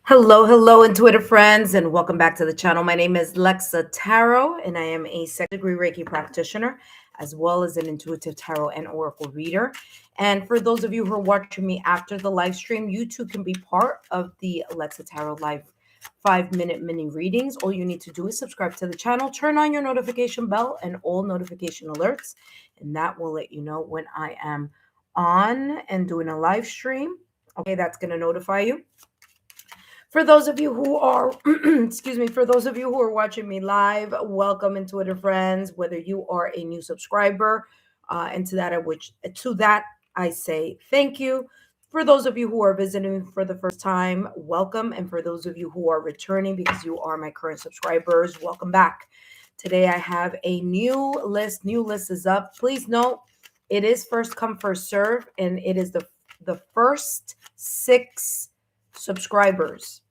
Hello, intuitive friends, and welcome back to the channel. My name is Lexa Tarot, and I am a second-degree Reiki practitioner, as well as an intuitive tarot and oracle reader. And for those of you who are watching me after the live stream, you too can be part of the Lexa Tarot live 5-minute mini readings. All you need to do is subscribe to the channel, turn on your notification bell and all notification alerts, and that will let you know when I am on and doing a live stream. Okay, that's going to notify you. For those of you who are, excuse me, for those of you who are watching me live, welcome intuitive friends. Whether you are a new subscriber, and to that I say thank you. For those of you who are visiting for the first time, welcome, and for those of you who are returning because you are my current subscribers, welcome back. Today I have a new list. New list is up. Please note it is first come first serve, and it is the first 6 subscribers.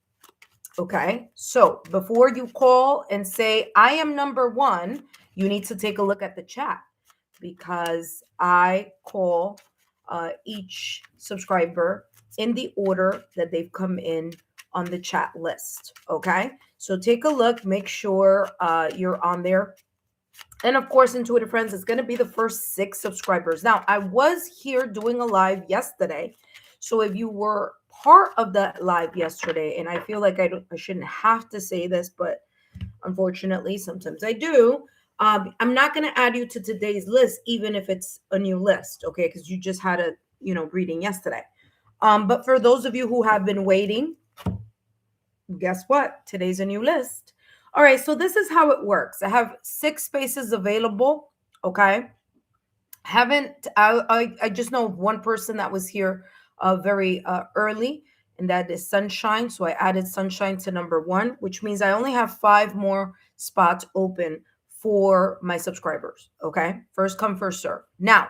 Okay, so before you call and say I am number 1, you need to take a look at the chat, because I call each subscriber in the order that they've come in on the chat list. Okay, so take a look, make sure you're on there. And of course, intuitive friends, it's going to be the first 6 subscribers. Now, I was here doing a live yesterday. So if you were part of that live yesterday, and I feel like I shouldn't have to say this, but unfortunately, sometimes I do. I'm not going to add you to today's list, even if it's a new list, okay? Because you just had a reading yesterday. But for those of you who have been waiting, guess what? Today's a new list. All right, so this is how it works. I have 6 spaces available. Okay, I just know of one person that was here very early, and that is Sunshine. So I added Sunshine to number 1, which means I only have 5 more spots open for my subscribers. Okay, first come, first serve. Now,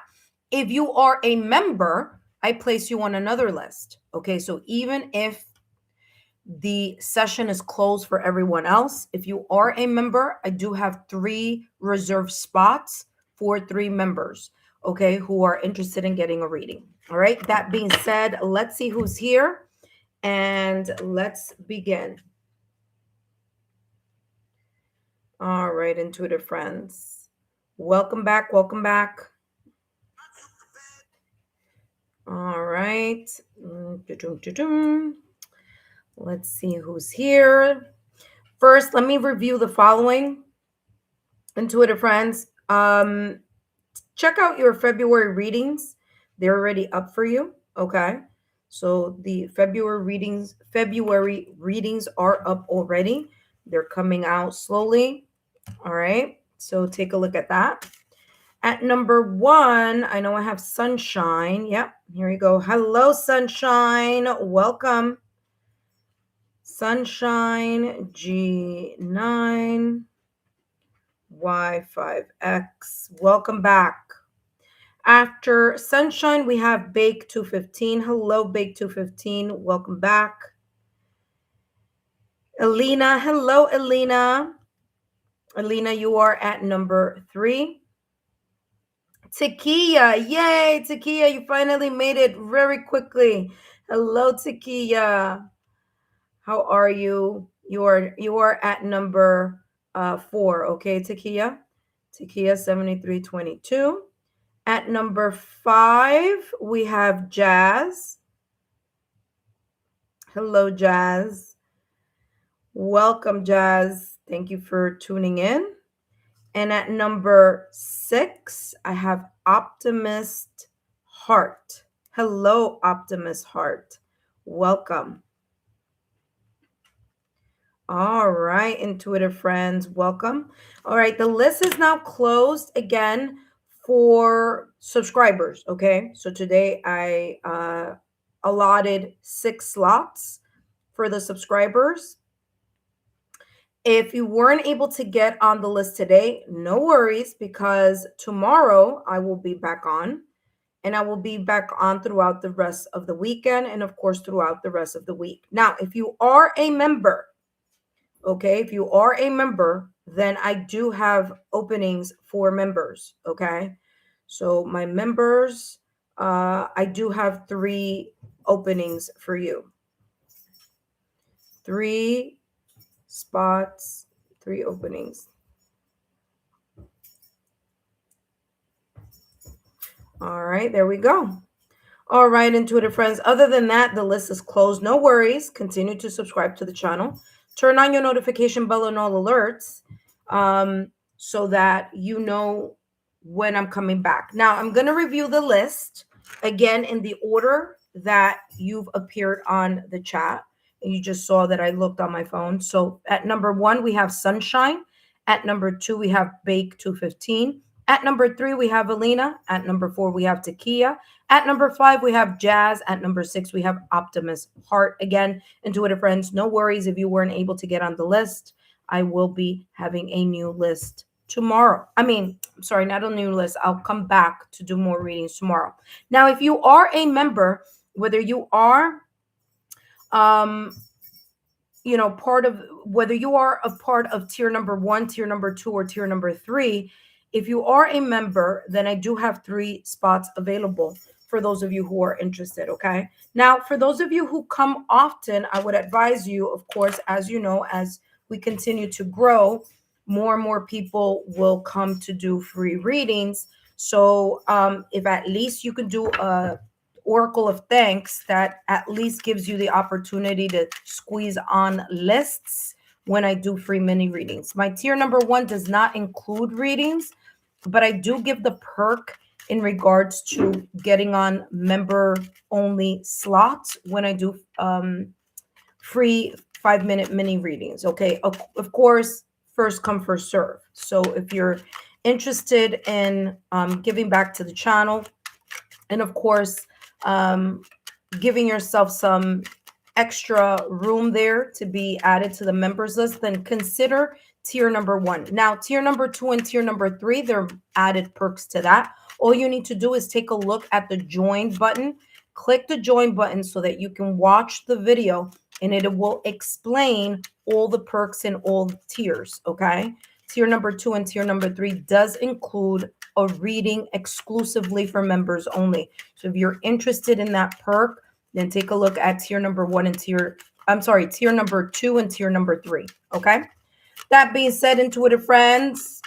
if you are a member, I place you on another list. Okay, so even if the session is closed for everyone else, if you are a member, I do have 3 reserved spots for 3 members, okay, who are interested in getting a reading. All right, that being said, let's see who's here and let's begin. All right, intuitive friends, welcome back. Welcome back. All right. Let's see who's here. First, let me review the following. Intuitive friends, check out your February readings. They're already up for you. Okay. So the February readings are up already. They're coming out slowly. All right. So take a look at that. At number 1, I know I have Sunshine. Yep. Here you go. Hello, Sunshine. Welcome. Sunshine G9 Y5X. Welcome back. After Sunshine, we have Bake 215. Hello, Bake 215. Welcome back. Alina. Hello, Alina. Alina, you are at number 3. Takia. Yay, Takia. You finally made it very quickly. Hello, Takia. How are you? You are at number 4. Okay, Takia. Takia 7322. At number 5, we have Jazz. Hello, Jazz. Welcome, Jazz. Thank you for tuning in. And at number 6, I have Optimist Heart. Hello, Optimist Heart. Welcome. All right, intuitive friends, welcome. All right, the list is now closed again for subscribers. Okay, so today I allotted 6 slots for the subscribers. If you weren't able to get on the list today, no worries, because tomorrow I will be back on, and I will be back on throughout the rest of the weekend, and of course throughout the rest of the week. Now, if you are a member, okay, if you are a member, then I do have openings for members. Okay, so my members, I do have 3 openings for you. 3 spots, 3 openings. All right, there we go. All right, intuitive friends. Other than that, the list is closed. No worries. Continue to subscribe to the channel. Turn on your notification bell and all alerts so that you know when I'm coming back. Now, I'm going to review the list again in the order that you've appeared on the chat. And you just saw that I looked on my phone. So at number 1, we have Sunshine. At number 2, we have Bake 215. At number 3, we have Alina. At number 4, we have Takia. At number 5, we have Jazz. At number 6, we have Optimus Heart. Again, intuitive friends, no worries if you weren't able to get on the list. I will be having a new list tomorrow. Sorry, not a new list. I'll come back to do more readings tomorrow. Now, if you are a member, whether you are whether you are a part of tier number 1, tier number 2, or tier number 3, if you are a member, then I do have 3 spots available for those of you who are interested. Okay. Now, for those of you who come often, I would advise you, of course, as you know, as we continue to grow, more and more people will come to do free readings. So if at least you can do a Oracle of Thanks, that at least gives you the opportunity to squeeze on lists when I do free mini readings. My tier number 1 does not include readings, but I do give the perk in regards to getting on member only slots when I do free 5-minute mini readings. Okay. Of course, first come, first serve. So if you're interested in giving back to the channel, and of course, giving yourself some extra room there to be added to the members list, then consider tier number 1. Now, tier number 2 and tier number 3, there are added perks to that. All you need to do is take a look at the join button. Click the join button so that you can watch the video and it will explain all the perks in all the tiers. Okay. Tier number 2 and tier number 3 does include a reading exclusively for members only. So if you're interested in that perk, then take a look at tier number 1 and tier number 2 and tier number 3. Okay. That being said, intuitive friends,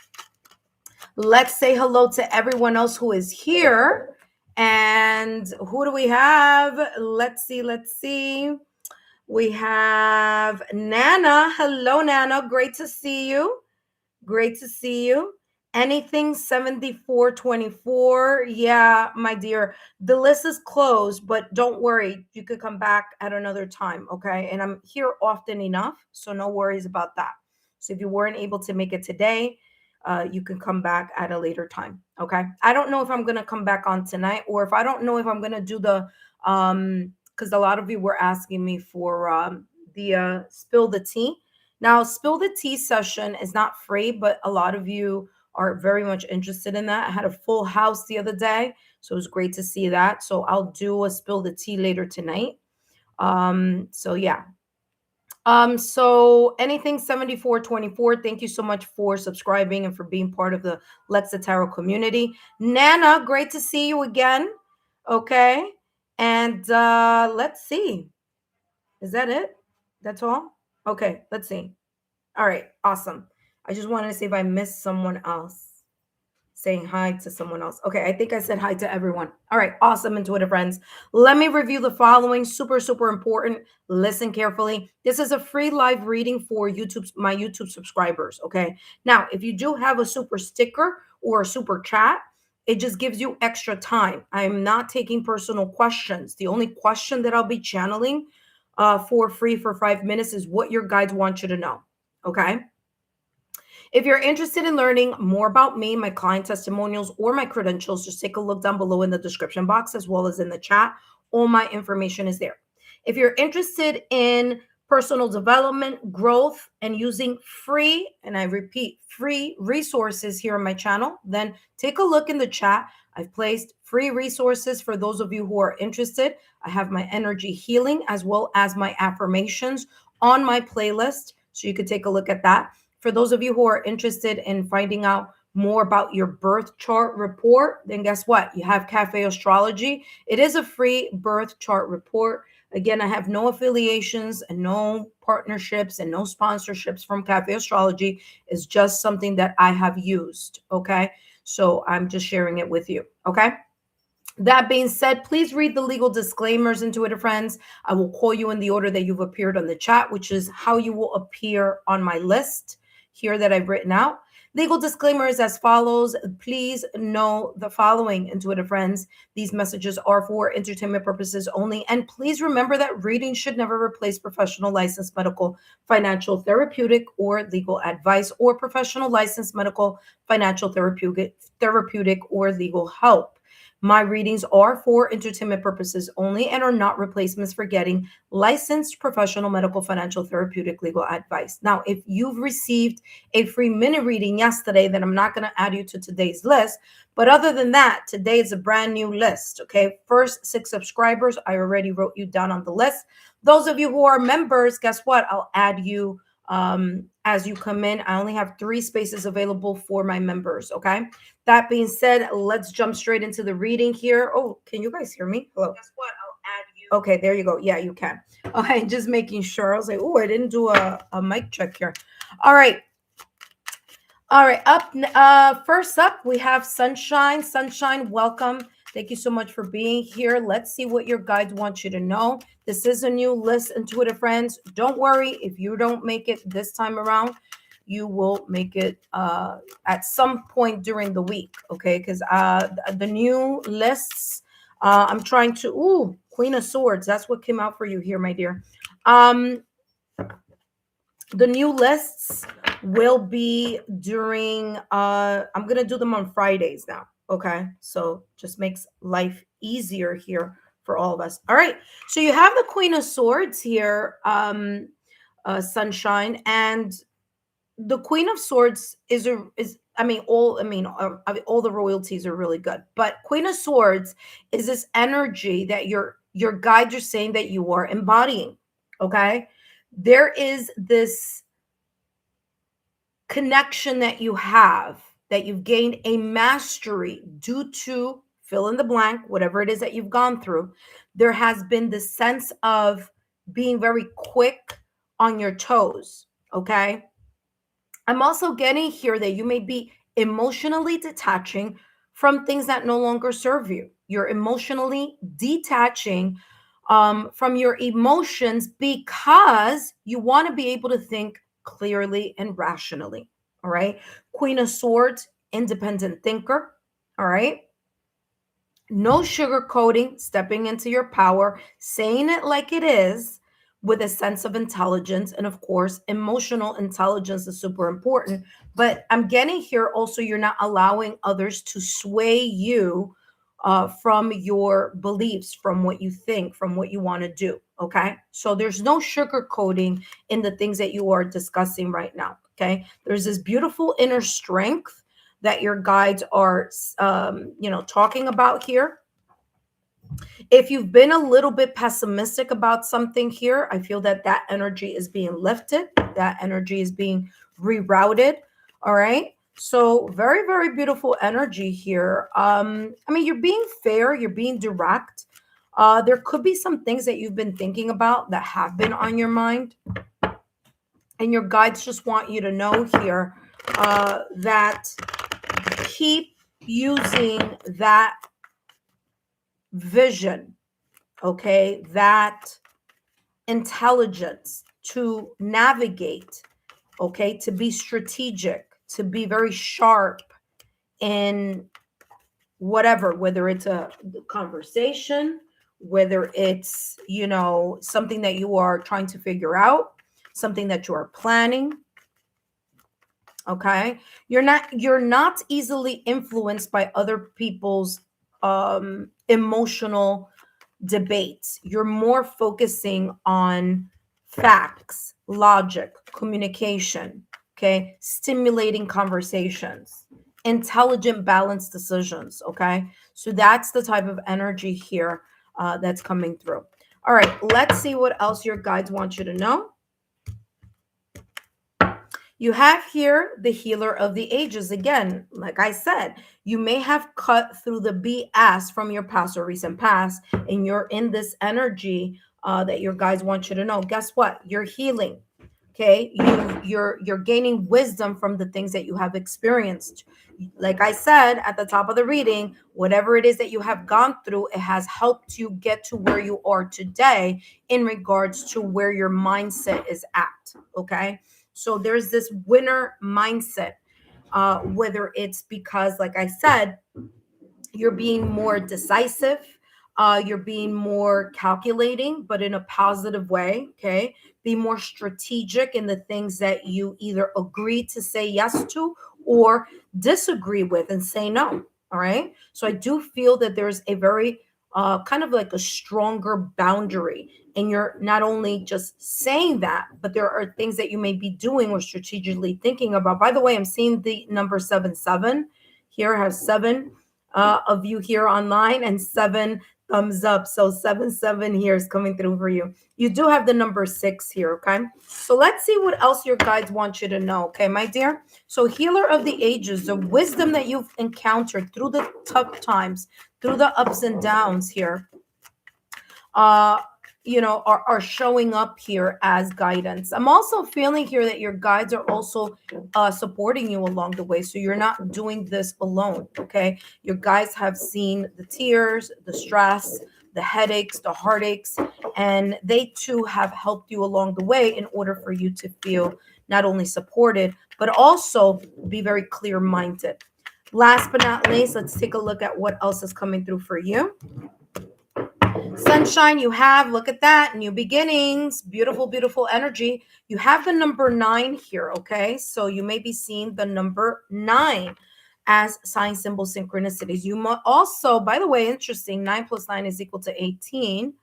let's say hello to everyone else who is here. And who do we have? Let's see. We have Nana. Hello, Nana. Great to see you. Anything 7424. Yeah, my dear, the list is closed, but don't worry. You could come back at another time. Okay. And I'm here often enough, so no worries about that. So if you weren't able to make it today, you can come back at a later time. Okay. I don't know if I'm going to come back on tonight, or if I don't know if I'm going to do the, because a lot of you were asking me for the spill the tea. Now, spill the tea session is not free, but a lot of you are very much interested in that. I had a full house the other day, so it was great to see that. So I'll do a spill the tea later tonight. So yeah. So anything 7424, thank you so much for subscribing and for being part of the Lexa Tarot community. Nana, great to see you again. Okay. And let's see. Is that it? That's all? Okay, let's see. All right, awesome. I just wanted to see if I missed someone else. Saying hi to someone else. Okay, I think I said hi to everyone. All right, awesome, intuitive friends. Let me review the following. Super, super important. Listen carefully. This is a free live reading for my YouTube subscribers. Okay. Now, if you do have a super sticker or a super chat, it just gives you extra time. I'm not taking personal questions. The only question that I'll be channeling for free for 5 minutes is what your guides want you to know. Okay. If you're interested in learning more about me, my client testimonials, or my credentials, just take a look down below in the description box as well as in the chat. All my information is there. If you're interested in personal development, growth, and using free, and I repeat, free resources here on my channel, then take a look in the chat. I've placed free resources for those of you who are interested. I have my energy healing as well as my affirmations on my playlist, so you could take a look at that. For those of you who are interested in finding out more about your birth chart report, then guess what? You have Cafe Astrology. It is a free birth chart report. Again, I have no affiliations and no partnerships and no sponsorships from Cafe Astrology. It's just something that I have used. Okay. So I'm just sharing it with you. Okay. That being said, please read the legal disclaimers, Intuitive friends. I will call you in the order that you've appeared on the chat, which is how you will appear on my list here that I've written out. Legal disclaimer is as follows. Please know the following, Intuitive friends. These messages are for entertainment purposes only. And please remember that reading should never replace professional licensed medical, financial, therapeutic, or legal advice, or professional licensed medical, financial, therapeutic, or legal help. My readings are for entertainment purposes only and are not replacements for getting licensed professional medical, financial, therapeutic, legal advice. Now, if you've received a free mini reading yesterday, then I'm not going to add you to today's list. But other than that, today is a brand new list. Okay. First 6 subscribers, I already wrote you down on the list. Those of you who are members, guess what? I'll add you as you come in. I only have 3 spaces available for my members. Okay. That being said, let's jump straight into the reading here. Oh, can you guys hear me? Hello. Guess what? I'll add you. Okay, there you go. Yeah, you can. Okay, just making sure. I was like, oh, I didn't do a mic check here. All right. All right. First up, we have Sunshine. Sunshine, welcome. Thank you so much for being here. Let's see what your guides want you to know. This is a new list, Intuitive friends. Don't worry if you don't make it this time around. You will make it at some point during the week, okay? Because the new lists, I'm trying to, Queen of Swords. That's what came out for you here, my dear. The new lists will be during, I'm going to do them on Fridays now, okay? So just makes life easier here for all of us. All right, so you have the Queen of Swords here, Sunshine, and the Queen of Swords is all the royalties are really good, but Queen of Swords is this energy that your guides are saying that you are embodying. Okay, there is this connection that you have, that you've gained a mastery due to fill in the blank, whatever it is that you've gone through. There has been this sense of being very quick on your toes. Okay. I'm also getting here that you may be emotionally detaching from things that no longer serve you. You're emotionally detaching from your emotions because you want to be able to think clearly and rationally. All right. Queen of Swords, independent thinker. All right. No sugarcoating, stepping into your power, saying it like it is, with a sense of intelligence. And of course, emotional intelligence is super important. But I'm getting here also, you're not allowing others to sway you from your beliefs, from what you think, from what you want to do. Okay. So there's no sugarcoating in the things that you are discussing right now. Okay. There's this beautiful inner strength that your guides are, talking about here. If you've been a little bit pessimistic about something here, I feel that that energy is being lifted. That energy is being rerouted. All right. So very, very beautiful energy here. You're being fair. You're being direct. There could be some things that you've been thinking about that have been on your mind. And your guides just want you to know here that keep using that vision, okay, that intelligence to navigate, okay, to be strategic, to be very sharp in whatever, whether it's a conversation, whether it's, something that you are trying to figure out, something that you are planning. Okay, you're not easily influenced by other people's emotional debates. You're more focusing on facts, logic, communication, okay, stimulating conversations, intelligent, balanced decisions. Okay, so that's the type of energy here that's coming through. All right, let's see what else your guides want you to know. You have here the healer of the ages. Again, like I said, you may have cut through the BS from your past or recent past, and you're in this energy that your guides want you to know. Guess what? You're healing. Okay, you're gaining wisdom from the things that you have experienced. Like I said at the top of the reading, whatever it is that you have gone through, it has helped you get to where you are today in regards to where your mindset is at. Okay, so there's this winner mindset, whether it's because, like I said, you're being more decisive, you're being more calculating, but in a positive way. Okay, be more strategic in the things that you either agree to say yes to or disagree with and say no. All right, so I do feel that there's a very kind of like a stronger boundary, and you're not only just saying that, but there are things that you may be doing or strategically thinking about. By the way, I'm seeing the number 77 here. I have seven of you here online and 7 thumbs up. So 7 here is coming through for you. You do have the number 6 here. Okay. So let's see what else your guides want you to know. Okay, my dear. So healer of the ages, the wisdom that you've encountered through the tough times, through the ups and downs here, uh are showing up here as guidance. I'm also feeling here that your guides are also supporting you along the way, so you're not doing this alone. Okay, your guides have seen the tears, the stress, the headaches, the heartaches, and they too have helped you along the way in order for you to feel not only supported but also be very clear minded. Last but not least, let's take a look at what else is coming through for you. Sunshine, you have, look at that, new beginnings, beautiful, beautiful energy. You have the number 9 here, okay? So you may be seeing the number 9 as sign symbol synchronicities. You might also, by the way, interesting, 9 plus 9 is equal to 18.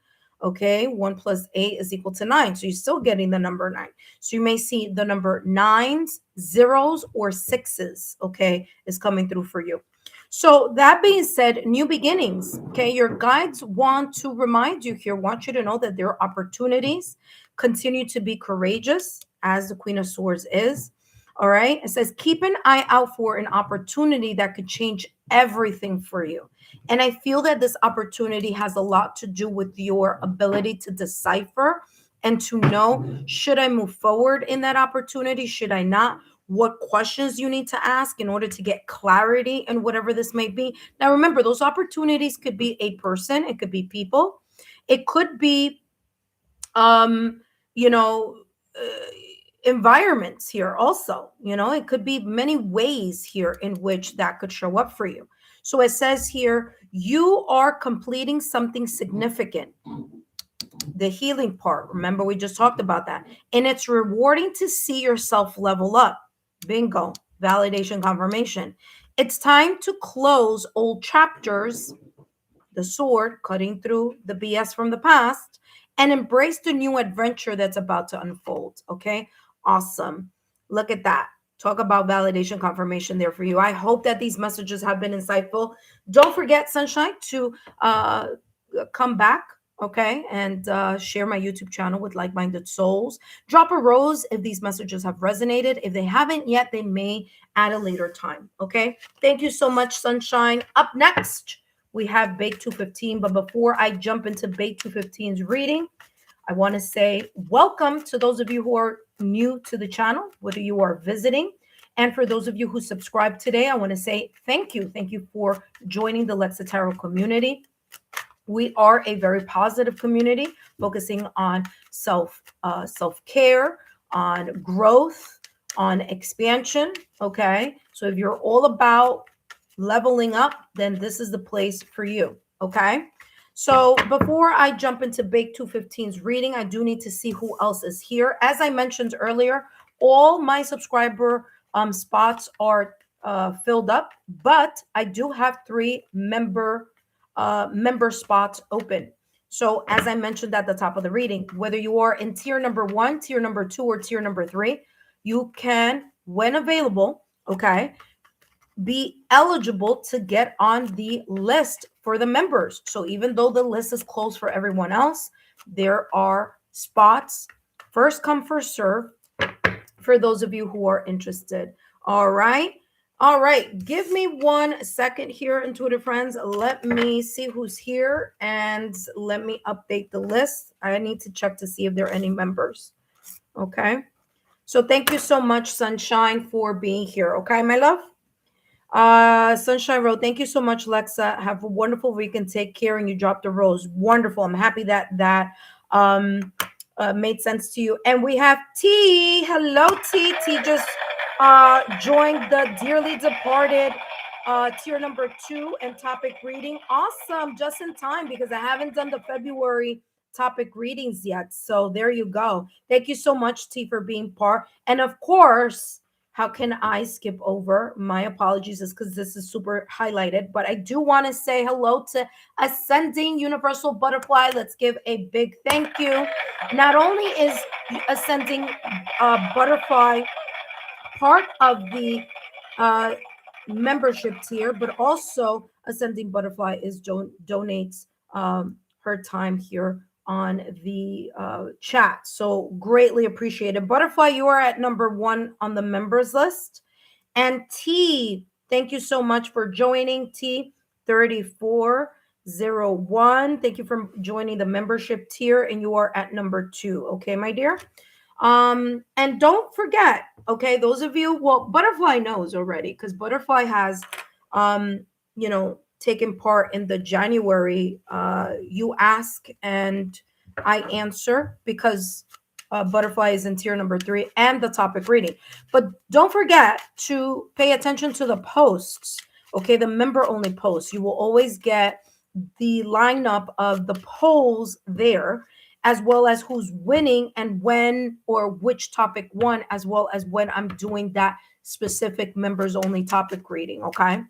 Okay, 1 plus 8 is equal to 9. So you're still getting the number 9. So you may see the number 9s, 0s, or 6s, okay, is coming through for you. So that being said, new beginnings. Okay, your guides want to remind you here, want you to know that there are opportunities. Continue to be courageous, as the Queen of Swords is. All right, it says keep an eye out for an opportunity that could change everything for you. And I feel that this opportunity has a lot to do with your ability to decipher and to know, should I move forward in that opportunity? Should I not? What questions you need to ask in order to get clarity and whatever this may be. Now, remember, those opportunities could be a person, it could be people, it could be, um, you know, environments here also. It could be many ways here in which that could show up for you. So it says here, you are completing something significant. The healing part, remember, we just talked about that. And it's rewarding to see yourself level up. Bingo, validation, confirmation. It's time to close old chapters, the sword cutting through the BS from the past, and embrace the new adventure that's about to unfold. Okay, awesome. Look at that. Talk about validation, confirmation there for you. I hope that these messages have been insightful. Don't forget, Sunshine, to come back, okay, and share my YouTube channel with like-minded souls. Drop a rose if these messages have resonated. If they haven't yet, they may at a later time. Okay, thank you so much, Sunshine. Up next, we have Bake 215. But before I jump into Bake 215's reading, I want to say welcome to those of you who are new to the channel, whether you are visiting. And for those of you who subscribed today, I want to say thank you. Thank you for joining the Lexa Tarot community. We are a very positive community focusing on self-care, on growth, on expansion. Okay, so if you're all about leveling up, then this is the place for you. Okay, so before I jump into Bake 215's reading, I do need to see who else is here. As I mentioned earlier, all my subscriber spots are filled up, but I do have 3 member spots open. So as I mentioned at the top of the reading, whether you are in tier number 1, tier number 2, or tier number 3, you can, when available, okay, be eligible to get on the list for the members. So even though the list is closed for everyone else, there are spots, first come, first serve, for those of you who are interested. All right. All right, give me 1 second here, intuitive friends. Let me see who's here and let me update the list. I need to check to see if there are any members. Okay. So thank you so much, Sunshine, for being here. Okay, my love. Sunshine Road, thank you so much, Lexa. Have a wonderful weekend. Take care. And you dropped a rose. Wonderful. I'm happy that um made sense to you. And we have T. Hello, T. T just joined the dearly departed tier number 2 and topic reading. Awesome. Just in time because I haven't done the February topic readings yet. So there you go. Thank you so much, T, for being part. And of course, how can I skip over? My apologies, is because this is super highlighted, but I do want to say hello to Ascending Universal Butterfly. Let's give a big thank you. Not only is Ascending Butterfly part of the uh, membership tier, but also Ascending Butterfly is donates her time here on the chat. So greatly appreciated. Butterfly, you are at number 1 on the members list. And T, thank you so much for joining. T 3401. Thank you for joining the membership tier, and you are at number 2. Okay, my dear. And don't forget, okay, those of you, well, Butterfly knows already because Butterfly has taken part in the January you ask and I answer, because Butterfly is in tier number 3 and the topic reading. But don't forget to pay attention to the posts, okay, the member only posts. You will always get the lineup of the polls there, as well as who's winning and when or which topic won, as well as when I'm doing that specific members only topic reading, okay?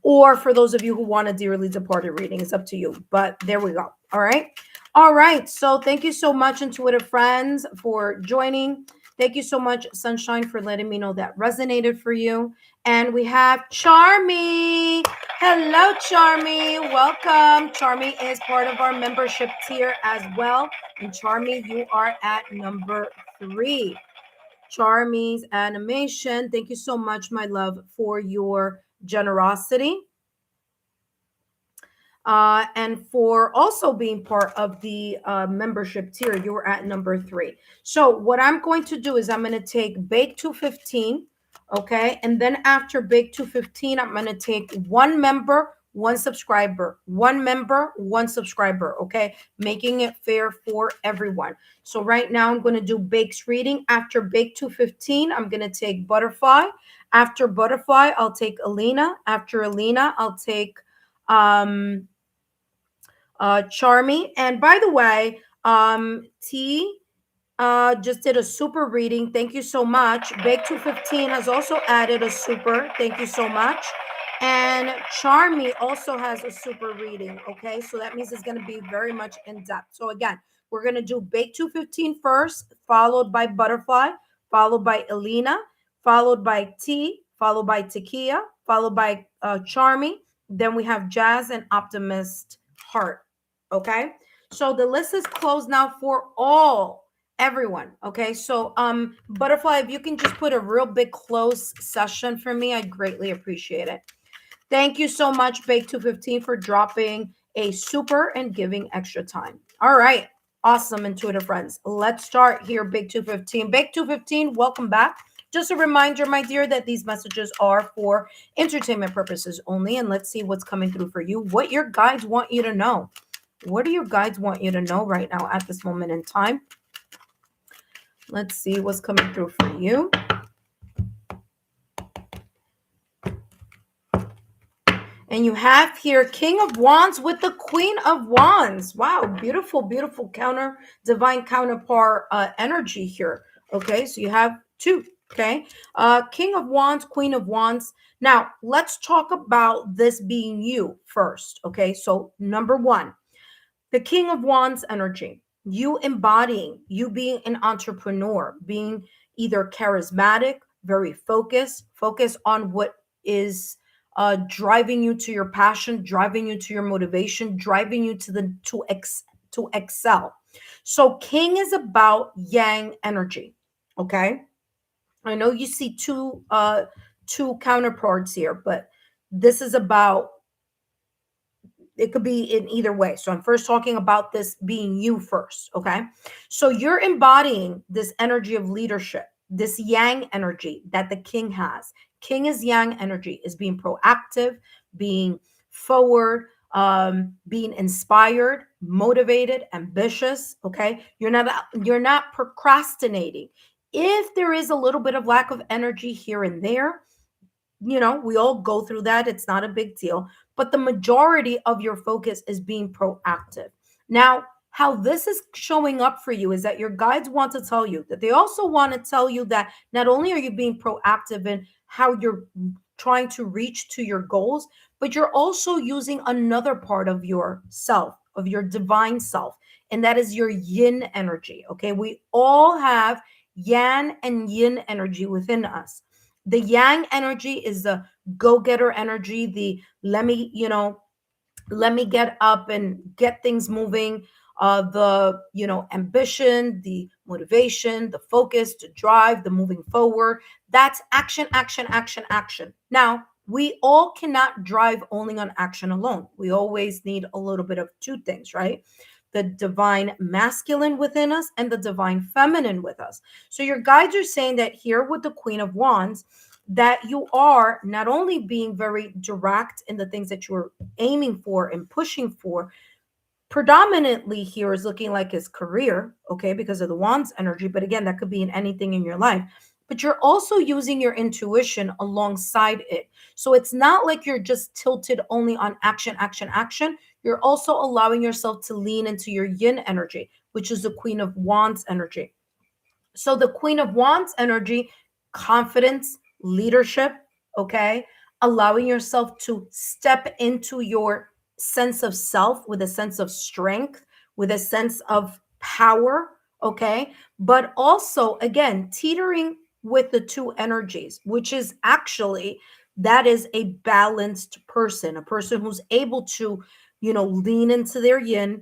Or for those of you who want a dearly departed reading, it's up to you. But there we go. All right. All right. So thank you so much, intuitive friends, for joining. Thank you so much, Sunshine, for letting me know that resonated for you. And we have Charmy. Hello, Charmy. Welcome. Charmy is part of our membership tier as well. And Charmy, you are at number 3. Charmy's animation. Thank you so much, my love, for your generosity. And for also being part of the membership tier, you were at number 3. So what I'm going to do is I'm going to take Bake 215, okay? And then after Bake 215, I'm going to take 1 member, 1 subscriber, 1 member, 1 subscriber, okay? Making it fair for everyone. So right now I'm going to do Bake's reading. After Bake 215, I'm going to take Butterfly. After Butterfly, I'll take Alina. After Alina, I'll take Charmy. And by the way, T just did a super reading. Thank you so much. Bake 215 has also added a super. Thank you so much. And Charmy also has a super reading. Okay, so that means it's going to be very much in depth. So again, we're going to do Bake 215 first, followed by Butterfly, followed by Elena, followed by T, followed by Takia, followed by Charmy. Then we have Jazz and Optimist Heart. Okay, so the list is closed now for everyone. Okay, so Butterfly, if you can just put a real big close session for me, I'd greatly appreciate it. Thank you so much, Bake 215, for dropping a super and giving extra time. All right, awesome, intuitive friends. Let's start here, Bake 215. Bake 215, welcome back. Just a reminder, my dear, that these messages are for entertainment purposes only, and let's see what's coming through for you, what your guides want you to know. What do your guides want you to know right now at this moment in time? Let's see what's coming through for you. And you have here King of Wands with the Queen of Wands. Wow, beautiful, beautiful divine counterpart energy here. Okay, so you have 2. Okay, King of Wands, Queen of Wands. Now, let's talk about this being you first. Okay, so number 1. The King of Wands energy, you embodying, you being an entrepreneur, being either charismatic, very focused on what is driving you to your passion, driving you to your motivation, driving you to excel. So King is about yang energy, okay? I know you see two two counterparts here, but this is about, it could be in either way. So I'm first talking about this being you first, okay? So you're embodying this energy of leadership, this yang energy that the king has. King is yang energy, is being proactive, being forward, being inspired, motivated, ambitious, okay? You're not procrastinating. If there is a little bit of lack of energy here and there, we all go through that. It's not a big deal. But the majority of your focus is being proactive. Now, how this is showing up for you is that your guides want to tell you that they also want to tell you that not only are you being proactive in how you're trying to reach to your goals, but you're also using another part of yourself, of your divine self, and that is your yin energy. Okay. We all have yang and yin energy within us. The yang energy is the go-getter energy, the let me get up and get things moving, the ambition, the motivation, the focus, to drive, the moving forward. That's action, action, action, action. Now, we all cannot drive only on action alone. We always need a little bit of two things, right? The divine masculine within us and the divine feminine with us. So your guides are saying that here with the Queen of Wands, that you are not only being very direct in the things that you're aiming for and pushing for. Predominantly here is looking like his career, okay, because of the Wands energy. But again, that could be in anything in your life. But you're also using your intuition alongside it. So it's not like you're just tilted only on action, action, action. You're also allowing yourself to lean into your yin energy, which is the Queen of Wands energy. So the Queen of Wands energy, confidence, leadership, okay? Allowing yourself to step into your sense of self with a sense of strength, with a sense of power, okay? But also, again, teetering with the two energies, which is actually, that is a balanced person, a person who's able to, lean into their yin,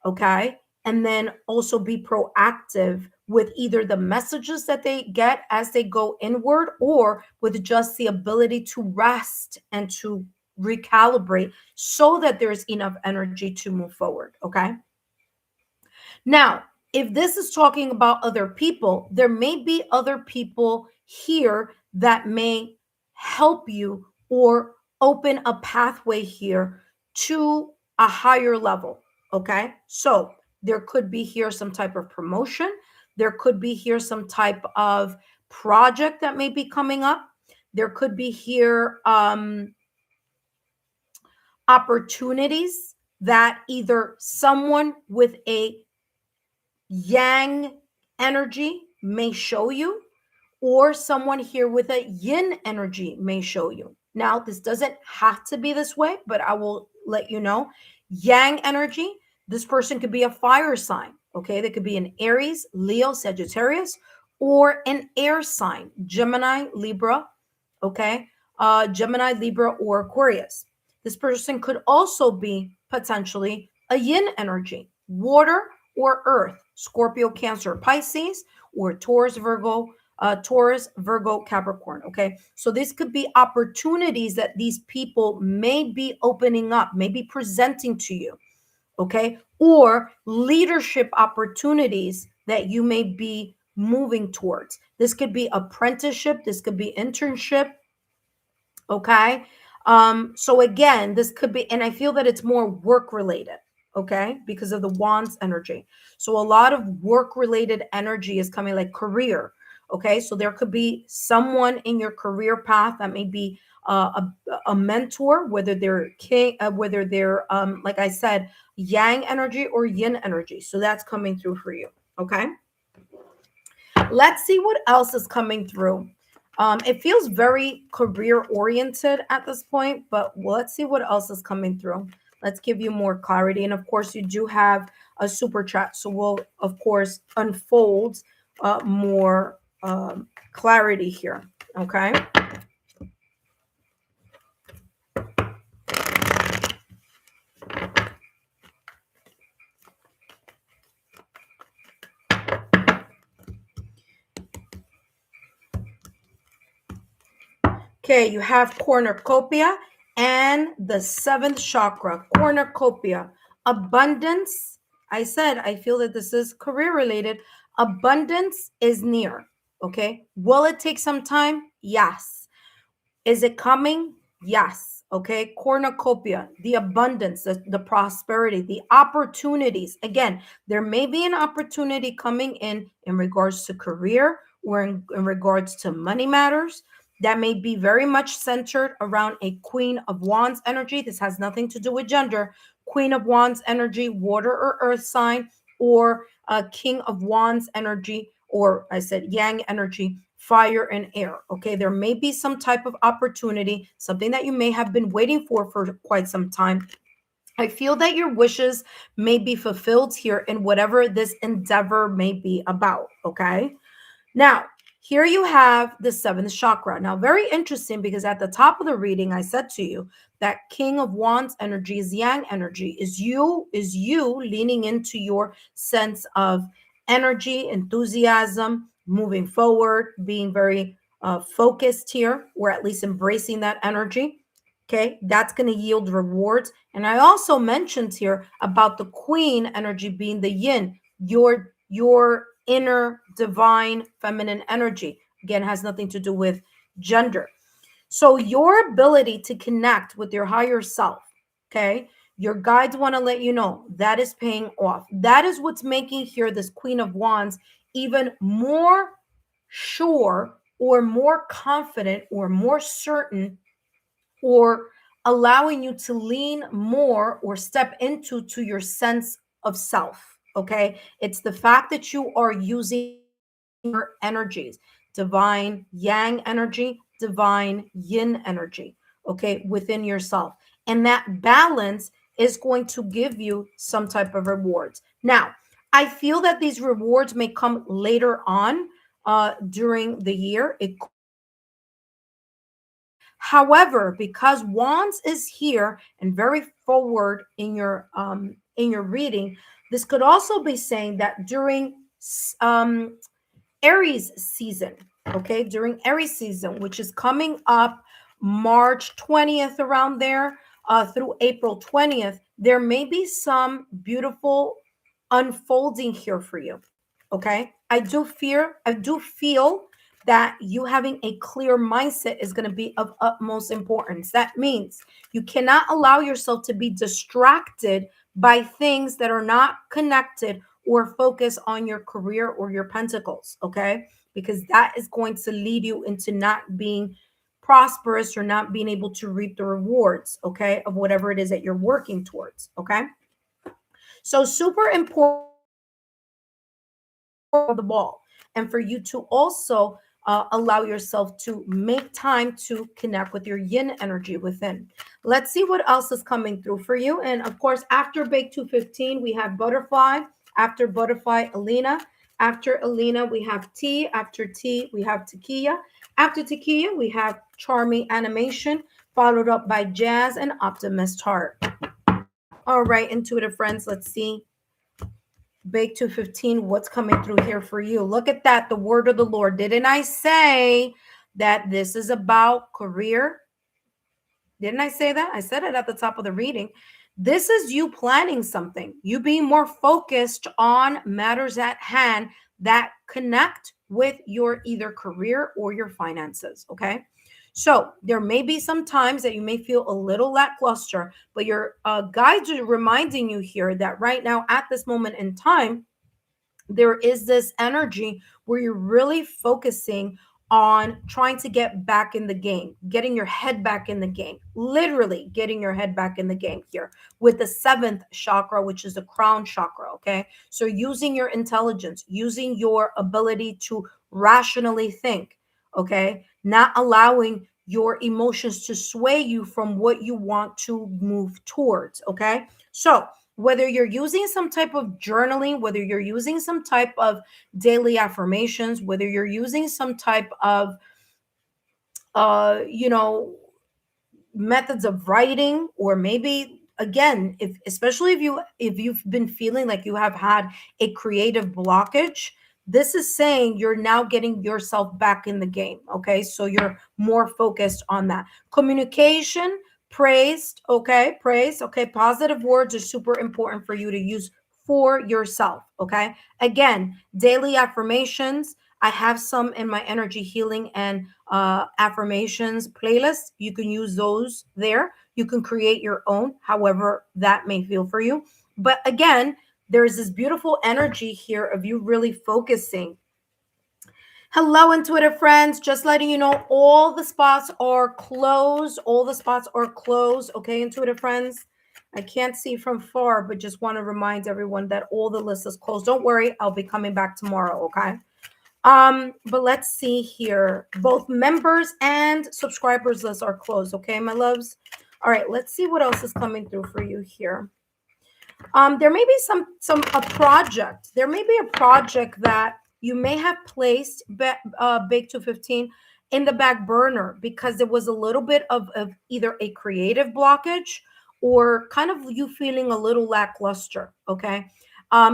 okay? And then also be proactive with either the messages that they get as they go inward, or with just the ability to rest and to recalibrate so that there's enough energy to move forward, okay? Now, if this is talking about other people, there may be other people here that may help you or open a pathway here to a higher level. Okay. So there could be here some type of promotion. There could be here some type of project that may be coming up. There could be here opportunities that either someone with a yang energy may show you, or someone here with a yin energy may show you. Now, this doesn't have to be this way, but I will let you know. Yang energy, this person could be a fire sign, okay? They could be an Aries, Leo, Sagittarius, or an air sign, Gemini, Libra, okay? Gemini, Libra, or Aquarius. This person could also be potentially a yin energy, water or earth, Scorpio, Cancer, Pisces, or Taurus, Virgo, Capricorn. Okay. So this could be opportunities that these people may be opening up, may be presenting to you. Okay. Or leadership opportunities that you may be moving towards. This could be apprenticeship. This could be internship. Okay. So again, this could be, and I feel that it's more work related, okay, because of the Wands energy. So a lot of work related energy is coming, like career. Okay. So there could be someone in your career path that may be a mentor, whether they're like I said, yang energy or yin energy. So that's coming through for you. Okay. Let's see what else is coming through. It feels very career oriented at this point, but let's see what else is coming through. Let's give you more clarity. And of course, you do have a super chat. So we'll, of course, unfold more clarity here. Okay. Okay, you have cornucopia and the seventh chakra, cornucopia, abundance. I said, I feel that this is career related. Abundance is near. Okay, will it take some time? Yes. Is it coming? Yes. Okay. Cornucopia, the abundance, the prosperity, the opportunities. Again, there may be an opportunity coming in regards to career or in regards to money matters that may be very much centered around a Queen of Wands energy. This has nothing to do with gender. Queen of Wands energy, water or earth sign, or King of Wands energy, or I said Yang energy, fire and air. Okay, there may be some type of opportunity, something that you may have been waiting for quite some time. I feel that your wishes may be fulfilled here in whatever this endeavor may be about. Okay, now here you have the seventh chakra. Now, very interesting, because at the top of the reading I said to you that King of Wands energy is Yang energy, is you leaning into your sense of energy, enthusiasm, moving forward, being very focused here, or at least embracing that energy. Okay, that's going to yield rewards. And I also mentioned here about the Queen energy being the yin, your inner divine feminine energy. Again, has nothing to do with gender. So your ability to connect with your higher self, okay? Your guides want to let you know that is paying off. That is what's making here this Queen of Wands even more sure, or more confident, or more certain, or allowing you to lean more or step into to your sense of self. Okay, it's the fact that you are using your energies, divine Yang energy, divine Yin energy, okay, within yourself, and that balance is going to give you some type of rewards. Now, I feel that these rewards may come later on during the year. However, because Wands is here and very forward in your reading, this could also be saying that during um, Aries season, okay, during Aries season, which is coming up March 20th, around there, through April 20th, there may be some beautiful unfolding here for you. Okay, I do feel that you having a clear mindset is going to be of utmost importance. That means you cannot allow yourself to be distracted by things that are not connected or focus on your career or your pentacles, okay? Because that is going to lead you into not being prosperous or not being able to reap the rewards, okay, of whatever it is that you're working towards, okay? So super important the ball, and for you to also allow yourself to make time to connect with your yin energy within. Let's see what else is coming through for you. And of course, after Bake 215, we have Butterfly. After Butterfly, Alina. After Alina, we have Tea. After Tea, we have Takia. After Takia, we have Charming Animation, followed up by Jazz and Optimist Heart. All right, intuitive friends, let's see. Bake 215, what's coming through here for you? Look at that, the word of the Lord. Didn't I say that this is about career? Didn't I say that? I said it at the top of the reading. This is you planning something, you being more focused on matters at hand that connect with your either career or your finances, okay? So there may be some times that you may feel a little lackluster, but your guides are reminding you here that right now, at this moment in time, there is this energy where you're really focusing on trying to get back in the game, getting your head back in the game, literally getting your head back in the game here with the seventh chakra, which is the crown chakra. Okay. So using your intelligence, using your ability to rationally think, okay, not allowing your emotions to sway you from what you want to move towards. Okay. So, whether you're using some type of journaling, whether you're using some type of daily affirmations, whether you're using some type of you know, methods of writing, or maybe again, if especially if you've been feeling like you have had a creative blockage, This is saying you're now getting yourself back in the game. Okay. So you're more focused on that. Communication, praised. Okay. Praise. Okay. Positive words are super important for you to use for yourself. Okay. Again, daily affirmations. I have some in my energy healing and affirmations playlist. You can use those there. You can create your own, however that may feel for you. But again, there's this beautiful energy here of you really focusing. Hello, intuitive friends. Just letting you know all the spots are closed. All the spots are closed. Okay, intuitive friends. I can't see from far, but just want to remind everyone that all the list is closed. Don't worry, I'll be coming back tomorrow. Okay. But let's see here. Both members and subscribers lists are closed. Okay, my loves. All right, let's see what else is coming through for you here. There may be some a project. There may be a project that you may have placed Bake 215 in the back burner because there was a little bit of either a creative blockage or kind of you feeling a little lackluster. Okay.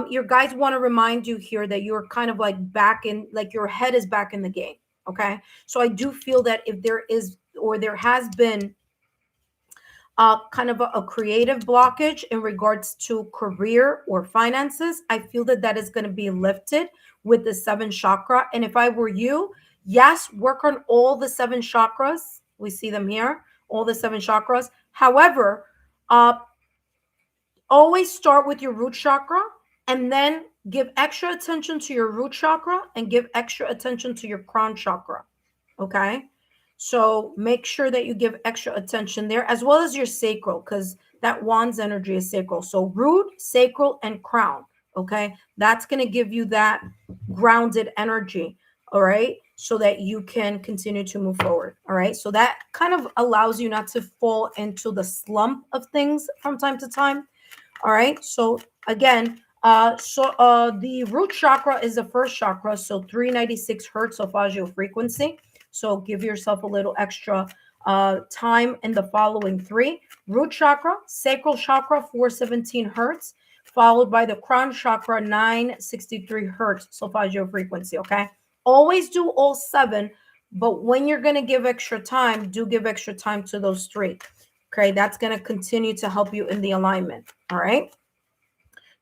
Your guys want to remind you here that you're kind of like back in, like your head is back in the game. Okay. So I do feel that if there is or there has been kind of a creative blockage in regards to career or finances, I feel that that is going to be lifted with the seven chakra. And if I were you, yes, work on all the seven chakras. We see them here, all the seven chakras. However, always start with your root chakra and then give extra attention to your root chakra and give extra attention to your crown chakra. Okay. So make sure that you give extra attention there as well as your sacral, because that wand's energy is sacral. So root, sacral, and crown. Okay. That's going to give you that grounded energy. All right. So that you can continue to move forward. All right. So that kind of allows you not to fall into the slump of things from time to time. All right. So again, the root chakra is the first chakra. So 396 hertz of audio frequency. So give yourself a little extra time in the following three. Root chakra, sacral chakra, 417 hertz, followed by the crown chakra, 963 hertz solfeggio frequency. Okay. Always do all seven, but when you're going to give extra time, do give extra time to those three. Okay. That's going to continue to help you in the alignment. All right.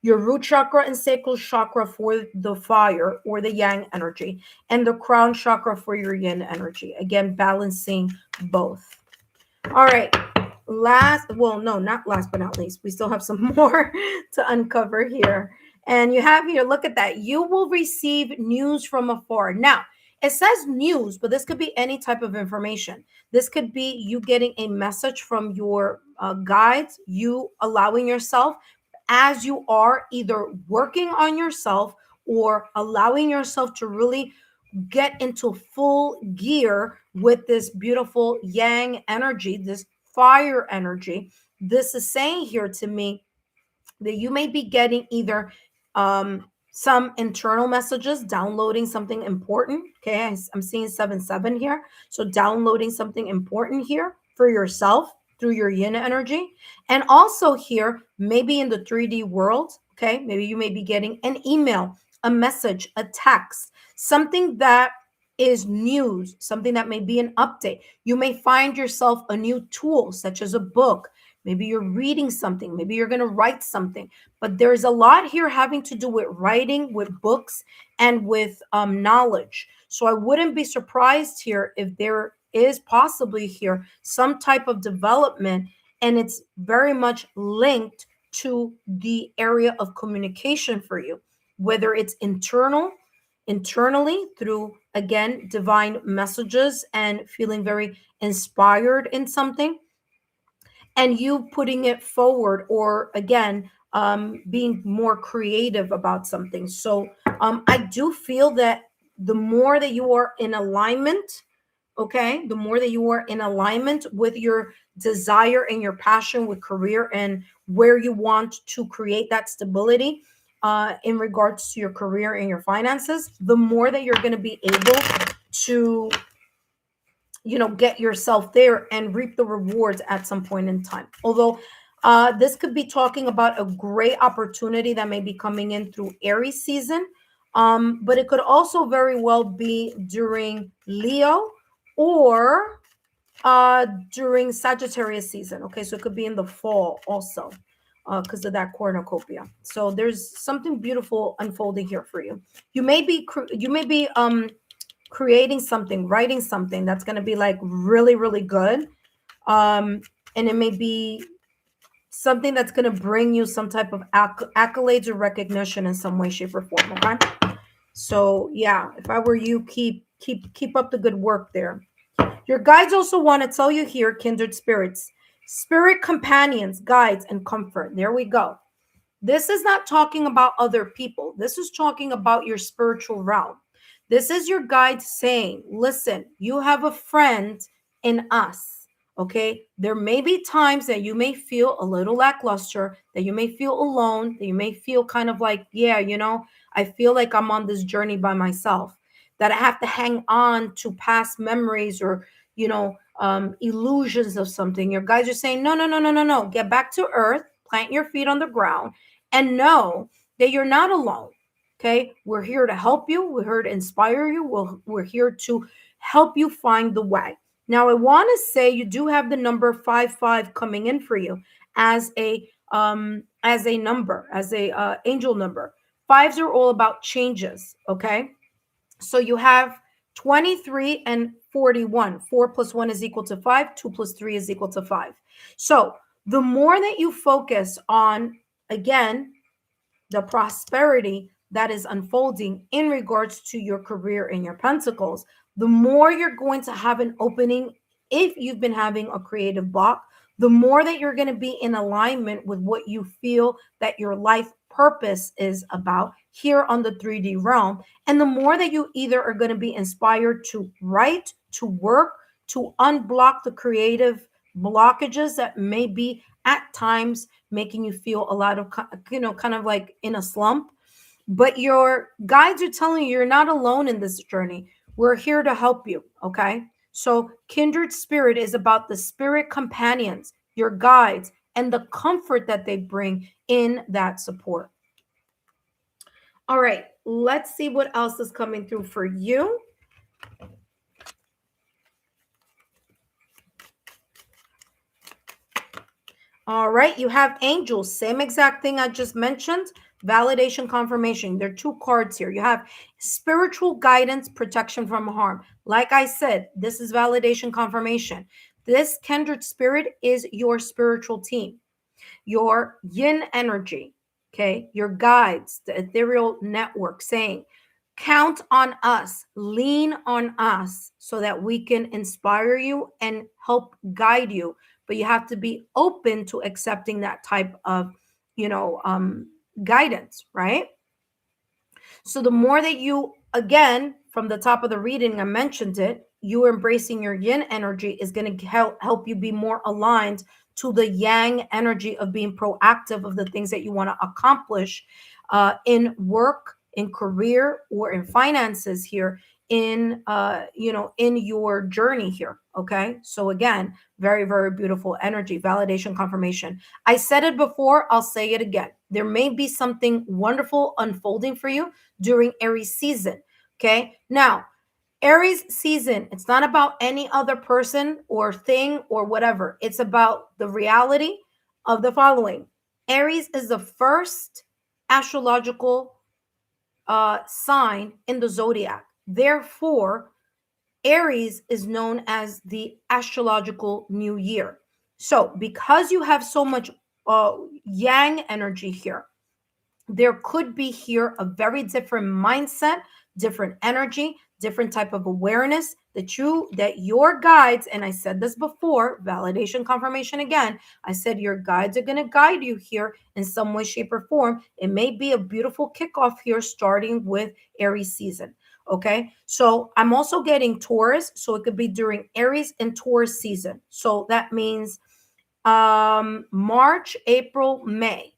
Your root chakra and sacral chakra for the fire or the yang energy, and the crown chakra for your yin energy. Again, balancing both. All right. Not last but not least. We still have some more to uncover here. And you have here, look at that. You will receive news from afar. Now, it says news, but this could be any type of information. This could be you getting a message from your guides, you allowing yourself as you are either working on yourself or allowing yourself to really get into full gear with this beautiful yang energy, this fire energy. This is saying here to me that you may be getting either some internal messages, downloading something important. Okay, I'm seeing 7-7 here. So downloading something important here for yourself through your yin energy. And also here, maybe in the 3D world, okay, maybe you may be getting an email, a message, a text, something that is news, something that may be an update. You may find yourself a new tool, such as a book. Maybe you're reading something. Maybe you're going to write something. But there's a lot here having to do with writing, with books, and with knowledge. So I wouldn't be surprised here if there is possibly here some type of development, and it's very much linked to the area of communication for you, whether it's internally through, again, divine messages and feeling very inspired in something, and you putting it forward, or again, being more creative about something. So I do feel that the more that you are in alignment, okay, the more that you are in alignment with your desire and your passion with career and where you want to create that stability in regards to your career and your finances, the more that you're going to be able to get yourself there and reap the rewards at some point in time. Although this could be talking about a great opportunity that may be coming in through Aries season. But it could also very well be during Leo or during Sagittarius season. Okay, so it could be in the fall also because of that cornucopia. So there's something beautiful unfolding here for you. You may be creating something, writing something that's going to be like really, really good. And it may be something that's going to bring you some type of accolades or recognition in some way, shape, or form. Okay. So yeah, if I were you, keep up the good work there. Your guides also want to tell you here, kindred spirits, spirit companions, guides, and comfort. There we go. This is not talking about other people. This is talking about your spiritual realm. This is your guide saying, listen, you have a friend in us. Okay. There may be times that you may feel a little lackluster, that you may feel alone, that you may feel kind of like, yeah, I feel like I'm on this journey by myself, that I have to hang on to past memories or, illusions of something. Your guides are saying, no, no, no, no, no, no. Get back to earth, plant your feet on the ground, and know that you're not alone. Okay. We're here to help you. We're here to inspire you. We're here to help you find the way. Now, I want to say you do have the number 55 coming in for you as a number, as a angel number. Fives are all about changes. Okay. So you have 23 and 41. 4 plus 1 is equal to 5. 2 plus 3 is equal to 5. So the more that you focus on, again, the prosperity that is unfolding in regards to your career in your pentacles, the more you're going to have an opening. If you've been having a creative block, the more that you're going to be in alignment with what you feel that your life purpose is about here on the 3D realm. And the more that you either are going to be inspired to write, to work, to unblock the creative blockages that may be at times making you feel a lot of, kind of like in a slump. But your guides are telling you you're not alone in this journey. We're here to help you. Okay. So kindred spirit is about the spirit companions, your guides, and the comfort that they bring in that support. All right. Let's see what else is coming through for you. All right, you have angels, same exact thing I just mentioned, validation, confirmation. There are two cards here. You have spiritual guidance, protection from harm. Like I said, this is validation, confirmation. This kindred spirit is your spiritual team, your yin energy, okay? Your guides, the ethereal network saying, count on us, lean on us so that we can inspire you and help guide you. But you have to be open to accepting that type of, guidance, right? So the more that you, again, from the top of the reading, I mentioned it, you embracing your yin energy is going to help you be more aligned to the yang energy of being proactive of the things that you want to accomplish in work, in career, or in finances here in in your journey here. Okay, so again, very, very beautiful energy, validation, confirmation. I said it before, I'll say it again. There may be something wonderful unfolding for you during Aries season. Okay, now Aries season, it's not about any other person or thing or whatever. It's about the reality of the following. Aries is the first astrological sign in the zodiac. Therefore, Aries is known as the astrological new year. So, because you have so much yang energy here, there could be here a very different mindset, different energy, different type of awareness that your guides, and I said this before, validation, confirmation again, I said your guides are going to guide you here in some way, shape, or form. It may be a beautiful kickoff here starting with Aries season. Okay, so I'm also getting Taurus, so it could be during Aries and Taurus season. So that means March, April, May.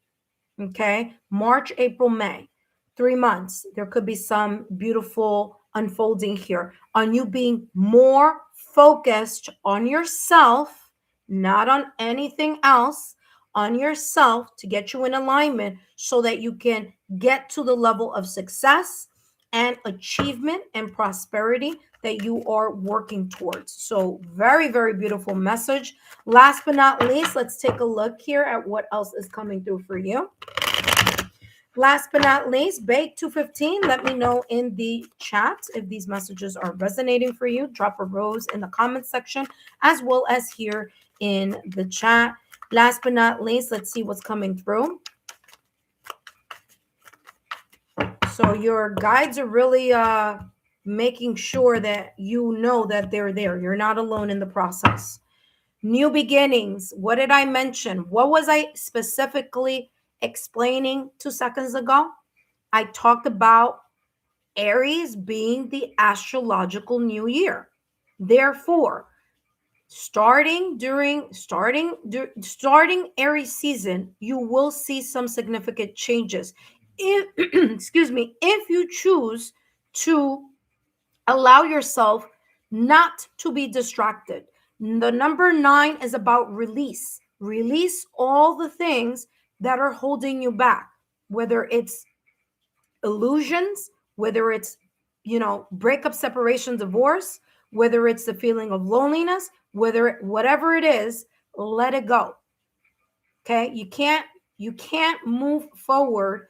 Okay, March, April, May, 3 months. There could be some beautiful unfolding here on you being more focused on yourself, not on anything else, on yourself to get you in alignment so that you can get to the level of success and achievement and prosperity that you are working towards. So very, very beautiful message. Last but not least, let's take a look here at what else is coming through for you. Last but not least, Bake 215. Let me know in the chat if these messages are resonating for you. Drop a rose in the comments section as well as here in the chat. Last but not least, let's see what's coming through. So your guides are really making sure that you know that they're there. You're not alone in the process. New beginnings. What did I mention? What was I specifically explaining 2 seconds ago? I talked about Aries being the astrological new year. Therefore, starting Aries season, you will see some significant changes. If excuse me, if you choose to allow yourself not to be distracted. The number 9 is about release. Release all the things that are holding you back, whether it's illusions, whether it's, breakup, separation, divorce, whether it's the feeling of loneliness, whatever it is, let it go. Okay? You can't move forward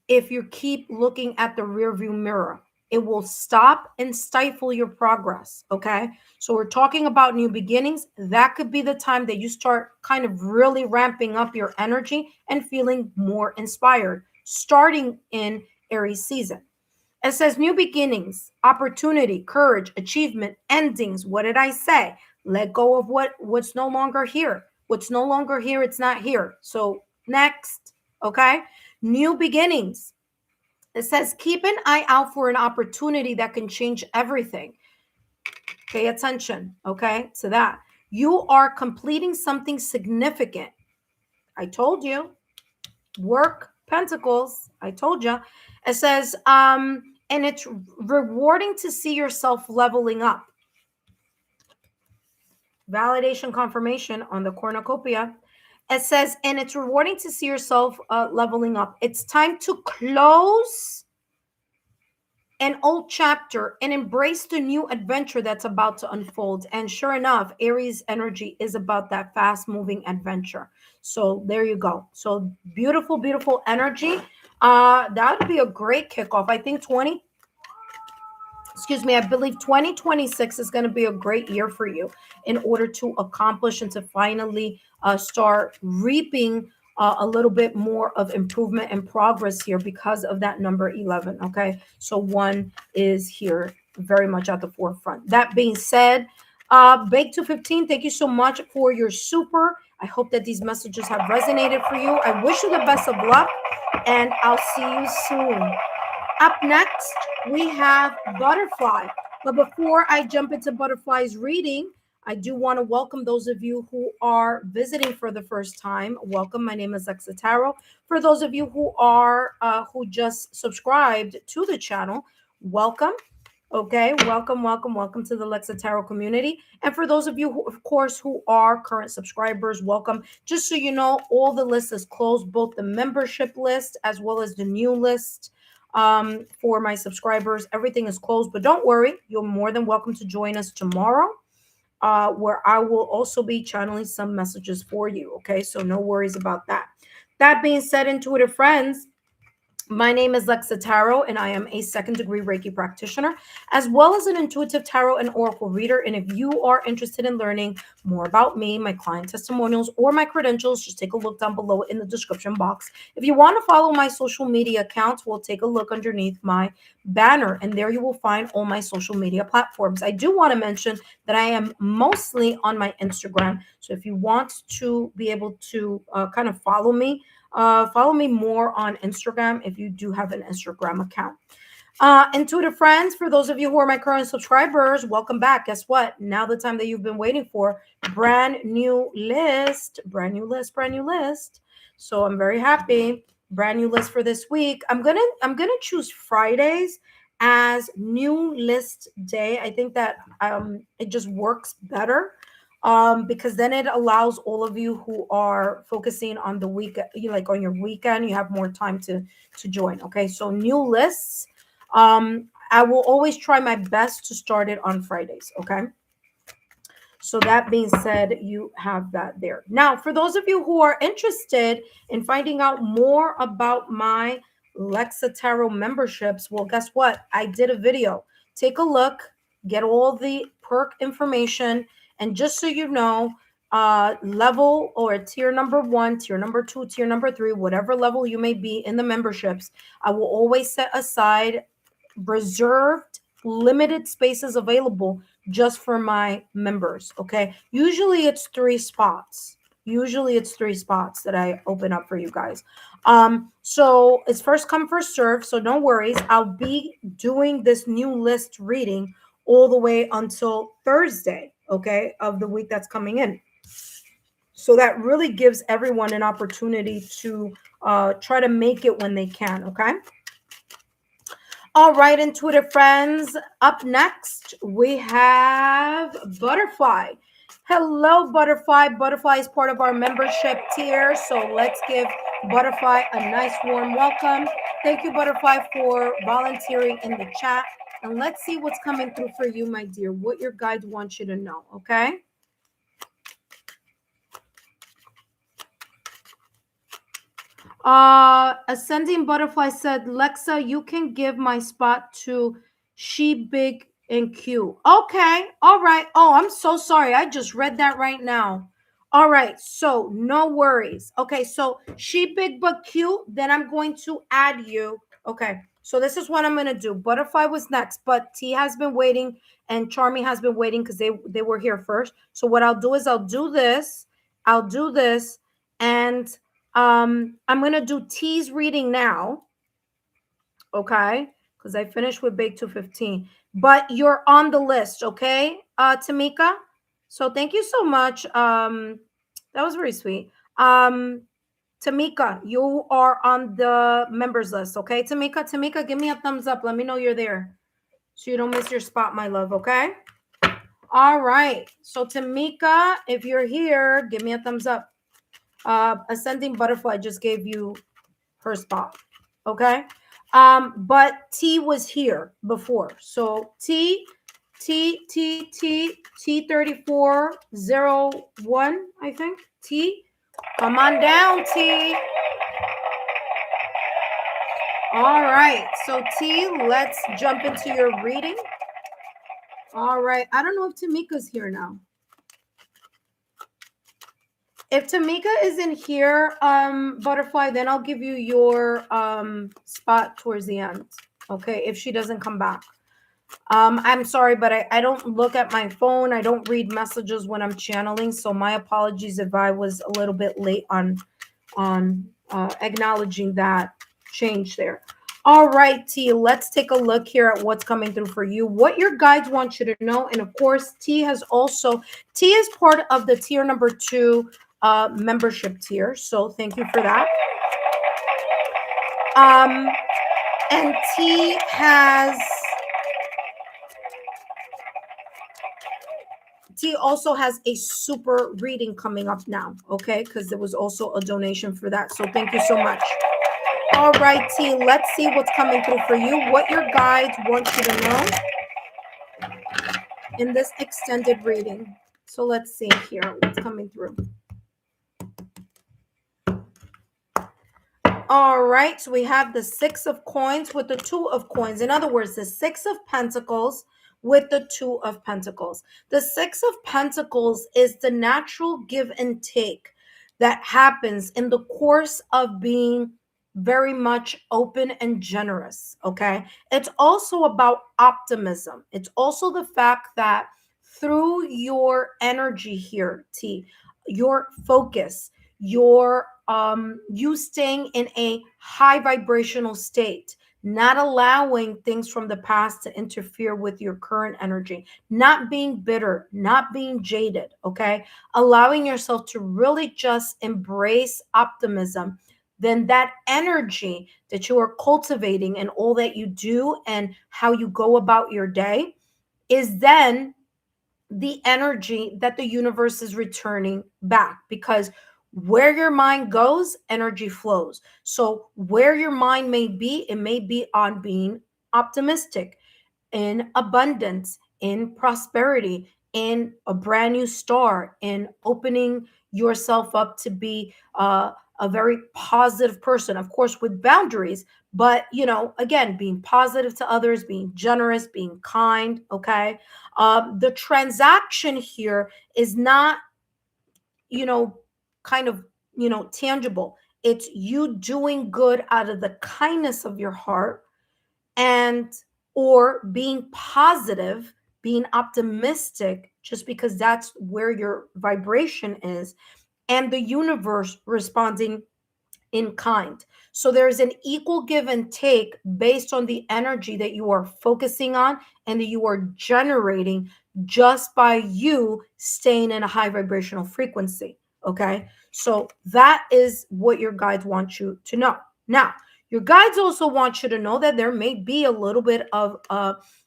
if you keep looking at the rearview mirror. It will stop and stifle your progress. Okay. So we're talking about new beginnings. That could be the time that you start kind of really ramping up your energy and feeling more inspired, starting in Aries season. It says new beginnings, opportunity, courage, achievement, endings. What did I say? Let go of what's no longer here. What's no longer here, it's not here. So next, okay? New beginnings. It says keep an eye out for an opportunity that can change everything. Pay attention, okay, to that. You are completing something significant. I told you. Work, Pentacles. I told you. It says, and it's rewarding to see yourself leveling up. Validation confirmation on the cornucopia. It says, and it's rewarding to see yourself leveling up. It's time to close an old chapter and embrace the new adventure that's about to unfold. And sure enough, Aries energy is about that fast moving adventure. So there you go. So beautiful, beautiful energy. That would be a great kickoff. I think I believe 2026 is going to be a great year for you in order to accomplish and to finally start reaping a little bit more of improvement and progress here because of that number 11. Okay. So 1 is here very much at the forefront. That being said, Bake 215, thank you so much for your super. I hope that these messages have resonated for you. I wish you the best of luck and I'll see you soon. Up next, we have Butterfly. But before I jump into Butterfly's reading, I do want to welcome those of you who are visiting for the first time. Welcome. My name is Lexa Tarot. For those of you who just subscribed to the channel, welcome. Okay, welcome to the Lexa Tarot community. And for those of you who, of course, who are current subscribers, welcome. Just so you know, all the lists is closed, both the membership list as well as the new list. For my subscribers, everything is closed, but don't worry, you're more than welcome to join us tomorrow, where I will also be channeling some messages for you. Okay, so no worries about that. That being said, intuitive friends, my name is Lexa Tarot, and I am a second-degree Reiki practitioner, as well as an intuitive tarot and oracle reader. And if you are interested in learning more about me, my client testimonials, or my credentials, just take a look down below in the description box. If you want to follow my social media accounts, we'll take a look underneath my banner, and there you will find all my social media platforms. I do want to mention that I am mostly on my Instagram, so if you want to be able to kind of follow me more on Instagram if you do have an Instagram account. Intuitive friends, for those of you who are my current subscribers, welcome back. Guess what? Now the time that you've been waiting for, brand new list. So I'm very happy. Brand new list for this week. I'm gonna choose Fridays as new list day. I think that it just works better. Because then it allows all of you who are focusing on the week, like on your weekend, you have more time to join. Okay, so new lists. I will always try my best to start it on Fridays. Okay. So that being said, you have that there. Now, for those of you who are interested in finding out more about my Lexa Tarot memberships, well, guess what? I did a video. Take a look, get all the perk information, and just so you know, level or tier number 1, tier number 2, tier number 3, whatever level you may be in the memberships, I will always set aside reserved limited spaces available just for my members. Okay, usually it's 3 spots. Usually it's 3 spots that I open up for you guys. So it's first come first serve, so no worries. I'll be doing this new list reading all the way until Thursday, okay, of the week that's coming in. So that really gives everyone an opportunity to try to make it when they can. Okay. All right, intuitive friends. Up next, we have Butterfly. Hello, Butterfly. Butterfly is part of our membership tier, so let's give Butterfly a nice warm welcome. Thank you, Butterfly, for volunteering in the chat. And let's see what's coming through for you, my dear, what your guides want you to know, okay? Ascending Butterfly said, Lexa, you can give my spot to She Big and Q. Okay. All right. Oh, I'm so sorry. I just read that right now. All right. So no worries. Okay. So She Big but Cute. Then I'm going to add you. Okay. So this is what I'm going to do. Butterfly was next, but T has been waiting and Charmy has been waiting because they were here first. So what I'll do is I'll do this. And I'm going to do T's reading now, okay? Because I finished with Bake 215. But you're on the list, okay, Tamika? So thank you so much. That was very sweet. Tamika, you are on the members list, okay? Tamika, give me a thumbs up. Let me know you're there so you don't miss your spot, my love, okay? All right. So Tamika, if you're here, give me a thumbs up. Ascending Butterfly just gave you her spot. Okay. But T was here before. So T 3401, I think. T. Come on down, T. All right. So T, let's jump into your reading. All right. I don't know if Tamika's here now. If Tamika isn't here, Butterfly, then I'll give you your spot towards the end. Okay, if she doesn't come back. I'm sorry, but I don't look at my phone. I don't read messages when I'm channeling. So my apologies if I was a little bit late on acknowledging that change there. All right, T, let's take a look here at what's coming through for you, what your guides want you to know. And of course, T is part of the tier number 2 membership tier. So thank you for that. And T also has a super reading coming up now, okay? Because there was also a donation for that. So thank you so much. All right, T, let's see what's coming through for you, what your guides want you to know in this extended reading. So let's see here what's coming through. All right, so we have the 6 of coins with the 2 of coins. In other words, the 6 of pentacles with the 2 of pentacles. The 6 of pentacles is the natural give and take that happens in the course of being very much open and generous, okay? It's also about optimism. It's also the fact that through your energy here, T, your focus, your you staying in a high vibrational state, not allowing things from the past to interfere with your current energy, not being bitter, not being jaded, okay? Allowing yourself to really just embrace optimism, then that energy that you are cultivating in all that you do and how you go about your day is then the energy that the universe is returning back, because where your mind goes, energy flows. So where your mind may be, it may be on being optimistic, in abundance, in prosperity, in a brand new start, in opening yourself up to be a very positive person, of course, with boundaries. But, again, being positive to others, being generous, being kind. Okay. The transaction here is not, you know, kind of, tangible. It's you doing good out of the kindness of your heart, and or being positive, being optimistic, just because that's where your vibration is, and the universe responding in kind. So there's an equal give and take based on the energy that you are focusing on and that you are generating just by you staying in a high vibrational frequency. Okay. So that is what your guides want you to know. Now, your guides also want you to know that there may be a little bit of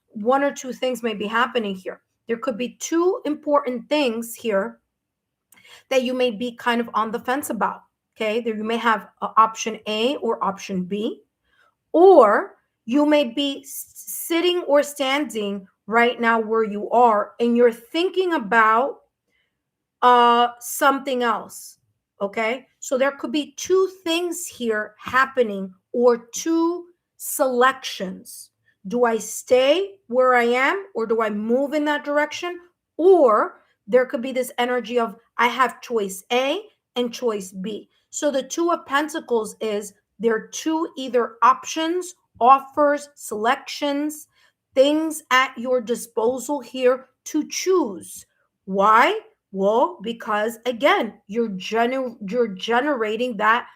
one or two things may be happening here. There could be two important things here that you may be kind of on the fence about. Okay, there you may have option A or option B, or you may be sitting or standing right now where you are and you're thinking about something else. Okay, so there could be two things here happening, or two selections. Do I stay where I am, or do I move in that direction? Or there could be this energy of I have choice A and choice B. So the Two of Pentacles is there are two either options, offers, selections, things at your disposal here to choose. Why? Well, because again, you're generating that,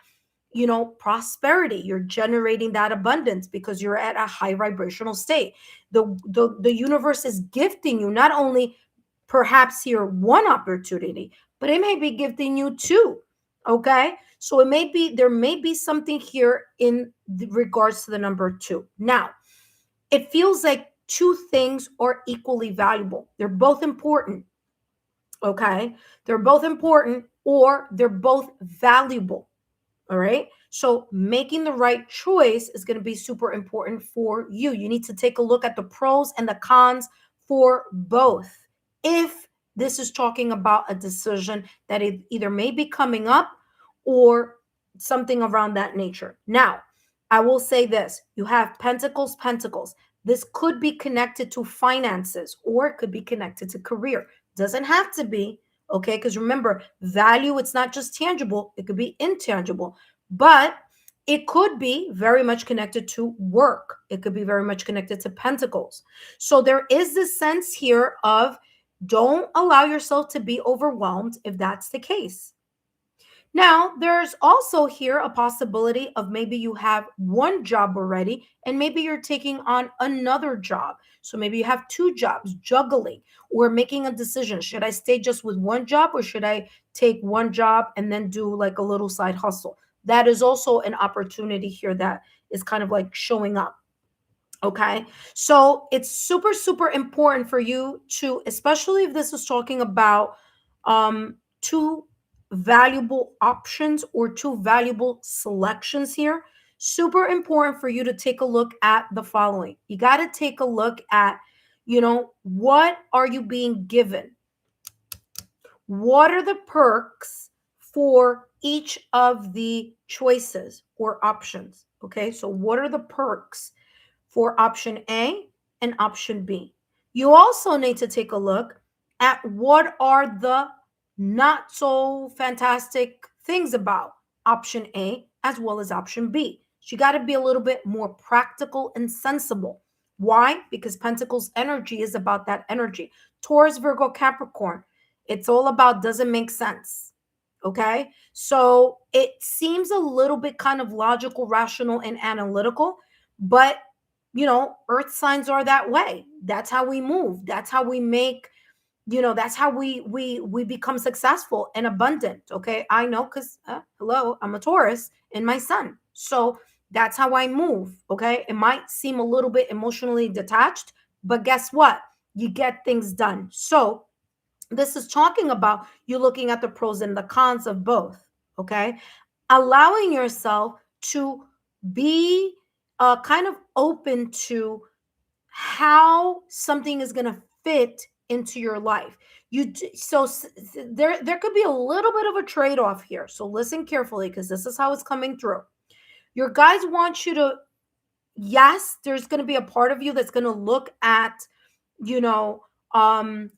prosperity. You're generating that abundance because you're at a high vibrational state. The universe is gifting you not only perhaps here one opportunity, but it may be gifting you two. Okay? So there may be something here in regards to the number two. Now, it feels like two things are equally valuable. They're both important. Okay. They're both important, or they're both valuable. All right. So making the right choice is going to be super important for you. You need to take a look at the pros and the cons for both. If this is talking about a decision that it either may be coming up or something around that nature. Now, I will say this: you have Pentacles, Pentacles. This could be connected to finances, or it could be connected to career. Doesn't have to be, okay? Because remember, value, it's not just tangible, it could be intangible, but it could be very much connected to work. It could be very much connected to pentacles. So there is this sense here of don't allow yourself to be overwhelmed if that's the case. Now, there's also here a possibility of maybe you have one job already and maybe you're taking on another job. So maybe you have two jobs, juggling, or making a decision. Should I stay just with one job, or should I take one job and then do like a little side hustle? That is also an opportunity here that is kind of like showing up. Okay. So it's super, super important for you to, especially if this is talking about two valuable options or two valuable selections here, super important for you to take a look at the following. You got to take a look at, what are you being given? What are the perks for each of the choices or options? Okay. So what are the perks for option A and option B? You also need to take a look at what are the not so fantastic things about option A as well as option B. So you got to be a little bit more practical and sensible. Why? Because Pentacles energy is about that energy. Taurus, Virgo, Capricorn, it's all about doesn't make sense. Okay. So it seems a little bit kind of logical, rational, and analytical, but earth signs are that way. That's how we move. That's how we make, that's how we become successful and abundant. Okay. I know, because hello, I'm a Taurus in my sun. So that's how I move. Okay. It might seem a little bit emotionally detached, but guess what? You get things done. So this is talking about you looking at the pros and the cons of both. Okay. Allowing yourself to be kind of open to how something is going to fit into your life. There could be a little bit of a trade-off here. So listen carefully, because this is how it's coming through. Your guides want you to, yes, there's going to be a part of you that's going to look at, you know, am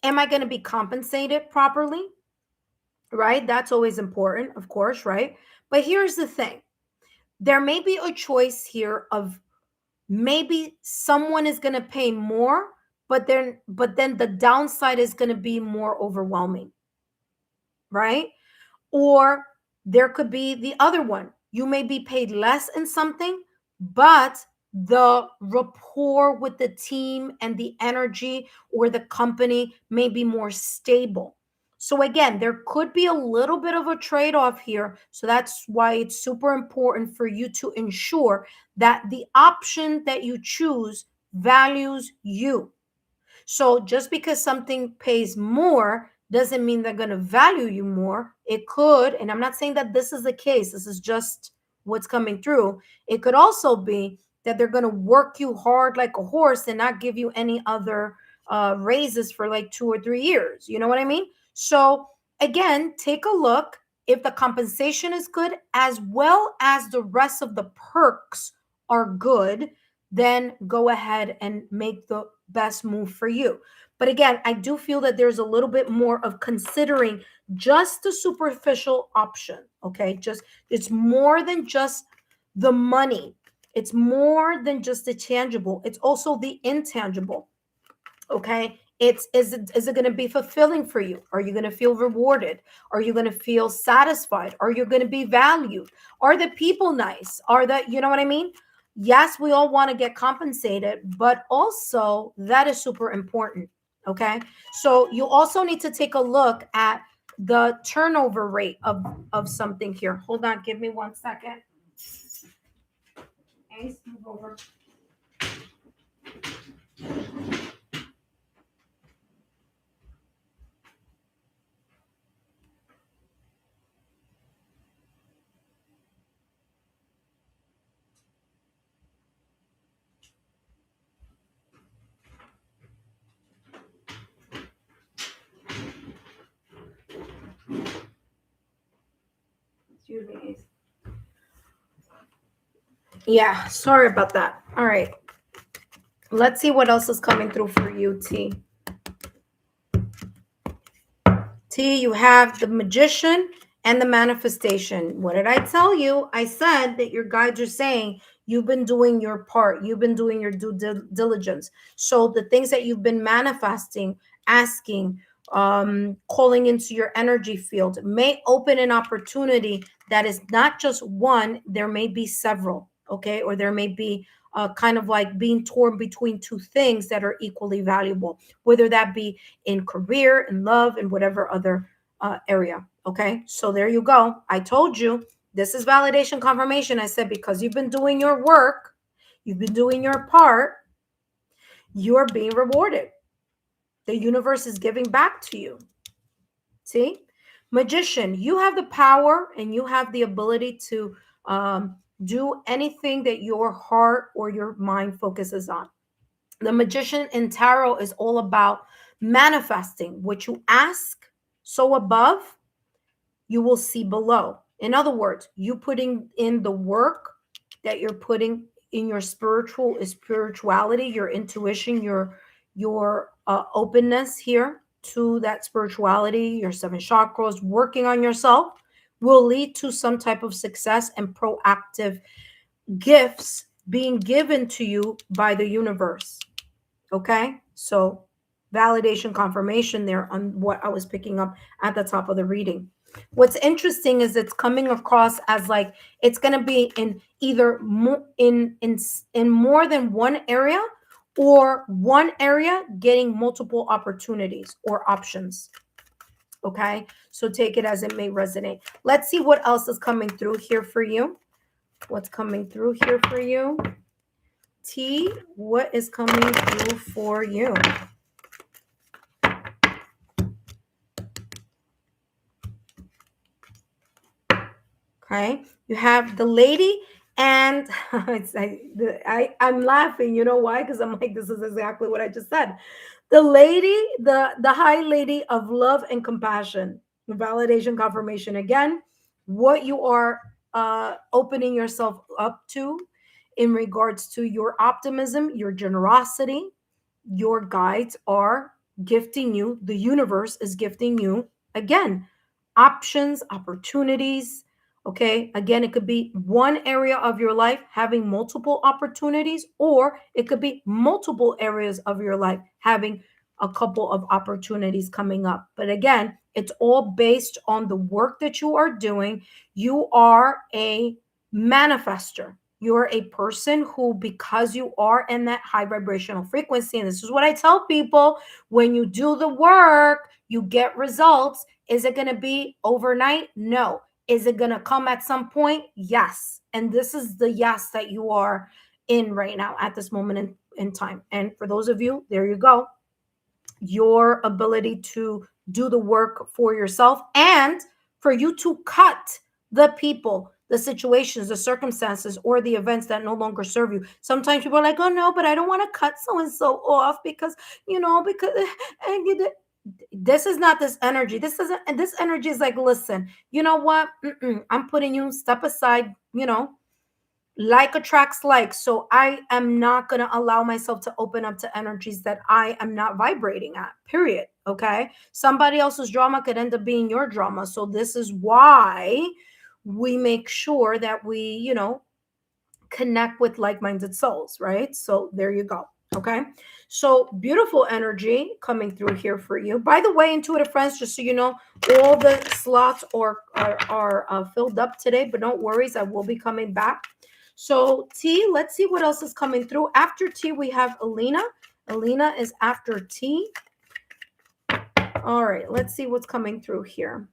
I going to be compensated properly? Right? That's always important, of course, right? But here's the thing. There may be a choice here of maybe someone is going to pay more, but then the downside is going to be more overwhelming, right? Or there could be the other one. You may be paid less in something, but the rapport with the team and the energy or the company may be more stable. So again, there could be a little bit of a trade-off here. So that's why it's super important for you to ensure that the option that you choose values you. So just because something pays more doesn't mean they're going to value you more. It could, and I'm not saying that this is the case, this is just what's coming through. It could also be that they're going to work you hard like a horse and not give you any other raises for like 2 or 3 years. You know what I mean? So again, take a look if the compensation is good as well as the rest of the perks are good, then go ahead and make the best move for you. But again, I do feel that there's a little bit more of considering just the superficial option. Okay. Just, it's more than just the money. It's more than just the tangible. It's also the intangible. Okay. Is it going to be fulfilling for you? Are you going to feel rewarded? Are you going to feel satisfied? Are you going to be valued? Are the people nice? Are the, you know what I mean? Yes, we all want to get compensated, but also that is super important. Okay. So you also need to take a look at the turnover rate of something here. Hold on, give me 1 second. Ace, move over. Excuse me, Ace. Yeah, sorry about that. All right. Let's see what else is coming through for you, T. T, you have the Magician and the Manifestation. What did I tell you? I said that your guides are saying you've been doing your part. You've been doing your due diligence. So the things that you've been manifesting, asking, calling into your energy field may open an opportunity that is not just one, there may be several, okay? Or there may be kind of like being torn between two things that are equally valuable, whether that be in career, in love, in whatever other area, okay? So there you go. I told you, this is validation confirmation. I said, because you've been doing your work, you've been doing your part, you're being rewarded. The universe is giving back to you. See? Magician, you have the power and you have the ability to do anything that your heart or your mind focuses on. The Magician in tarot is all about manifesting what you ask. So above, you will see below. In other words, you putting in the work that you're putting in your spirituality, your intuition, your openness here to that spirituality, your 7 chakras, working on yourself will lead to some type of success and proactive gifts being given to you by the universe. Okay, so validation confirmation there on what I was picking up at the top of the reading. What's interesting is it's coming across as like it's going to be in either in more than one area, or one area getting multiple opportunities or options. Okay, so take it as it may resonate. Let's see what else is coming through here for you. What's coming through here for you? T, what is coming through for you? Okay, you have the Lady And I'm laughing. You know why? Because I'm like, this is exactly what I just said. The lady, the high lady of love and compassion, validation, confirmation. Again, what you are opening yourself up to in regards to your optimism, your generosity, your guides are gifting you, the universe is gifting you, again, options, opportunities. Okay, again, it could be one area of your life having multiple opportunities, or it could be multiple areas of your life having a couple of opportunities coming up. But again, it's all based on the work that you are doing. You are a manifester. You're a person who, because you are in that high vibrational frequency, and this is what I tell people, when you do the work, you get results. Is it going to be overnight? No. Is it going to come at some point? Yes. And this is the yes that you are in right now at this moment in time. And for those of you, there you go. Your ability to do the work for yourself, and for you to cut the people, the situations, the circumstances, or the events that no longer serve you. Sometimes people are like, oh no, but I don't want to cut so and so off because, because this is not this energy. This isn't, and this energy is like, listen, you know what? I'm putting you, step aside, like attracts like. So I am not going to allow myself to open up to energies that I am not vibrating at, period. Okay. Somebody else's drama could end up being your drama. So this is why we make sure that we, connect with like-minded souls, right? So there you go. Okay. So beautiful energy coming through here for you. By the way, intuitive friends, just so you know, all the slots are filled up today, but don't worry, I will be coming back. So T, let's see what else is coming through. After T, we have Alina. Alina is after T. All right, let's see what's coming through here.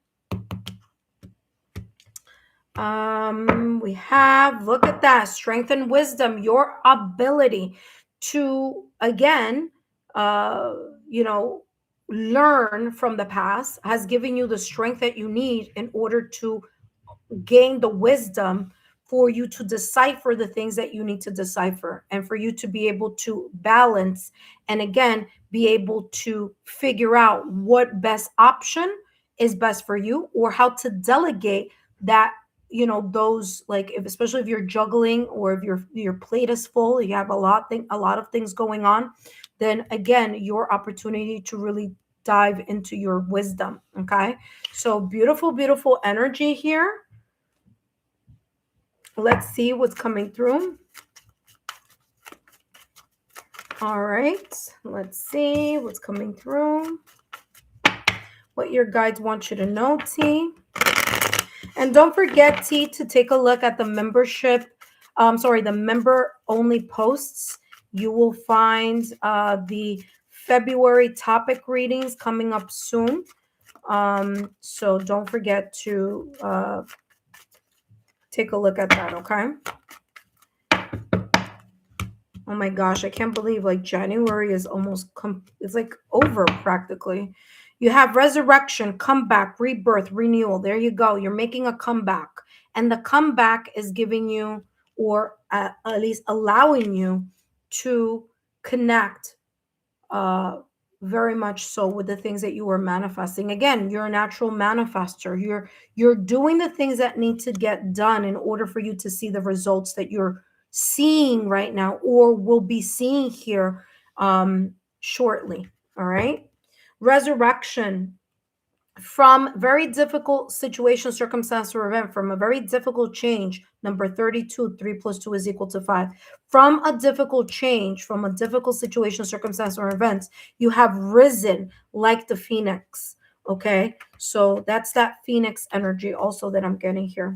We have, look at that, strength and wisdom, your ability to, again, learn from the past has given you the strength that you need in order to gain the wisdom for you to decipher the things that you need to decipher, and for you to be able to balance, and again, be able to figure out what best option is best for you, or how to delegate that, those, like, if, especially if you're juggling, or if your plate is full, you have a lot of things going on, then again, your opportunity to really dive into your wisdom. Okay, so beautiful, beautiful energy here. Let's see what's coming through. All right, let's see what's coming through. What your guides want you to know, T. And don't forget, T, to take a look at the the member only posts. You will find the February topic readings coming up soon. So don't forget to take a look at that, okay? Oh my gosh, I can't believe like January is almost it's like over practically. You have resurrection, comeback, rebirth, renewal. There you go. You're making a comeback. And the comeback is giving you, or at least allowing you to connect very much so with the things that you were manifesting. Again, you're a natural manifester. You're doing the things that need to get done in order for you to see the results that you're seeing right now, or will be seeing here shortly. All right. Resurrection from very difficult situation, circumstance, or event, from a very difficult change. Number 32, 3 plus 2 is equal to 5. From a difficult change, from a difficult situation, circumstance, or event, you have risen like the phoenix. Okay, so that's that phoenix energy also that I'm getting here.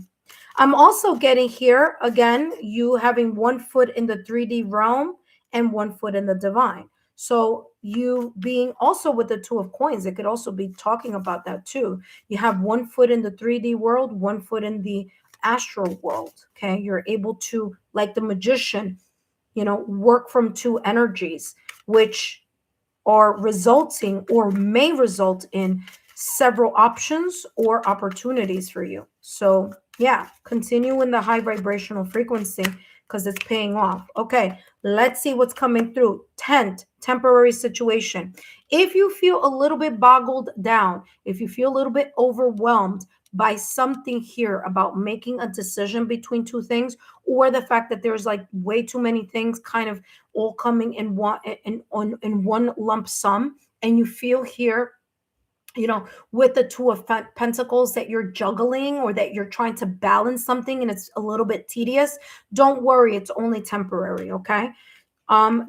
I'm also getting here, again, you having 1 foot in the 3D realm and 1 foot in the divine. So you being also with the 2 of coins, it could also be talking about that too. You have 1 foot in the 3D world, 1 foot in the astral world. Okay, you're able to, like the magician, work from 2 energies, which are resulting or may result in several options or opportunities for you. So Yeah, continue in the high vibrational frequency because it's paying off. Okay, let's see what's coming through. Temporary situation. If you feel a little bit boggled down, if you feel a little bit overwhelmed by something here about making a decision between two things, or the fact that there's like way too many things kind of all coming in in one lump sum, and you feel here, with the two of pentacles, that you're juggling or that you're trying to balance something and it's a little bit tedious, don't worry, it's only temporary. Okay.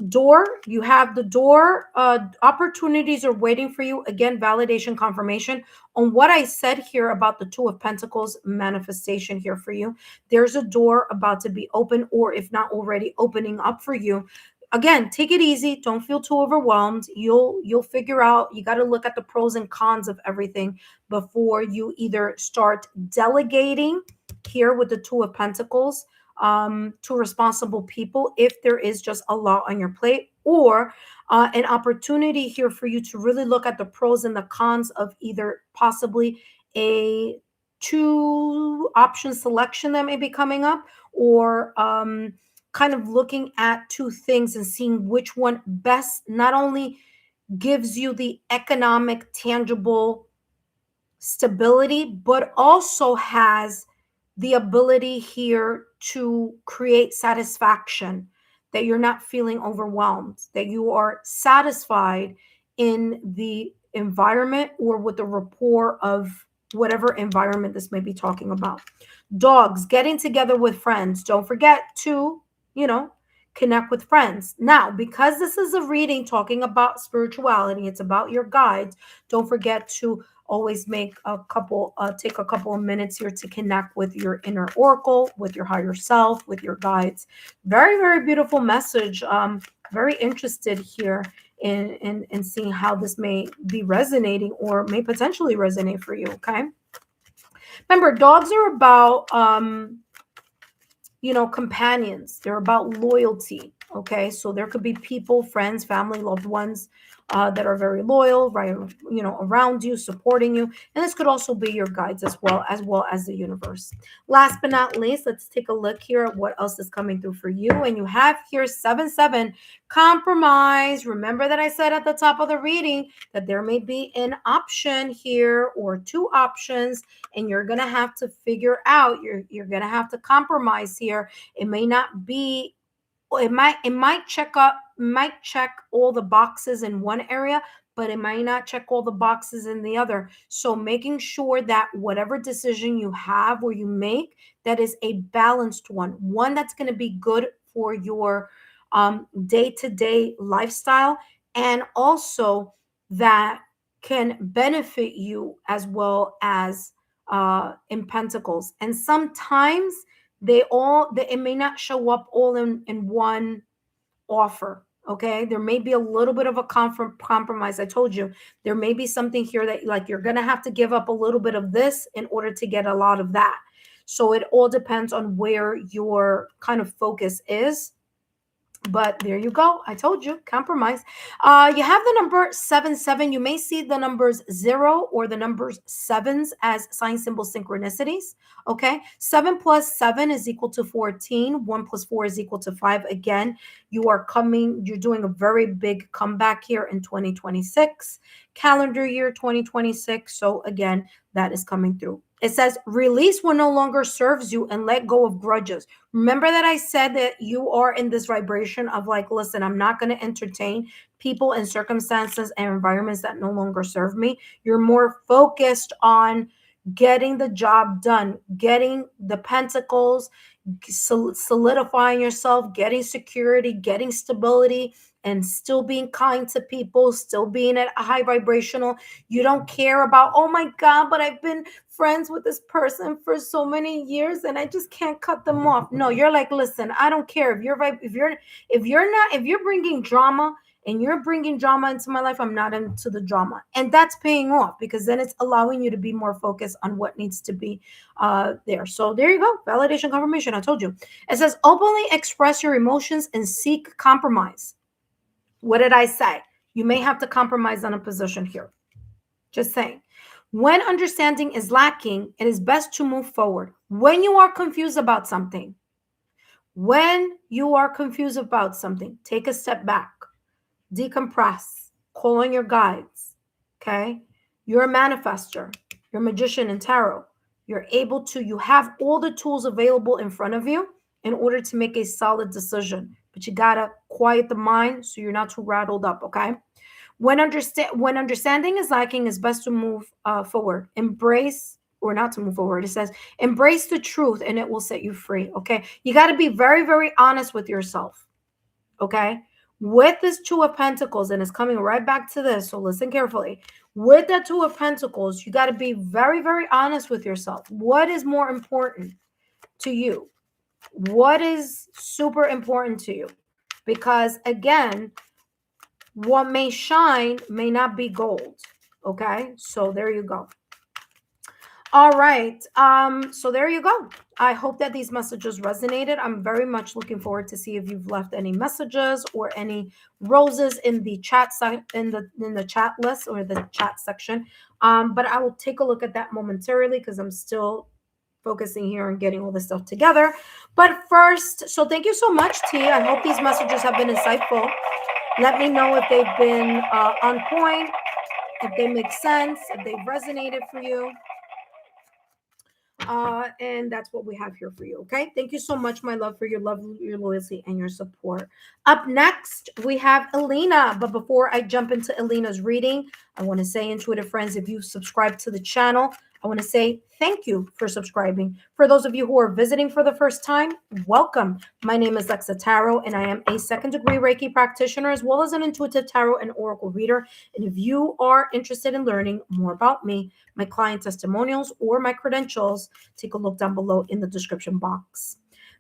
Door, you have the door. Opportunities are waiting for you. Again, validation, confirmation on what I said here about the two of pentacles manifestation here for you. There's a door about to be open, or if not already opening up for you. Again, take it easy, don't feel too overwhelmed. You'll figure out. You got to look at the pros and cons of everything before you either start delegating here with the two of pentacles to responsible people, if there is just a lot on your plate, or an opportunity here for you to really look at the pros and the cons of either possibly a two option selection that may be coming up, or kind of looking at two things and seeing which one best not only gives you the economic tangible stability, but also has the ability here to create satisfaction, that you're not feeling overwhelmed, that you are satisfied in the environment or with the rapport of whatever environment this may be talking about. Dogs, getting together with friends. Don't forget to, you know, connect with friends. Now, because this is a reading talking about spirituality, it's about your guides. Don't forget to always take a couple of minutes here to connect with your inner oracle, with your higher self, with your guides. Very, very beautiful message. Very interested here in seeing how this may be resonating or may potentially resonate for you. Okay. Remember, dogs are about companions. They're about loyalty. Okay, so there could be people, friends, family, loved ones that are very loyal, right? Around you, supporting you, and this could also be your guides as the universe. Last but not least, let's take a look here at what else is coming through for you. And you have here 7-7 compromise. Remember that I said at the top of the reading that there may be an option here or two options, and you're gonna have to figure out. You're gonna have to compromise here. It may not be. It might check all the boxes in one area, but it might not check all the boxes in the other. So making sure that whatever decision you have or you make, that is a balanced one that's going to be good for your day-to-day lifestyle, and also that can benefit you as well as in pentacles. And sometimes it may not show up all in one offer. Okay, there may be a little bit of a compromise. I told you there may be something here that, like, you're gonna have to give up a little bit of this in order to get a lot of that. So it all depends on where your kind of focus is. But there you go. I told you, compromise. You have the number 7-7. You may see the numbers 0 or the numbers 7s as sign symbol synchronicities. Okay. 7 plus 7 is equal to 14. 1 plus 4 is equal to 5. Again, you're doing a very big comeback here in 2026, calendar year 2026. So again, that is coming through. It says release what no longer serves you and let go of grudges. Remember that I said that you are in this vibration of like, listen, I'm not going to entertain people and circumstances and environments that no longer serve me. You're more focused on getting the job done, getting the pentacles, solidifying yourself, getting security, getting stability, and still being kind to people, still being at a high vibrational. You don't care about, oh my God, but I've been friends with this person for so many years and I just can't cut them off. No, you're like, listen, I don't care if you're bringing drama and you're bringing drama into my life, I'm not into the drama. And that's paying off because then it's allowing you to be more focused on what needs to be there. So there you go. Validation, confirmation. I told you. It says openly express your emotions and seek compromise. What did I say? You may have to compromise on a position here. Just saying. When understanding is lacking, it is best to move forward. When you are confused about something, take a step back, decompress, call on your guides. Okay. You're a manifester, you're a magician in tarot. You have all the tools available in front of you in order to make a solid decision. But you gotta quiet the mind so you're not too rattled up. Okay. When understanding is lacking, it's best to move forward. Embrace, or not to move forward. It says embrace the truth, and it will set you free. Okay. You got to be very, very honest with yourself. Okay. With this Two of Pentacles, and it's coming right back to this, so listen carefully. With the Two of Pentacles, you got to be very, very honest with yourself. What is more important to you? What is super important to you? Because again, what may shine may not be gold. Okay, so there you go. All right. So there you go. I hope that these messages resonated. I'm very much looking forward to see if you've left any messages or any roses in the chat in the chat list or the chat section. But I will take a look at that momentarily because I'm still focusing here on getting all this stuff together. But first, so thank you so much, T. I hope these messages have been insightful. Let me know if they've been on point, if they make sense, if they've resonated for you. And that's what we have here for you. Okay. Thank you so much, my love, for your love, your loyalty, and your support. Up next, we have Elena. But before I jump into Elena's reading, I want to say, intuitive friends, if you subscribe to the channel, I want to say thank you for subscribing. For those of you who are visiting for the first time, welcome. My name is Lexa Tarot, and I am a second-degree Reiki practitioner as well as an intuitive tarot and oracle reader. And if you are interested in learning more about me, my client testimonials, or my credentials, take a look down below in the description box.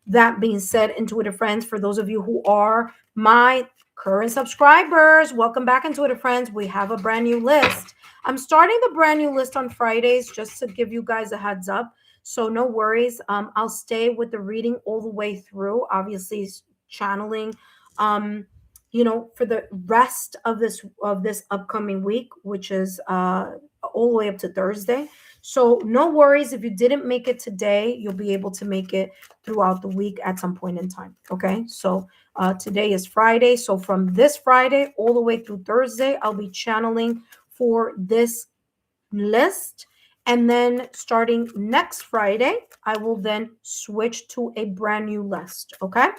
That being said, intuitive friends, for those of you who are my current subscribers, welcome back, intuitive friends. We have a brand new list. I'm starting the brand new list on Fridays just to give you guys a heads up. So no worries. I'll stay with the reading all the way through, obviously channeling, for the rest of this upcoming week, which is all the way up to Thursday. So no worries. If you didn't make it today, you'll be able to make it throughout the week at some point in time. Okay. So today is Friday. So from this Friday all the way through Thursday, I'll be channeling for this list. And then starting next Friday, I will then switch to a brand new list. Okay.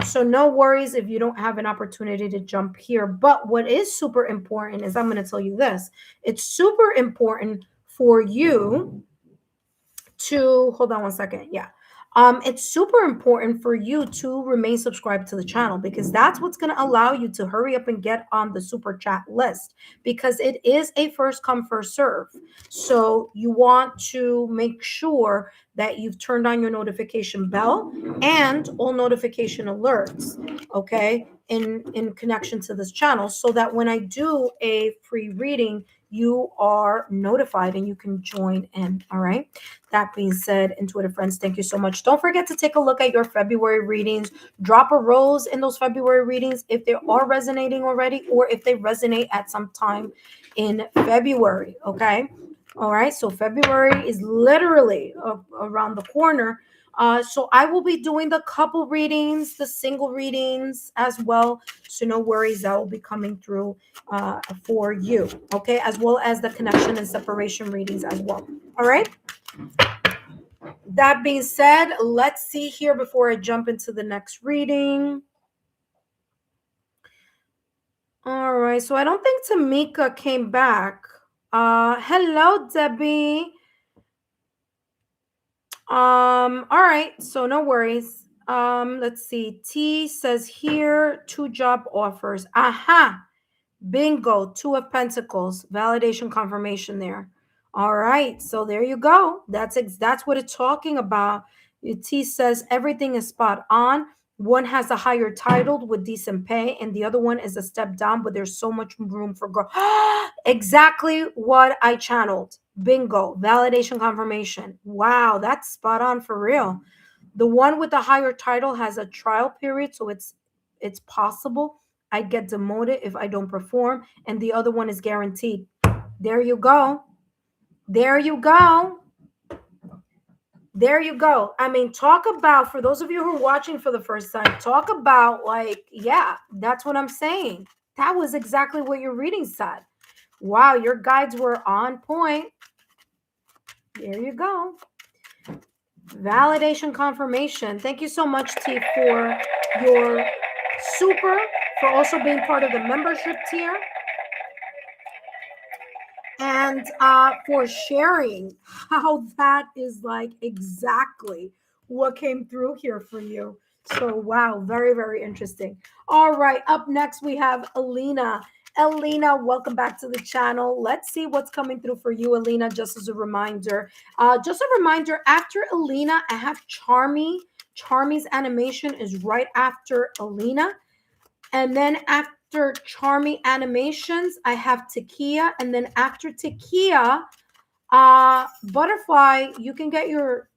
So no worries if you don't have an opportunity to jump here. But what is super important is, I'm going to tell you this. It's super important for you to, hold on one second. Yeah. It's super important for you to remain subscribed to the channel, because that's what's going to allow you to hurry up and get on the super chat list, because it is a first come, first serve. So you want to make sure that you've turned on your notification bell and all notification alerts, okay, in connection to this channel, so that when I do a free reading, you are notified and you can join in. All right. That being said, intuitive friends, thank you so much. Don't forget to take a look at your February readings. Drop a rose in those February readings if they are resonating already, or if they resonate at some time in February. Okay. All right. So February is literally around the corner. So I will be doing the couple readings, the single readings as well. So no worries, that will be coming through for you. Okay. As well as the connection and separation readings as well. All right. That being said, let's see here before I jump into the next reading. All right. So I don't think Tamika came back. Hello, Debbie. All right. So no worries. Let's see. T says here 2 job offers. Aha. Bingo. 2 of Pentacles. Validation confirmation there. All right. So there you go. That's what it's talking about. T says everything is spot on. One has a higher title with decent pay, and the other one is a step down, but there's so much room for growth. Exactly what I channeled. Bingo. Validation confirmation. Wow, that's spot on for real. The one with the higher title has a trial period, so it's possible I get demoted if I don't perform, and the other one is guaranteed. There you go. There you go. There you go. I mean, talk about, for those of you who are watching for the first time, talk about like, yeah, that's what I'm saying. That was exactly what your reading said. Wow, your guides were on point. There you go. Validation confirmation. Thank you so much, T, for your super, for also being part of the membership tier. And for sharing how that is like exactly what came through here for you. So, wow, very, very interesting. All right, up next we have Alina. Alina, welcome back to the channel. Let's see what's coming through for you, Alina, just as a reminder. After Alina, I have Charmy. Charmy's animation is right after Alina. And then after Charmy Animations, I have Takia. And then after Takia, Butterfly, you can get your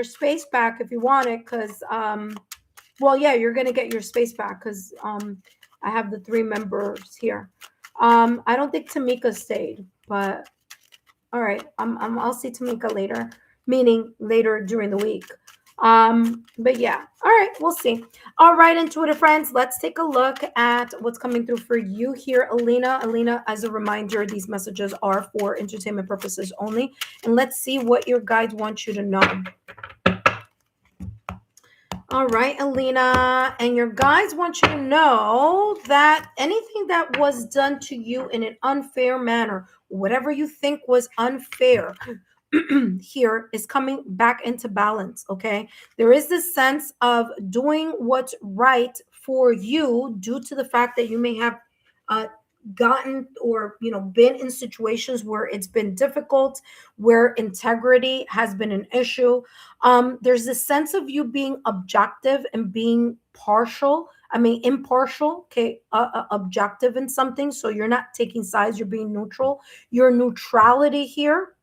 space back if you want it, because well, yeah, you're gonna get your space back because I have the 3 members here. I don't think Tamika stayed, but all right, I'll see Tamika later, meaning later during the week. But yeah, all right, we'll see. All right, intuitive friends, let's take a look at what's coming through for you here, Alina. Alina, as a reminder, these messages are for entertainment purposes only, and let's see what your guides want you to know. All right, Alina, and your guides want you to know that anything that was done to you in an unfair manner, whatever you think was unfair, here is coming back into balance. Okay, there is this sense of doing what's right for you due to the fact that you may have gotten or been in situations where it's been difficult, where integrity has been an issue. There's this sense of you being objective and being impartial, okay, objective in something, so you're not taking sides, you're being neutral. Your neutrality here,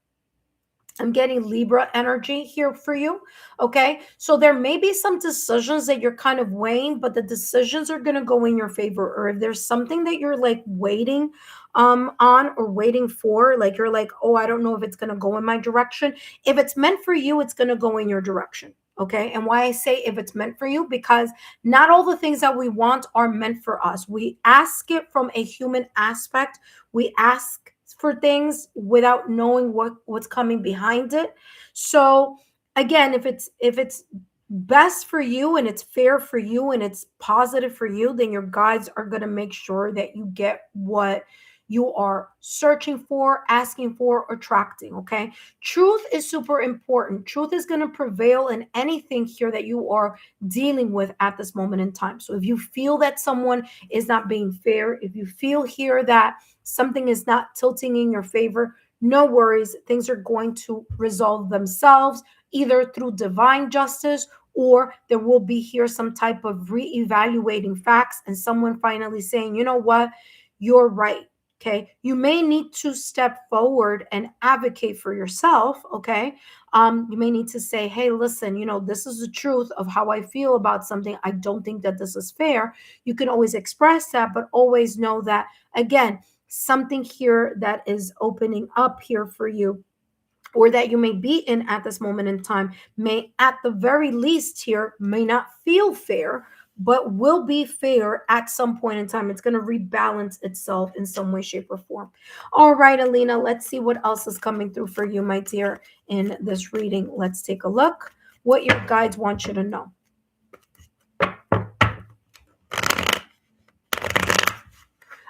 I'm getting Libra energy here for you. Okay. So there may be some decisions that you're kind of weighing, but the decisions are going to go in your favor. Or if there's something that you're like waiting on or waiting for, like you're like, oh, I don't know if it's going to go in my direction. If it's meant for you, it's going to go in your direction. Okay. And why I say if it's meant for you, because not all the things that we want are meant for us. We ask it from a human aspect. We ask for things without knowing what's coming behind it. So again, if it's best for you and it's fair for you and it's positive for you, then your guides are going to make sure that you get what you are searching for, asking for, attracting. Okay. Truth is super important. Truth is going to prevail in anything here that you are dealing with at this moment in time. So if you feel that someone is not being fair, if you feel here that something is not tilting in your favor, no worries. Things are going to resolve themselves either through divine justice, or there will be here some type of reevaluating facts and someone finally saying, you know what, you're right. Okay. You may need to step forward and advocate for yourself. Okay. You may need to say, hey, listen, this is the truth of how I feel about something. I don't think that this is fair. You can always express that, but always know that, again, something here that is opening up here for you, or that you may be in at this moment in time, may at the very least here may not feel fair, but will be fair at some point in time. It's going to rebalance itself in some way, shape, or form. All right, Alina, let's see what else is coming through for you, my dear, in this reading. Let's take a look what your guides want you to know.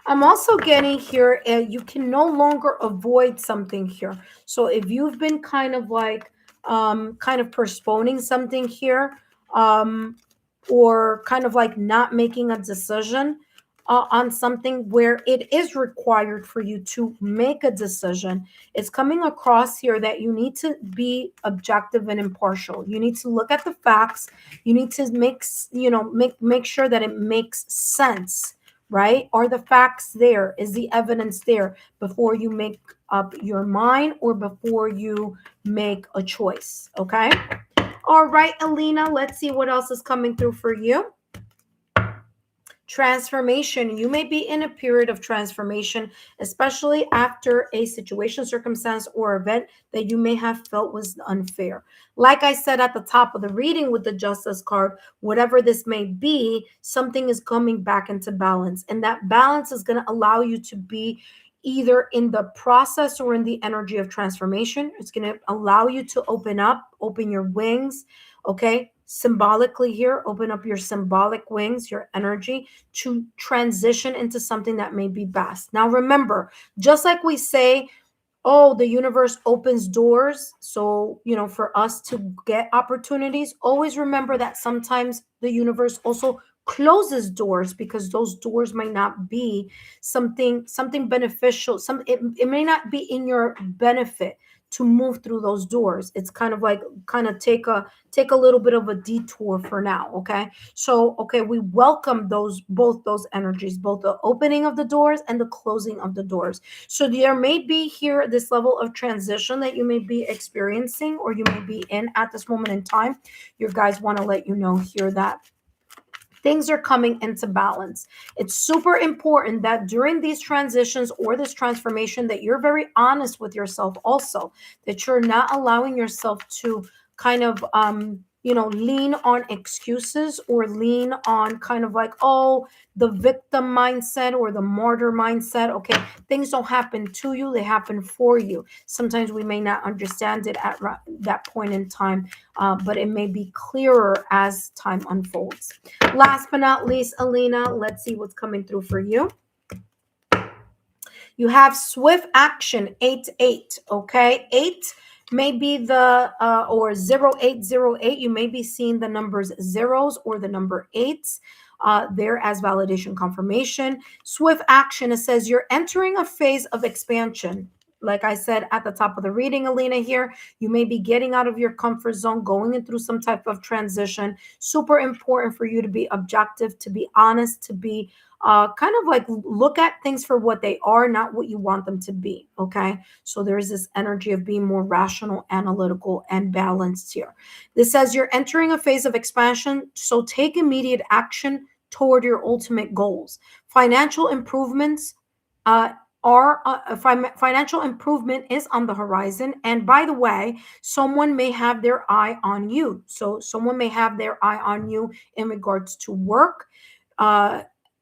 I'm also getting here, you can no longer avoid something here. So if you've been kind of postponing something here, or kind of like not making a decision on something where it is required for you to make a decision, it's coming across here that you need to be objective and impartial. You need to look at the facts. You need to make sure that it makes sense. Right? Are the facts there? Is the evidence there before you make up your mind or before you make a choice? Okay. All right, Alina, let's see what else is coming through for you. Transformation. You may be in a period of transformation, especially after a situation, circumstance, or event that you may have felt was unfair. Like I said at the top of the reading with the Justice card, whatever this may be, something is coming back into balance. And that balance is going to allow you to be either in the process or in the energy of transformation. It's going to allow you to open up, open your wings, okay? Symbolically here, open up your symbolic wings, your energy to transition into something that may be best. Now, remember, just like we say, oh, the universe opens doors. So, for us to get opportunities, always remember that sometimes the universe also closes doors because those doors might not be something beneficial. It may not be in your benefit to move through those doors. It's kind of like take a little bit of a detour for now. Okay. So, okay, we welcome both those energies, both the opening of the doors and the closing of the doors. So there may be here this level of transition that you may be experiencing or you may be in at this moment in time. Your guys want to let you know here that things are coming into balance. It's super important that during these transitions or this transformation that you're very honest with yourself also, that you're not allowing yourself to kind of lean on excuses or lean on kind of like, oh, the victim mindset or the martyr mindset. Okay, things don't happen to you, they happen for you. Sometimes we may not understand it at that point in time, but it may be clearer as time unfolds. Last but not least, Alina, let's see what's coming through for you. You have swift action, 8-8, okay? 8 may be the, or 0808, you may be seeing the numbers zeros or the number eights there as validation confirmation. Swift action, it says you're entering a phase of expansion. Like I said at the top of the reading, Alina, here, you may be getting out of your comfort zone, going in through some type of transition. Super important for you to be objective, to be honest, to be kind of like look at things for what they are, not what you want them to be. Okay. So there's this energy of being more rational, analytical, and balanced here. This says you're entering a phase of expansion. So take immediate action toward your ultimate goals. Financial improvements financial improvement is on the horizon. And by the way, someone may have their eye on you. So someone may have their eye on you in regards to work.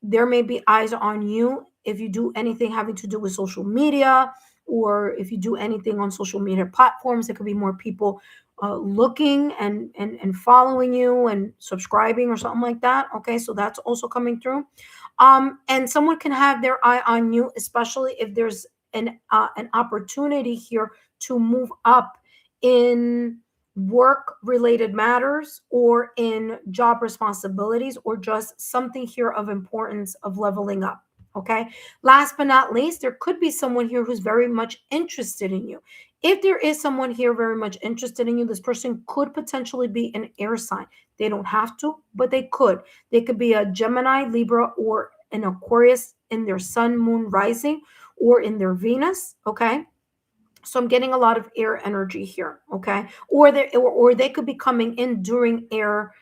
There may be eyes on you if you do anything having to do with social media, or if you do anything on social media platforms. There could be more people looking and following you and subscribing or something like that. Okay, so that's also coming through. And someone can have their eye on you, especially if there's an opportunity here to move up in work related matters or in job responsibilities, or just something here of importance of leveling up. Okay. Last but not least, there could be someone here who's very much interested in you. If there is someone here very much interested in you, this person could potentially be an air sign. They don't have to, but they could. They could be a Gemini, Libra, or an Aquarius in their sun, moon, rising, or in their Venus. Okay. So I'm getting a lot of air energy here. Okay. Or they could be coming in during air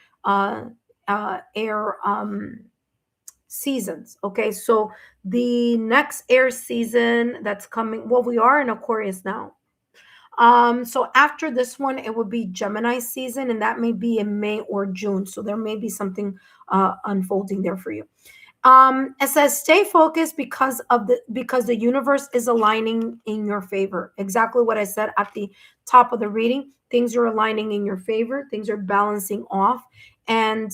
seasons. Okay. So the next air season that's coming, well, we are in Aquarius now. So after this one, it would be Gemini season, and that may be in May or June. So there may be something unfolding there for you. It says stay focused because the universe is aligning in your favor. Exactly what I said at the top of the reading. Things are aligning in your favor. Things are balancing off. And,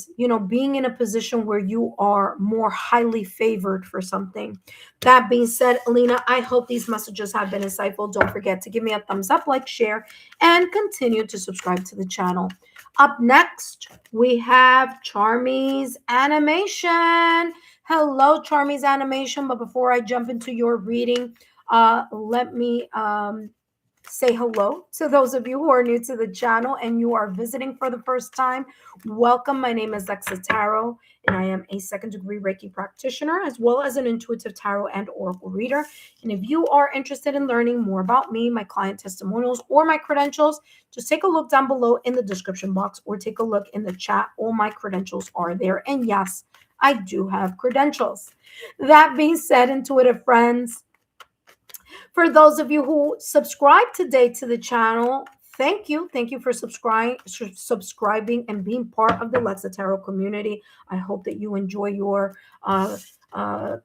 being in a position where you are more highly favored for something. That being said, Alina, I hope these messages have been insightful. Don't forget to give me a thumbs up, like, share, and continue to subscribe to the channel. Up next, we have Charmy's Animation. Hello, Charmy's Animation. But before I jump into your reading, let me say hello to those of you who are new to the channel and you are visiting for the first time. Welcome. My name is Lexa Tarot, and I am a second-degree Reiki practitioner, as well as an intuitive tarot and oracle reader. And if you are interested in learning more about me, my client testimonials, or my credentials, just take a look down below in the description box or take a look in the chat. All my credentials are there. And yes, I do have credentials. That being said, intuitive friends, for those of you who subscribe today to the channel, thank you. Thank you for subscribing and being part of the Lexa Tarot community. I hope that you enjoy your uh,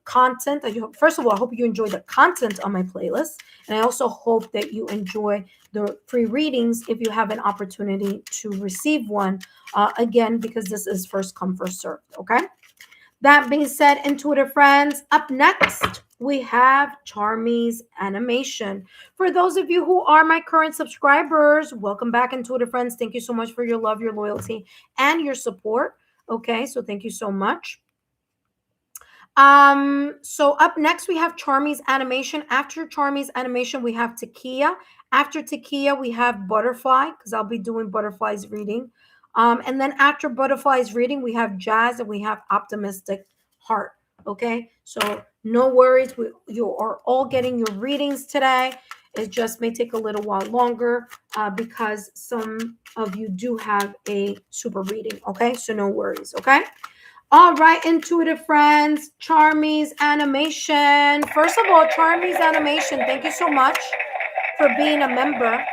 content. First of all, I hope you enjoy the content on my playlist. And I also hope that you enjoy the free readings if you have an opportunity to receive one. Again, because this is first come, first served. Okay. That being said, intuitive friends, up next, we have Charmy's animation. For those of you who are my current subscribers, welcome back, intuitive friends. Thank you so much for your love, your loyalty, and your support. Okay, so thank you so much. So up next we have Charmy's animation. After Charmy's animation, we have Takia. After Takia, we have Butterfly, because I'll be doing Butterfly's reading. And then after Butterfly's reading, we have Jazz and we have Optimistic Heart. Okay, so no worries. You are all getting your readings today. It just may take a little while longer because some of you do have a super reading. Okay, so no worries. Okay. All right, intuitive friends, Charmy's animation. First of all, Charmy's animation, thank you so much for being a member.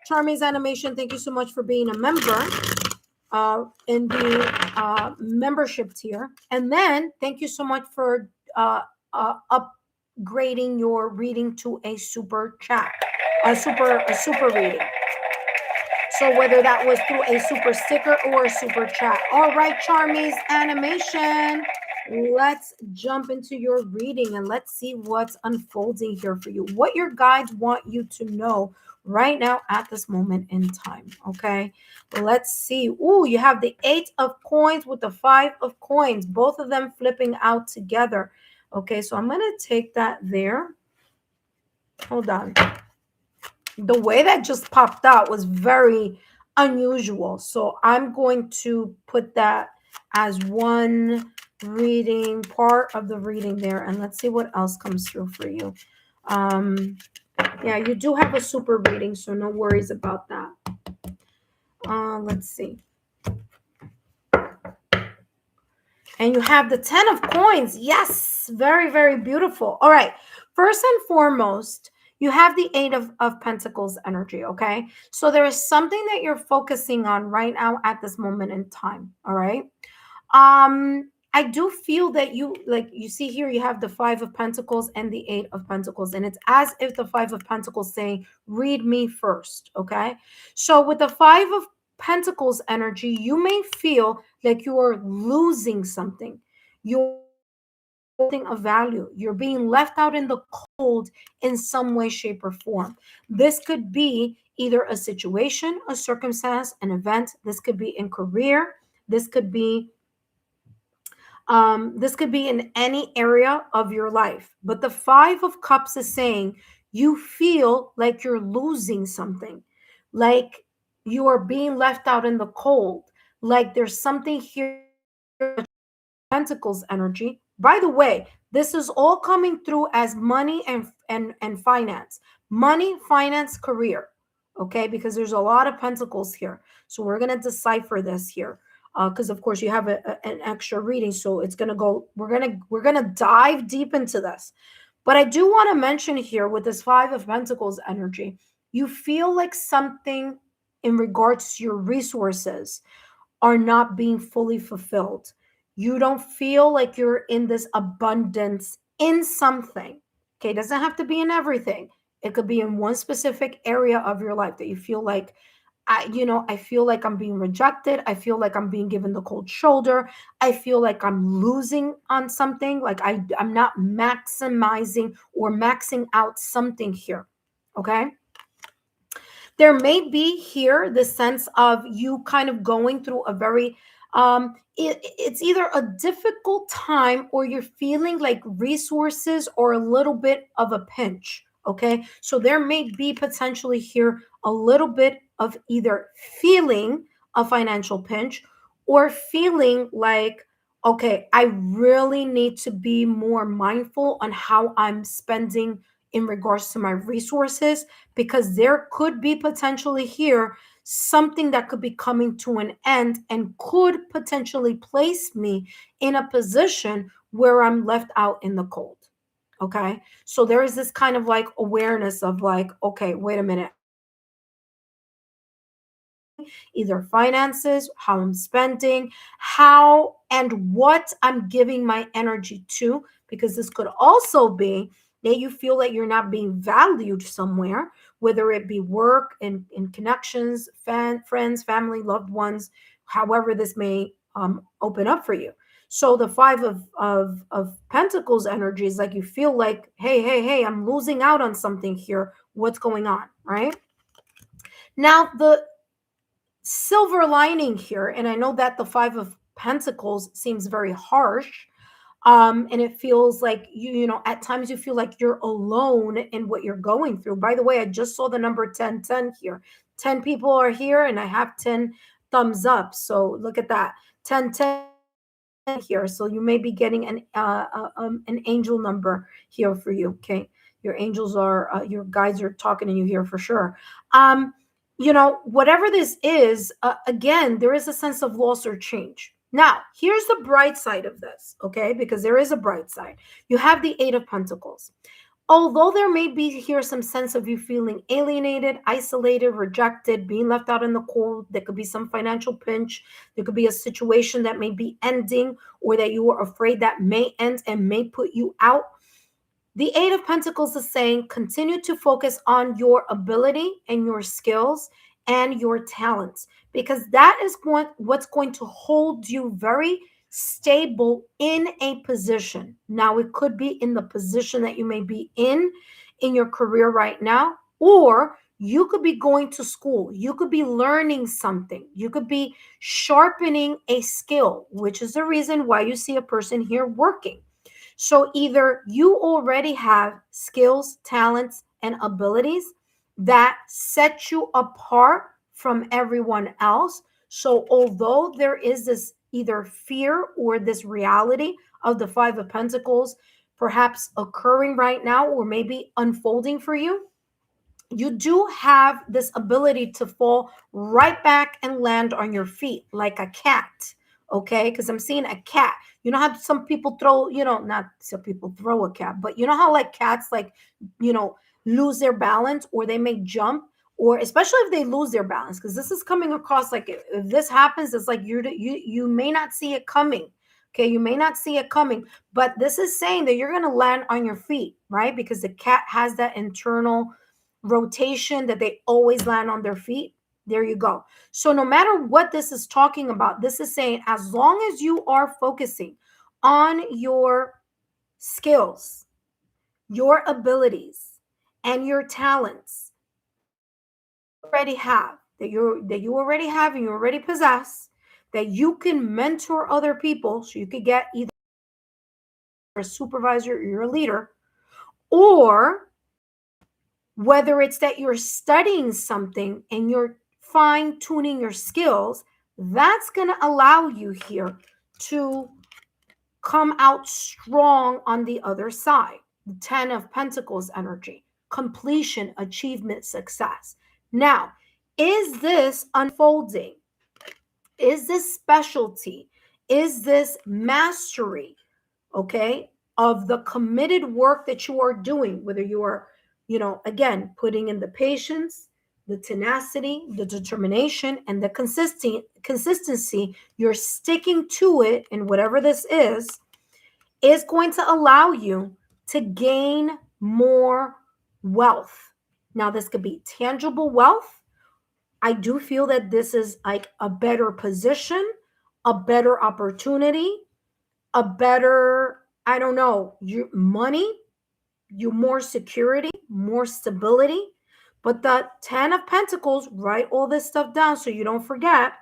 Charmy's animation, thank you so much for being a member in the membership tier. And then thank you so much for upgrading your reading to a super chat, a super reading. So whether that was through a super sticker or a super chat. All right, Charmy's animation. Let's jump into your reading and let's see what's unfolding here for you. What your guides want you to know right now at this moment in time. Okay, let's see. Ooh, you have the 8 of coins with the 5 of coins, both of them flipping out together. Okay, so I'm going to take that there. Hold on. The way that just popped out was very unusual. So I'm going to put that as one reading, part of the reading there. And let's see what else comes through for you. Yeah, you do have a super reading, so no worries about that. Let's see. And you have the 10 of coins. Yes, very, very beautiful. All right. First and foremost, you have the 8 of Pentacles energy, okay? So there is something that you're focusing on right now at this moment in time, all right? I do feel that you see here, you have the 5 of Pentacles and the 8 of Pentacles, and it's as if the 5 of Pentacles saying, read me first, okay? So with the 5 of Pentacles energy, you may feel like you are losing something. You're something of value. You're being left out in the cold in some way, shape, or form. This could be either a situation, a circumstance, an event. This could be in career. This could be in any area of your life. But the 5 of Cups is saying you feel like you're losing something, like you are being left out in the cold, like there's something here. Pentacles energy. By the way, this is all coming through as money and finance. Money, finance, career. Okay, because there's a lot of pentacles here. So we're going to decipher this here. Because of course you have an extra reading. So it's gonna go, we're gonna dive deep into this. But I do want to mention here with this 5 of Pentacles energy, you feel like something in regards to your resources are not being fully fulfilled. You don't feel like you're in this abundance in something. Okay, it doesn't have to be in everything. It could be in one specific area of your life that you feel like, I feel like I'm being rejected. I feel like I'm being given the cold shoulder. I feel like I'm losing on something. Like I'm not maximizing or maxing out something here. Okay. There may be here the sense of you kind of going through a very it's either a difficult time or you're feeling like resources or a little bit of a pinch. Okay, so there may be potentially here a little bit of either feeling a financial pinch or feeling like, okay, I really need to be more mindful on how I'm spending in regards to my resources, because there could be potentially here something that could be coming to an end and could potentially place me in a position where I'm left out in the cold. Okay. So there is this kind of like awareness of like, okay, wait a minute, either finances, how I'm spending, how and what I'm giving my energy to, because this could also be that you feel that you're not being valued somewhere, whether it be work and in connections, friends, family, loved ones, however this may open up for you. So the five of Pentacles energy is like you feel like, hey, I'm losing out on something here. What's going on, right? Now the silver lining here, and I know that the five of Pentacles seems very harsh, and it feels like you know at times you feel like you're alone in what you're going through. By the way, I just saw the number 1010 here. 10 people are here and I have 10 thumbs up, so look at that. 1010 here, so you may be getting an angel number here for you. Okay, your angels are your guides are talking to you here for sure. um you know, whatever this is, again, there is a sense of loss or change. Now here's the bright side of this, okay, because there is a bright side. You have the Eight of Pentacles. Although there may be here some sense of you feeling alienated, isolated, rejected, being left out in the cold, there could be some financial pinch, there could be a situation that may be ending or that you are afraid that may end and may put you out. The Eight of Pentacles is saying continue to focus on your ability and your skills and your talents, because that is what's going to hold you very stable in a position. Now, it could be in the position that you may be in your career right now, or you could be going to school, you could be learning something, you could be sharpening a skill, which is the reason why you see a person here working. So either you already have skills, talents, and abilities that set you apart from everyone else. So although there is this either fear or this reality of the Five of Pentacles perhaps occurring right now or maybe unfolding for you, you do have this ability to fall right back and land on your feet like a cat. Okay, because I'm seeing a cat. You know how some people throw, you know, not some people throw a cat, but you know how like cats like, you know, lose their balance or they may jump, or especially if they lose their balance, because this is coming across like if this happens, it's like you may not see it coming. Okay, you may not see it coming, but this is saying that you're going to land on your feet, right? Because the cat has that internal rotation that they always land on their feet. There you go. So no matter what this is talking about, this is saying as long as you are focusing on your skills, your abilities, and your talents already have, that you already have and you already possess, that you can mentor other people, so you could get either a supervisor or you're a leader, or whether it's that you're studying something and you're fine tuning your skills, that's going to allow you here to come out strong on the other side. The 10 of Pentacles energy, completion, achievement, success. Now, is this unfolding? Is this specialty? Is this mastery? Okay, of the committed work that you are doing, whether you are, you know, again, putting in the patience, the tenacity, the determination, and the consistency, you're sticking to it, and whatever this is going to allow you to gain more wealth. Now, this could be tangible wealth. I do feel that this is like a better position, a better opportunity, a better, I don't know, you money, you more security, more stability. But the 10 of Pentacles, write all this stuff down so you don't forget.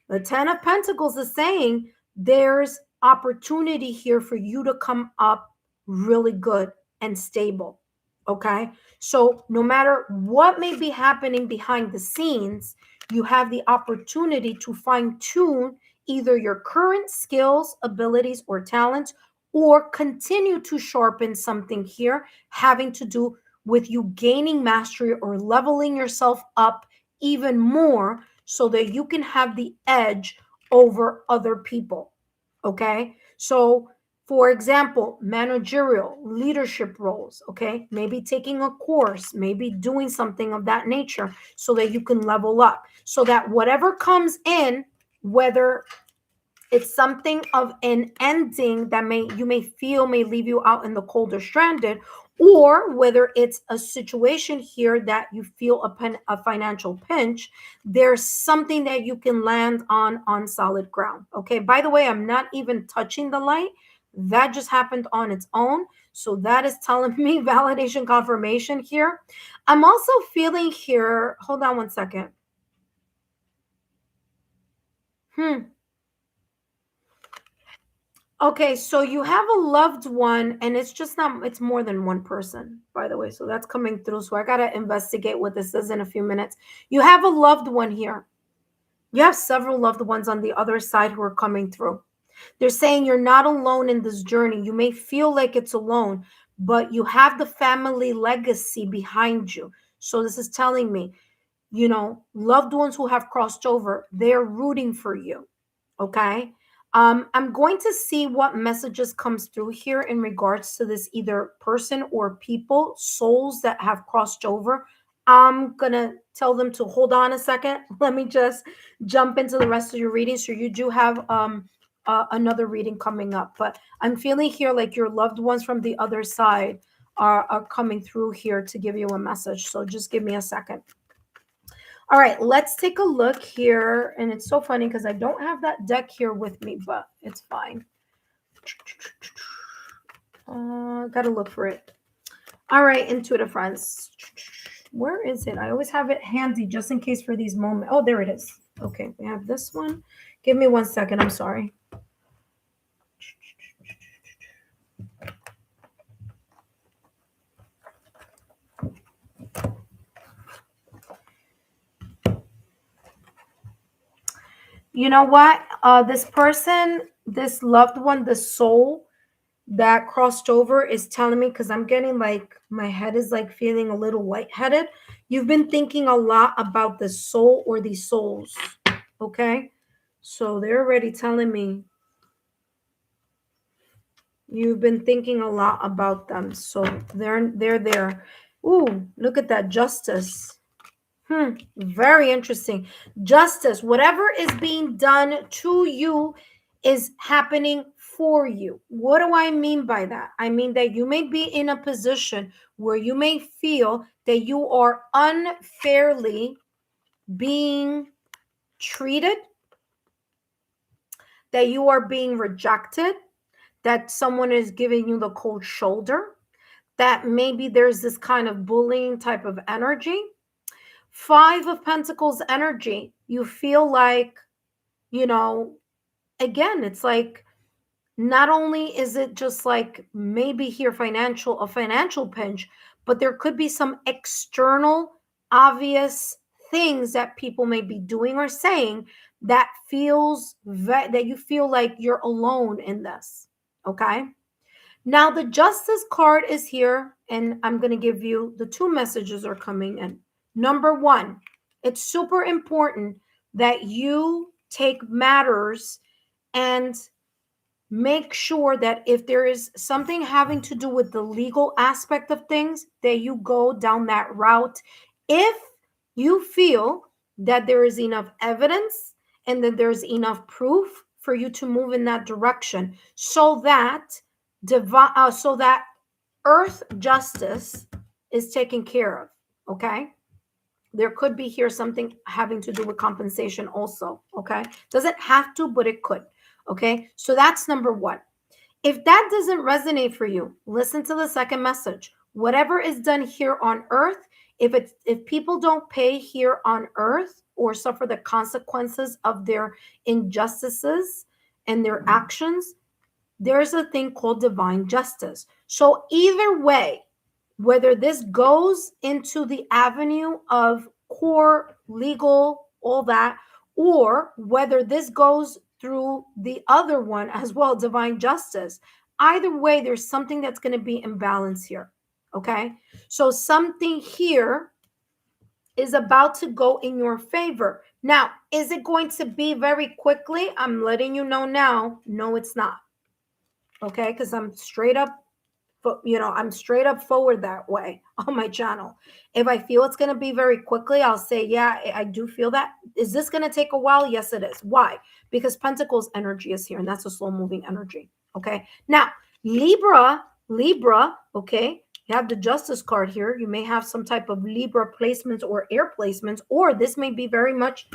The 10 of Pentacles is saying there's opportunity here for you to come up really good and stable. Okay. So no matter what may be happening behind the scenes, you have the opportunity to fine tune either your current skills, abilities, or talents, or continue to sharpen something here having to do with you gaining mastery or leveling yourself up even more so that you can have the edge over other people. Okay. So, for example, managerial leadership roles, okay, maybe taking a course, maybe doing something of that nature so that you can level up, so that whatever comes in, whether it's something of an ending that you may feel may leave you out in the cold or stranded, or whether it's a situation here that you feel a financial pinch, there's something that you can land on solid ground. Okay. By the way, I'm not even touching the light. That just happened on its own. So that is telling me validation confirmation here. I'm also feeling here. Hold on one second. Okay, so you have a loved one, and it's just not, it's more than one person, by the way. So that's coming through. So I got to investigate what this is in a few minutes. You have a loved one here. You have several loved ones on the other side who are coming through. They're saying you're not alone in this journey. You may feel like it's alone, but you have the family legacy behind you. So this is telling me, loved ones who have crossed over, they're rooting for you. Okay. I'm going to see what messages comes through here in regards to this either person or people, souls that have crossed over. I'm gonna tell them to hold on a second. Let me just jump into the rest of your reading. So you do have another reading coming up, but I'm feeling here like your loved ones from the other side are coming through here to give you a message. So just give me a second. All right, let's take a look here. And it's so funny because I don't have that deck here with me, but it's fine. Gotta look for it. All right, intuitive friends. Where is it? I always have it handy just in case for these moments. Oh, there it is. Okay, we have this one. Give me 1 second. I'm sorry. You know what? This person, this loved one, the soul that crossed over is telling me, because I'm getting like my head is like feeling a little lightheaded. You've been thinking a lot about the soul or these souls. Okay. So they're already telling me you've been thinking a lot about them. So they're there. Ooh, look at that, justice. Very interesting. Justice, whatever is being done to you is happening for you. What do I mean by that? I mean that you may be in a position where you may feel that you are unfairly being treated, that you are being rejected, that someone is giving you the cold shoulder, that maybe there's this kind of bullying type of energy. 5 of Pentacles energy, you feel like, again, it's like not only is it just like maybe here a financial pinch, but there could be some external obvious things that people may be doing or saying that that you feel like you're alone in this. Okay. Now the Justice card is here, and I'm going to give you the 2 messages are coming in. Number 1, it's super important that you take matters and make sure that if there is something having to do with the legal aspect of things, that you go down that route. If you feel that there is enough evidence and that there's enough proof for you to move in that direction, so that earth justice is taken care of. Okay. There could be here something having to do with compensation also. Okay. Doesn't have to, but it could. Okay. So that's number 1. If that doesn't resonate for you, listen to the second message. Whatever is done here on earth, if people don't pay here on earth or suffer the consequences of their injustices and their actions, there's a thing called divine justice. So either way, whether this goes into the avenue of court, legal, all that, or whether this goes through the other one as well, divine justice, either way, there's something that's going to be imbalanced here. Okay. So something here is about to go in your favor. Now, is it going to be very quickly? I'm letting you know now. No, it's not. Okay, because I'm straight up, I'm straight up forward that way on my channel. If I feel it's going to be very quickly, I'll say, yeah, I do feel that. Is this going to take a while? Yes, it is. Why? Because Pentacles energy is here, and that's a slow moving energy. Okay. Now, Libra, okay, you have the Justice card here. You may have some type of Libra placements or air placements, or this may be very much,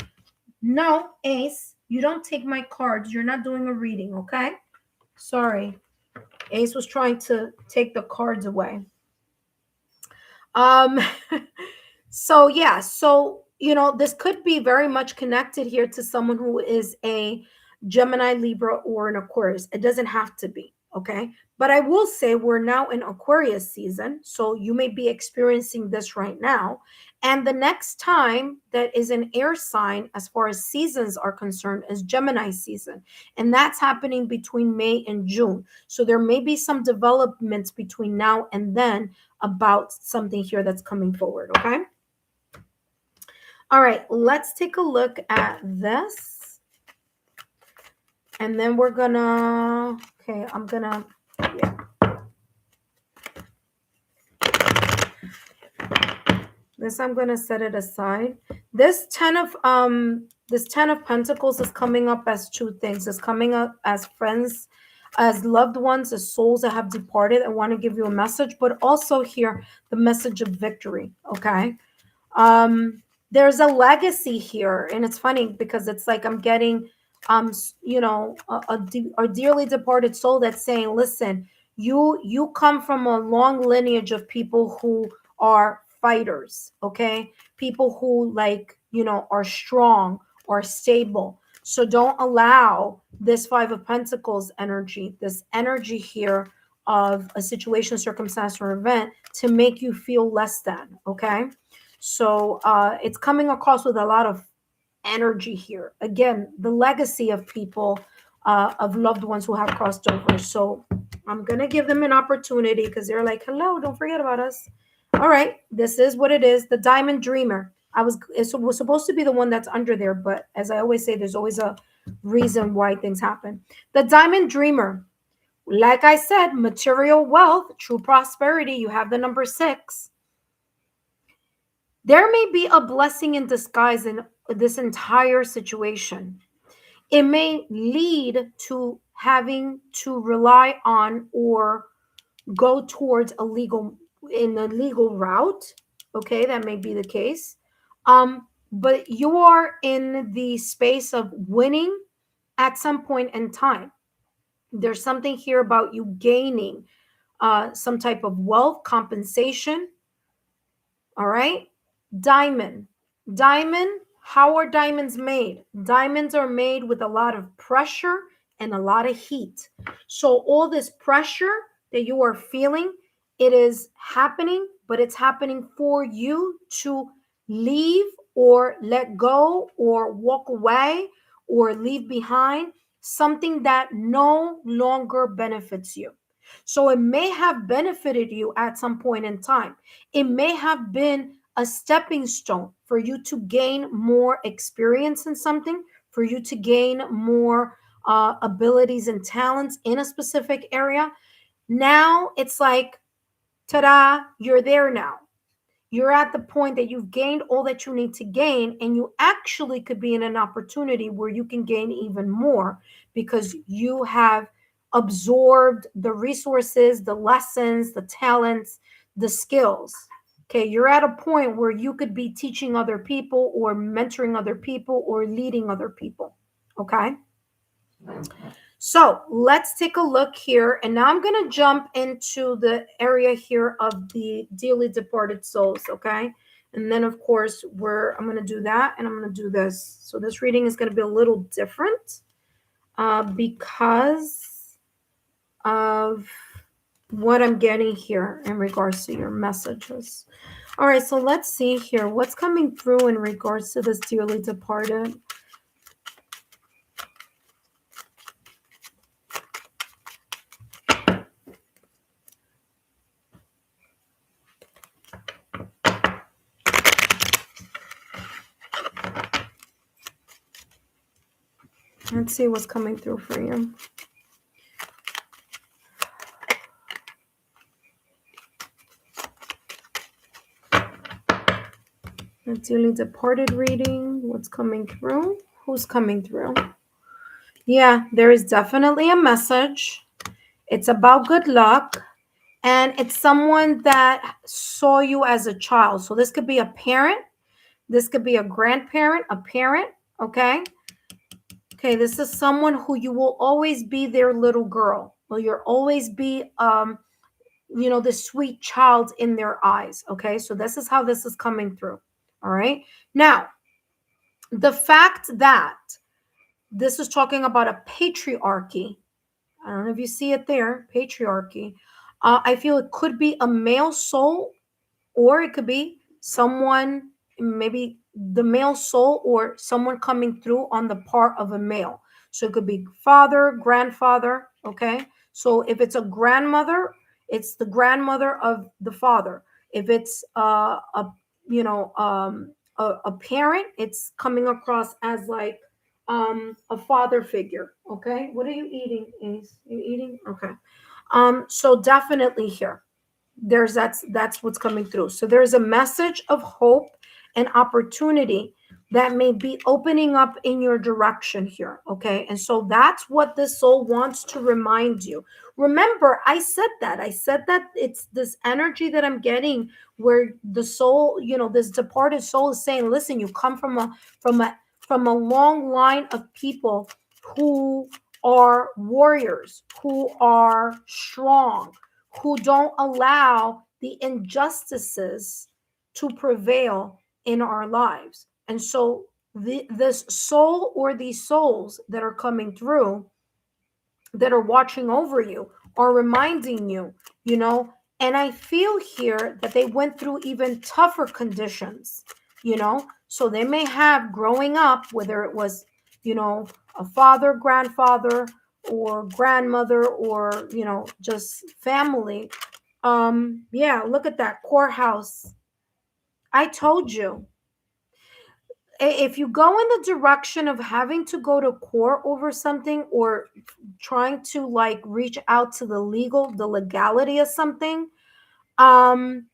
no, Ace, you don't take my cards. You're not doing a reading, okay? Sorry. Ace was trying to take the cards away. Um, so yeah, so this could be very much connected here to someone who is a Gemini, Libra, or an Aquarius. It doesn't have to be, okay? But I will say we're now in Aquarius season, so you may be experiencing this right now. And the next time that is an air sign, as far as seasons are concerned, is Gemini season. And that's happening between May and June. So there may be some developments between now and then about something here that's coming forward, okay? All right, let's take a look at this. And then we're gonna, okay, yeah. This I'm gonna set it aside. This 10 of Pentacles is coming up as two things. It's coming up as friends, as loved ones, as souls that have departed and want to give you a message, but also here the message of victory. Okay. There's a legacy here, and it's funny because it's like I'm getting a dearly departed soul that's saying, listen, you come from a long lineage of people who are fighters, okay? People who are strong or stable. So don't allow this Five of Pentacles energy, this energy here of a situation, circumstance, or event to make you feel less than, okay? So it's coming across with a lot of energy here. Again, the legacy of people, of loved ones who have crossed over. So I'm going to give them an opportunity because they're like, hello, don't forget about us. All right, this is what it is. The Diamond Dreamer. It was supposed to be the one that's under there, but as I always say, there's always a reason why things happen. The Diamond Dreamer. Like I said, material wealth, true prosperity. You have the number 6. There may be a blessing in disguise in this entire situation. It may lead to having to rely on or go towards a legal route. Okay, that may be the case. But you are in the space of winning at some point in time. There's something here about you gaining some type of wealth, compensation. All right. Diamond. How are diamonds made? Diamonds are made with a lot of pressure and a lot of heat. So all this pressure that you are feeling, it is happening, but it's happening for you to leave or let go or walk away or leave behind something that no longer benefits you. So it may have benefited you at some point in time. It may have been a stepping stone for you to gain more experience in something, for you to gain more abilities and talents in a specific area. Now it's like, ta-da, you're there now. You're at the point that you've gained all that you need to gain, and you actually could be in an opportunity where you can gain even more because you have absorbed the resources, the lessons, the talents, the skills. Okay, you're at a point where you could be teaching other people or mentoring other people or leading other people. Okay. So let's take a look here. And now I'm going to jump into the area here of the dearly departed souls. Okay. And then, of course, I'm going to do that and I'm going to do this. So this reading is going to be a little different because of what I'm getting here in regards to your messages. All right. So let's see here. What's coming through in regards to this dearly departed? Let's see what's coming through for you. A dearly departed reading. What's coming through? Who's coming through? Yeah, there is definitely a message. It's about good luck. And it's someone that saw you as a child. So this could be a parent. This could be a grandparent, a parent. Okay. Okay. This is someone who you will always be their little girl. Well, you'll always be, the sweet child in their eyes. Okay. So this is how this is coming through. All right. Now, the fact that this is talking about a patriarchy. I don't know if you see it there, patriarchy. I feel it could be a male soul, or it could be someone, maybe the male soul, or someone coming through on the part of a male. So it could be father, grandfather. Okay. So if it's a grandmother, it's the grandmother of the father. If it's a parent, it's coming across as like a father figure. Okay. What are you eating, Ace? You eating? Okay. So definitely here that's what's coming through. So there's a message of hope and opportunity that may be opening up in your direction here. Okay. And so that's what this soul wants to remind you. Remember, I said that it's this energy that I'm getting where the soul, this departed soul is saying, listen, you come from a long line of people who are warriors, who are strong, who don't allow the injustices to prevail in our lives. And so this soul, or these souls that are coming through, that are watching over you, are reminding you, and I feel here that they went through even tougher conditions, so they may have, growing up, whether it was, a father, grandfather, or grandmother, or, just family. Yeah, look at that courthouse. I told you, if you go in the direction of having to go to court over something, or trying to like reach out to the legality of something, even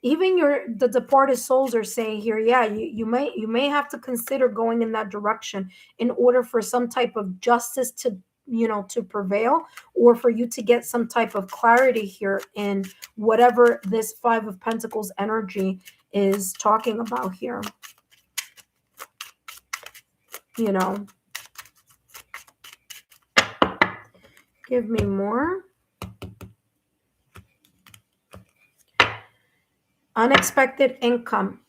the departed souls are saying here, yeah, you may have to consider going in that direction in order for some type of justice to prevail, or for you to get some type of clarity here in whatever this Five of Pentacles energy is talking about here. Give me more. Unexpected income.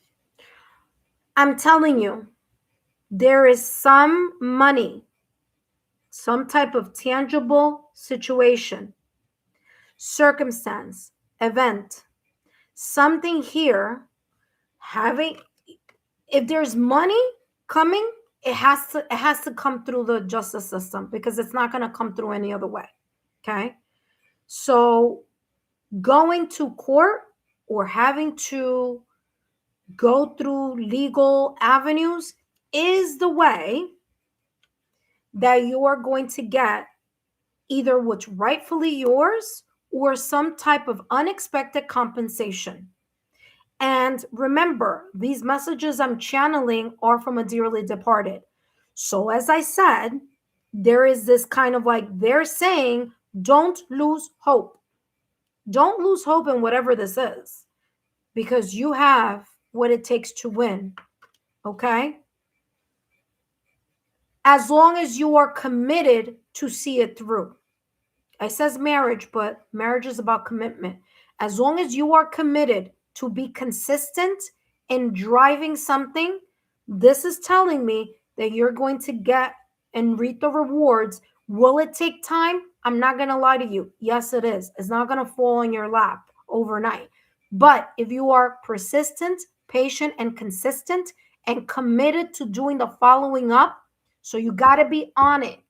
I'm telling you, there is some money, some type of tangible situation, circumstance, event, something here having, if there's money coming, it has to come through the justice system, because it's not going to come through any other way. Okay. So going to court, or having to go through legal avenues, is the way that you are going to get either what's rightfully yours, or some type of unexpected compensation. And remember, these messages I'm channeling are from a dearly departed. So as I said, there is this kind of like, they're saying, don't lose hope. Don't lose hope in whatever this is, because you have what it takes to win. Okay? As long as you are committed to see it through. I says marriage, but marriage is about commitment. As long as you are committed to be consistent in driving something, this is telling me that you're going to get and reap the rewards. Will it take time? I'm not going to lie to you. Yes, it is. It's not going to fall in your lap overnight. But if you are persistent, patient, and consistent, and committed to doing the following up, so you got to be on it.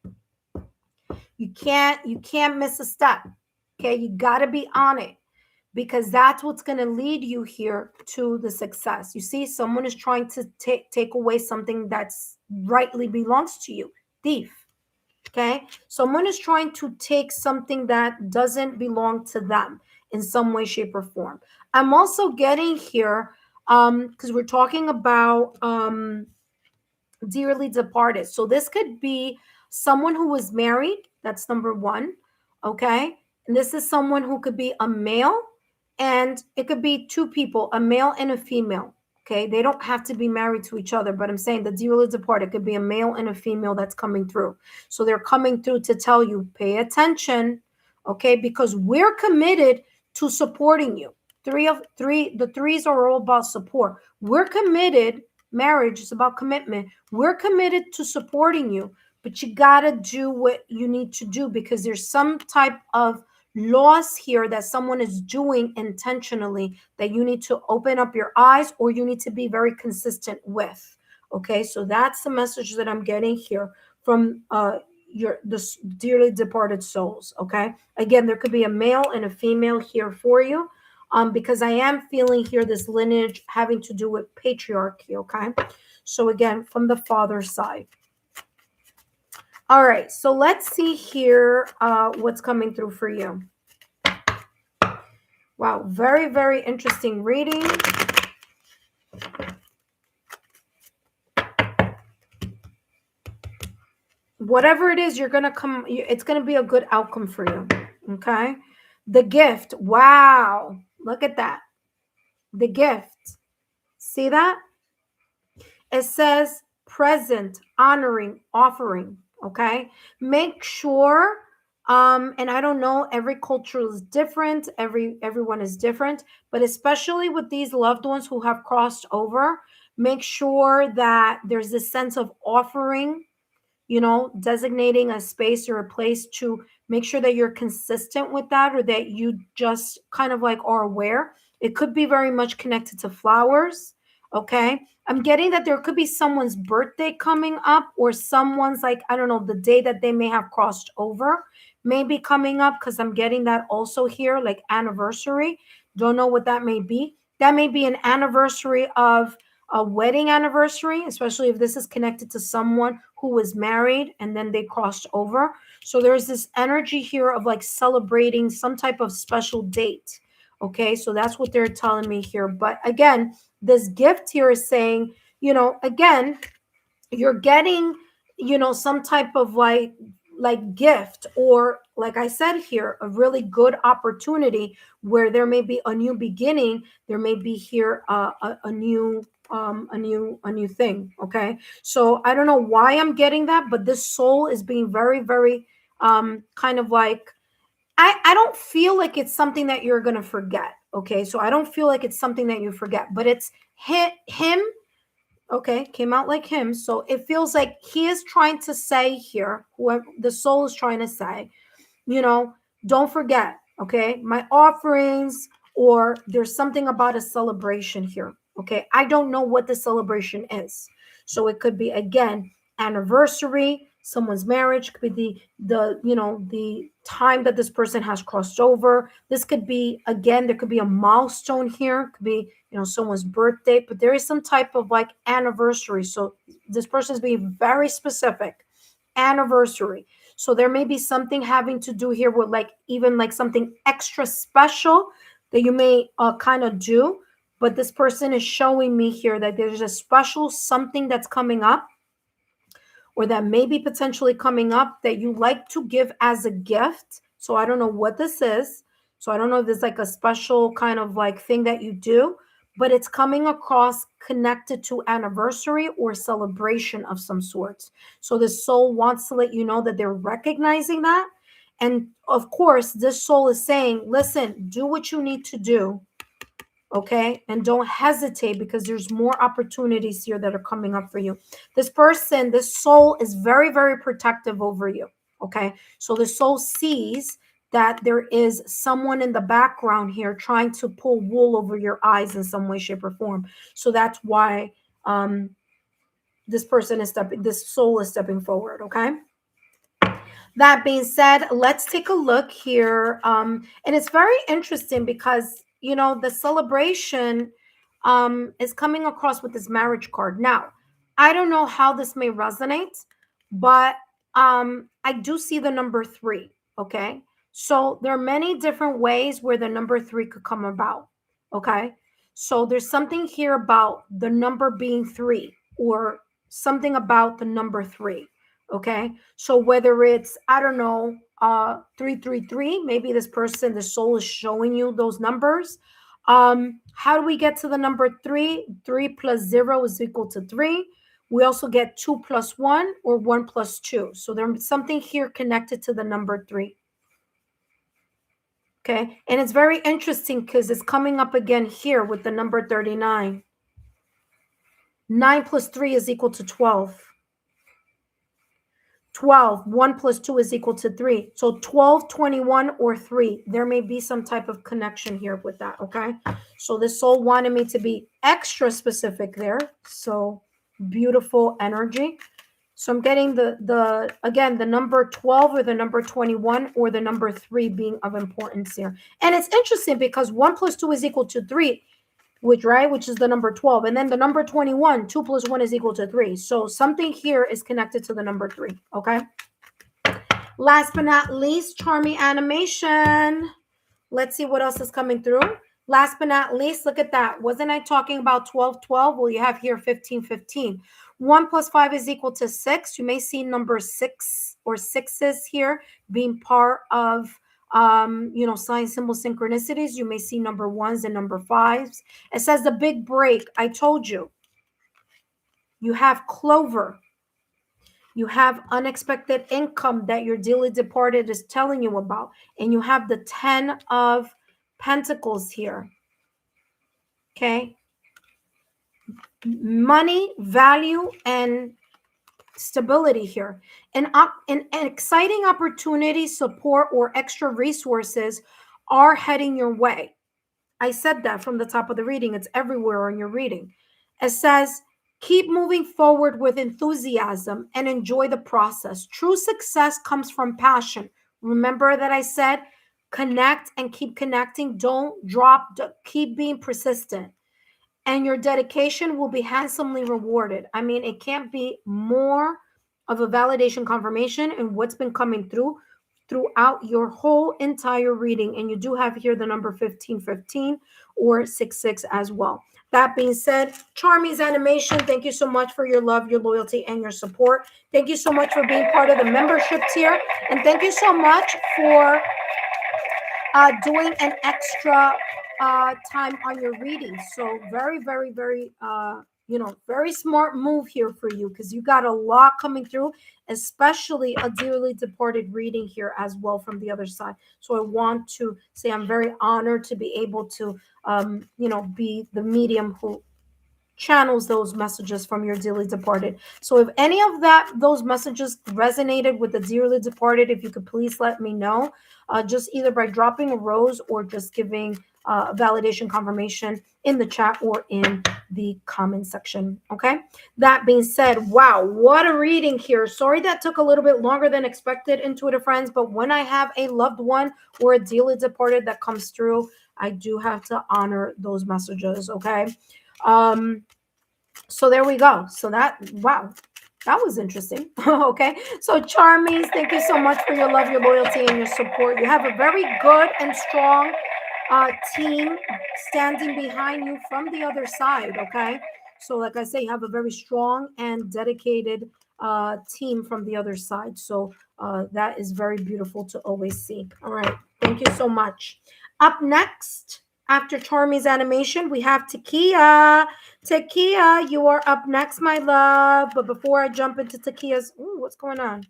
You can't miss a step. Okay, you got to be on it, because that's what's going to lead you here to the success. You see, someone is trying to take away something that's rightly belongs to you. Thief. Okay, someone is trying to take something that doesn't belong to them in some way, shape, or form. I'm also getting here because we're talking about dearly departed. So this could be someone who was married. That's number one. Okay. And this is someone who could be a male, and it could be two people, a male and a female. Okay. They don't have to be married to each other, but I'm saying the dearly departed could be a male and a female that's coming through. So they're coming through to tell you, pay attention. Okay. Because we're committed to supporting you. The threes are all about support. We're committed. Marriage is about commitment. We're committed to supporting you, but you got to do what you need to do because there's some type of loss here that someone is doing intentionally that you need to open up your eyes or you need to be very consistent with. Okay, so that's the message that I'm getting here from the dearly departed souls. Okay, again, there could be a male and a female here for you. Because I am feeling here this lineage having to do with patriarchy, okay? So again, from the father's side. All right, so let's see here what's coming through for you. Wow, very, very interesting reading. Whatever it is, you're going to come, it's going to be a good outcome for you, okay? The gift, wow, look at that. The gift, see that? It says present, honoring, offering. Okay. Make sure, and I don't know, every culture is different, everyone is different, but especially with these loved ones who have crossed over, make sure that there's this sense of offering, designating a space or a place to make sure that you're consistent with that or that you just kind of like are aware. It could be very much connected to flowers. Okay. I'm getting that there could be someone's birthday coming up or someone's like, I don't know, the day that they may have crossed over may be coming up because I'm getting that also here, like anniversary. Don't know what that may be. That may be an anniversary of a wedding anniversary, especially if this is connected to someone who was married and then they crossed over. So there's this energy here of like celebrating some type of special date. Okay, so that's what they're telling me here. But again, this gift here is saying, again, you're getting, some type of like gift, or like I said here, a really good opportunity where there may be a new beginning. There may be here a new thing. Okay, so I don't know why I'm getting that, but this soul is being very, very kind of like, I don't feel like it's something that you're gonna forget. Okay, so I don't feel like it's something that you forget, but it's him. Okay, came out like him. So it feels like he is trying to say here, whoever the soul is trying to say, you know, don't forget, okay, my offerings, or there's something about a celebration here. Okay, I don't know what the celebration is. So it could be, again, anniversary, someone's marriage, could be the time that this person has crossed over. This could be, again, there could be a milestone here, could be, someone's birthday, but there is some type of like anniversary. So this person is being very specific. Anniversary. So there may be something having to do here with like even like something extra special that you may kind of do. But this person is showing me here that there's a special something that's coming up, or that may be potentially coming up that you like to give as a gift. So I don't know what this is. So I don't know if there's like a special kind of like thing that you do, but it's coming across connected to anniversary or celebration of some sorts. So the soul wants to let you know that they're recognizing that. And of course, this soul is saying, listen, do what you need to do. Okay. And don't hesitate, because there's more opportunities here that are coming up for you. This person, this soul is very, very protective over you. Okay. So the soul sees that there is someone in the background here trying to pull wool over your eyes in some way, shape, or form. So that's why this soul is stepping forward. Okay. That being said, let's take a look here. And it's very interesting because, the celebration is coming across with this marriage card. Now, I don't know how this may resonate, but I do see the number 3. Okay. So there are many different ways where the number 3 could come about. Okay. So there's something here about the number being 3, or something about the number 3. Okay. So whether it's, I don't know, 333, maybe this person, the soul is showing you those numbers. How do we get to the number 3? 3 plus 0 is equal to 3. We also get 2 plus 1, or 1 plus 2. So there's something here connected to the number 3. Okay. And it's very interesting because it's coming up again here with the number 39. 9 plus 3 is equal to 12. 12, 1 plus 2 is equal to 3. So 12, 21, or 3. There may be some type of connection here with that, okay? So this soul wanted me to be extra specific there. So beautiful energy. So I'm getting again, the number 12 or the number 21 or the number 3 being of importance here. And it's interesting because 1 plus 2 is equal to 3. Which is the number 12. And then the number 21, 2 plus 1 is equal to 3. So something here is connected to the number 3, okay? Last but not least, charming animation. Let's see what else is coming through. Last but not least, look at that. Wasn't I talking about 12, 12? Well, you have here 15, 15. 1 plus 5 is equal to 6. You may see number 6 or 6s here being part of sign, symbol, synchronicities. You may see number 1s and number 5s. It says the big break. I told you. You have clover. You have unexpected income that your dearly departed is telling you about. And you have the 10 of Pentacles here. Okay. Money, value, and stability here. An exciting opportunity, support, or extra resources are heading your way. I said that from the top of the reading. It's everywhere in your reading. It says, keep moving forward with enthusiasm and enjoy the process. True success comes from passion. Remember that I said, connect and keep connecting. Don't drop. Keep being persistent. And your dedication will be handsomely rewarded. I mean, it can't be more of a validation confirmation in what's been coming throughout your whole entire reading. And you do have here the number 1515 or 66 as well. That being said, Charmy's animation, thank you so much for your love, your loyalty, and your support. Thank you so much for being part of the membership tier. And thank you so much for doing an extra time on your reading. So very, very, very, very smart move here for you, because you got a lot coming through, especially a dearly departed reading here as well from the other side. So I want to say I'm very honored to be able to, be the medium who channels those messages from your dearly departed. So if any of those messages resonated with the dearly departed, if you could please let me know, just either by dropping a rose or just giving validation confirmation in the chat or in the comment section. Okay. That being said, wow, what a reading here. Sorry that took a little bit longer than expected, intuitive friends, but when I have a loved one or a dearly departed that comes through, I do have to honor those messages. Okay. So there we go. So that was interesting. Okay. So Charmies, thank you so much for your love, your loyalty, and your support. You have a very good and strong team standing behind you from the other side. Okay. So like I say, you have a very strong and dedicated team from the other side. So that is very beautiful to always see. All right. Thank you so much. Up next, after Charmy's animation, we have Takia. Takia, you are up next, my love. But before I jump into Takia's, what's going on?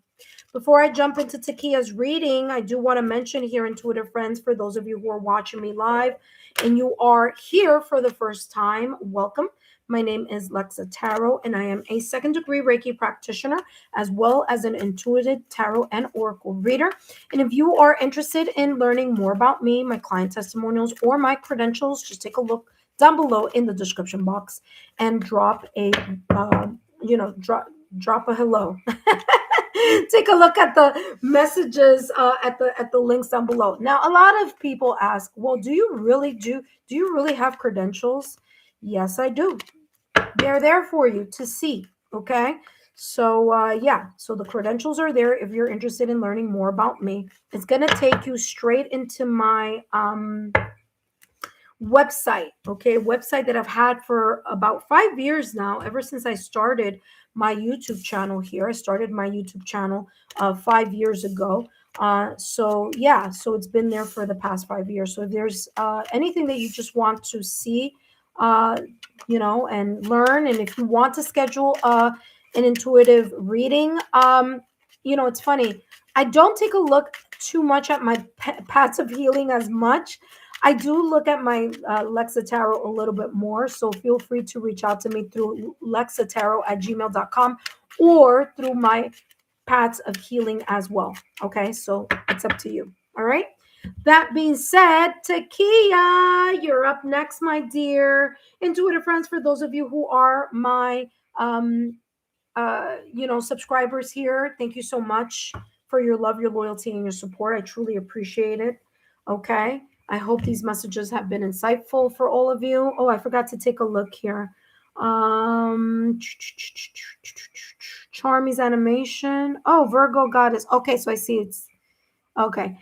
Before I jump into Takia's reading, I do want to mention here, intuitive friends, for those of you who are watching me live and you are here for the first time, welcome. My name is Lexa Tarot, and I am a second-degree Reiki practitioner, as well as an intuitive tarot and oracle reader. And if you are interested in learning more about me, my client testimonials, or my credentials, just take a look down below in the description box and drop a, drop a hello. Take a look at the messages at the links down below. Now, a lot of people ask, well, do you really have credentials? Yes, I do. They're there for you to see. Okay. So yeah, so the credentials are there if you're interested in learning more about me. It's going to take you straight into my website, okay, website that I've had for about 5 years now, ever since I started my YouTube channel here. I started my YouTube channel 5 years ago. So yeah, so it's been there for the past 5 years. So if there's anything that you just want to see, uh, and learn, and if you want to schedule an intuitive reading, it's funny. I don't take a look too much at my paths of healing as much. I do look at my Lexa Tarot a little bit more, so feel free to reach out to me through lexatarot@gmail.com or through my paths of healing as well. Okay, so it's up to you. All right. That being said, Takia, you're up next, my dear. Intuitive friends, for those of you who are my subscribers here, thank you so much for your love, your loyalty, and your support. I truly appreciate it. Okay. I hope these messages have been insightful for all of you. Oh, I forgot to take a look here. Charmy's animation. Oh, Virgo goddess. Okay, so I see it's okay.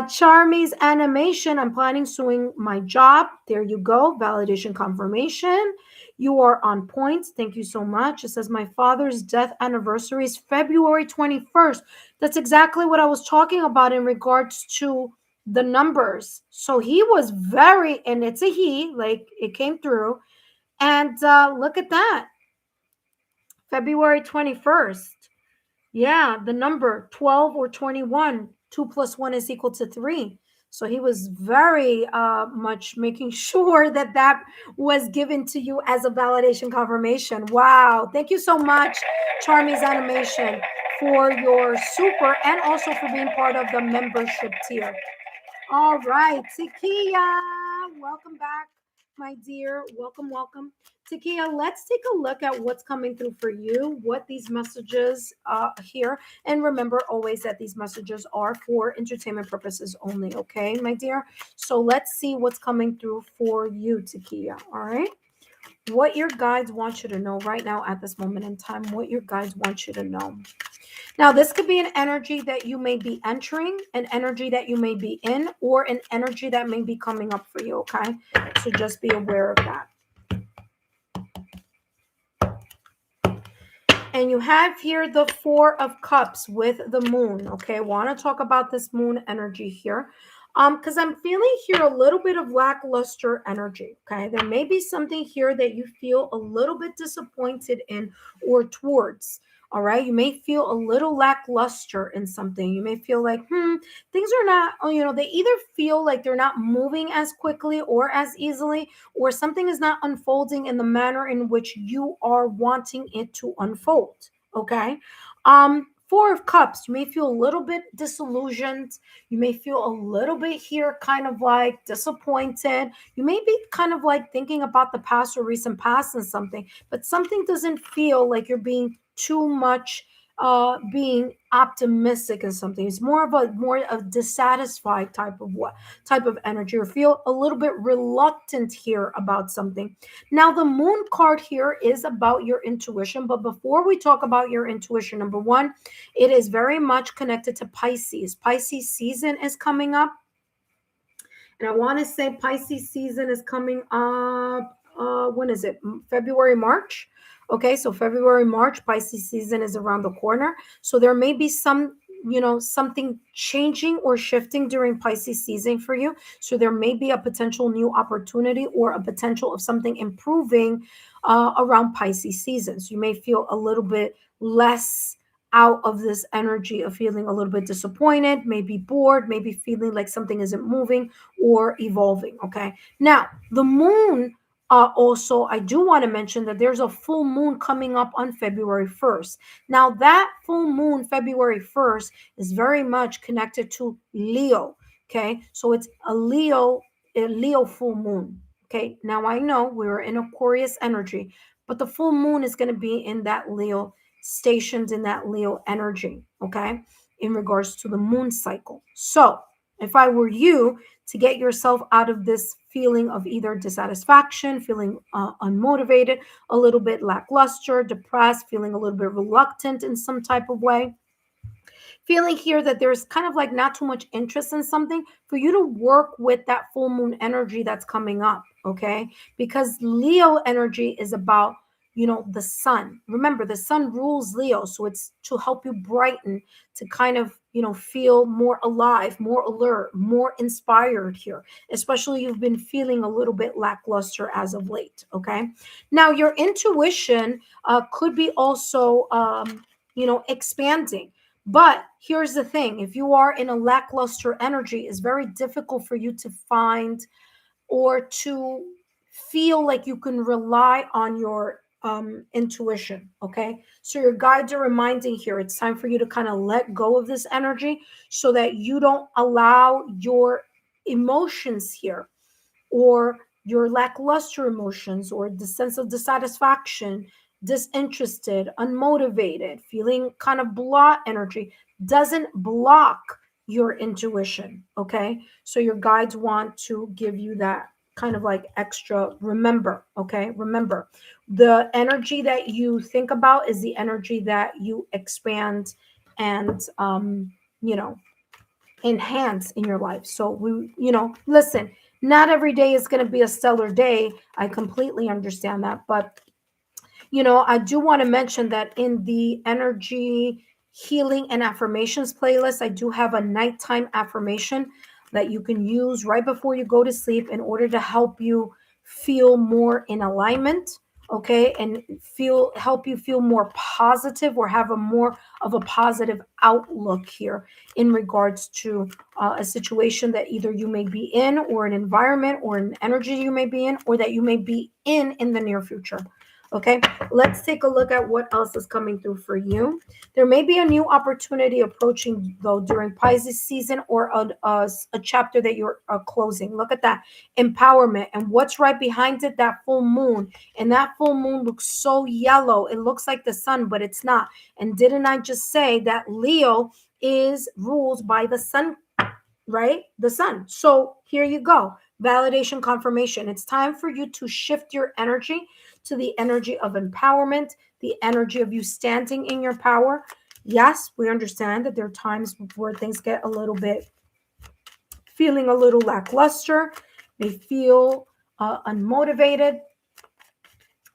Charmy's animation. I'm planning suing my job. There you go. Validation confirmation. You are on point. Thank you so much. It says my father's death anniversary is February 21st. That's exactly what I was talking about in regards to the numbers. So he was very, and it's a he, like it came through. And look at that. February 21st. Yeah, the number 12 or 21, 2 plus 1 is equal to 3. So he was very much making sure that that was given to you as a validation confirmation. Wow. Thank you so much, Charmy's Animation, for your super and also for being part of the membership tier. All right, Takia, welcome back, my dear. Welcome, welcome. Takia, let's take a look at what's coming through for you, what these messages here. And remember always that these messages are for entertainment purposes only, okay, my dear? So let's see what's coming through for you, Takia, all right? What your guides want you to know right now at this moment in time, what your guides want you to know. Now, this could be an energy that you may be entering, an energy that you may be in, or an energy that may be coming up for you, okay? So just be aware of that. And you have here the Four of Cups with the moon, okay? I want to talk about this moon energy here. Because I'm feeling here a little bit of lackluster energy, okay? There may be something here that you feel a little bit disappointed in or towards, all right? You may feel a little lackluster in something. You may feel like, things are not, they either feel like they're not moving as quickly or as easily, or something is not unfolding in the manner in which you are wanting it to unfold, okay? Four of Cups, you may feel a little bit disillusioned. You may feel a little bit here kind of like disappointed. You may be kind of like thinking about the past or recent past and something, but something doesn't feel like you're being too much being optimistic in something. It's more of dissatisfied type of energy, or feel a little bit reluctant here about something. Now, the moon card here is about your intuition, but before we talk about your intuition, number one, it is very much connected to Pisces. Pisces season is coming up. And I want to say Pisces season is coming up. When is it? February, March. Okay, so February, March, Pisces season is around the corner. So there may be something changing or shifting during Pisces season for you. So there may be a potential new opportunity or a potential of something improving around Pisces season. So you may feel a little bit less out of this energy of feeling a little bit disappointed, maybe bored, maybe feeling like something isn't moving or evolving. Okay. Now, the moon, also, I do want to mention that there's a full moon coming up on February 1st. Now, that full moon, February 1st, is very much connected to Leo. Okay. So it's a Leo full moon. Okay. Now, I know we're in Aquarius energy, but the full moon is going to be in that Leo, stationed in that Leo energy, okay, in regards to the moon cycle. So If I were you, to get yourself out of this feeling of either dissatisfaction, feeling unmotivated, a little bit lackluster, depressed, feeling a little bit reluctant in some type of way, feeling here that there's kind of like not too much interest in something, for you to work with that full moon energy that's coming up, okay? Because Leo energy is about, the sun. Remember, the sun rules Leo, so it's to help you brighten, to kind of, feel more alive, more alert, more inspired here, especially you've been feeling a little bit lackluster as of late, okay? Now, your intuition could be also, expanding. But here's the thing, if you are in a lackluster energy, it's very difficult for you to find or to feel like you can rely on your intuition. Okay. So your guides are reminding here, it's time for you to kind of let go of this energy so that you don't allow your emotions here, or your lackluster emotions, or the sense of dissatisfaction, disinterested, unmotivated, feeling kind of blah energy, doesn't block your intuition. Okay. So your guides want to give you that kind of like extra remember. Okay. Remember, the energy that you think about is the energy that you expand and, you know, enhance in your life. So listen, not every day is going to be a stellar day. I completely understand that. But, I do want to mention that in the energy healing and affirmations playlist, I do have a nighttime affirmation that you can use right before you go to sleep in order to help you feel more in alignment. Okay, and help you feel more positive, or have a more of a positive outlook here in regards to a situation that either you may be in, or an environment, or an energy you may be in, or that you may be in the near future. Okay, let's take a look at what else is coming through for you. There may be a new opportunity approaching, though, during Pisces season, or a chapter that you're closing. Look at that empowerment, and what's right behind it, that full moon. And that full moon looks so yellow. It looks like the sun, but it's not. And didn't I just say that Leo is ruled by the sun, right? The sun. So here you go. Validation, confirmation. It's time for you to shift your energy to the energy of empowerment, the energy of you standing in your power. Yes, we understand that there are times where things get a little bit, feeling a little lackluster, may feel unmotivated.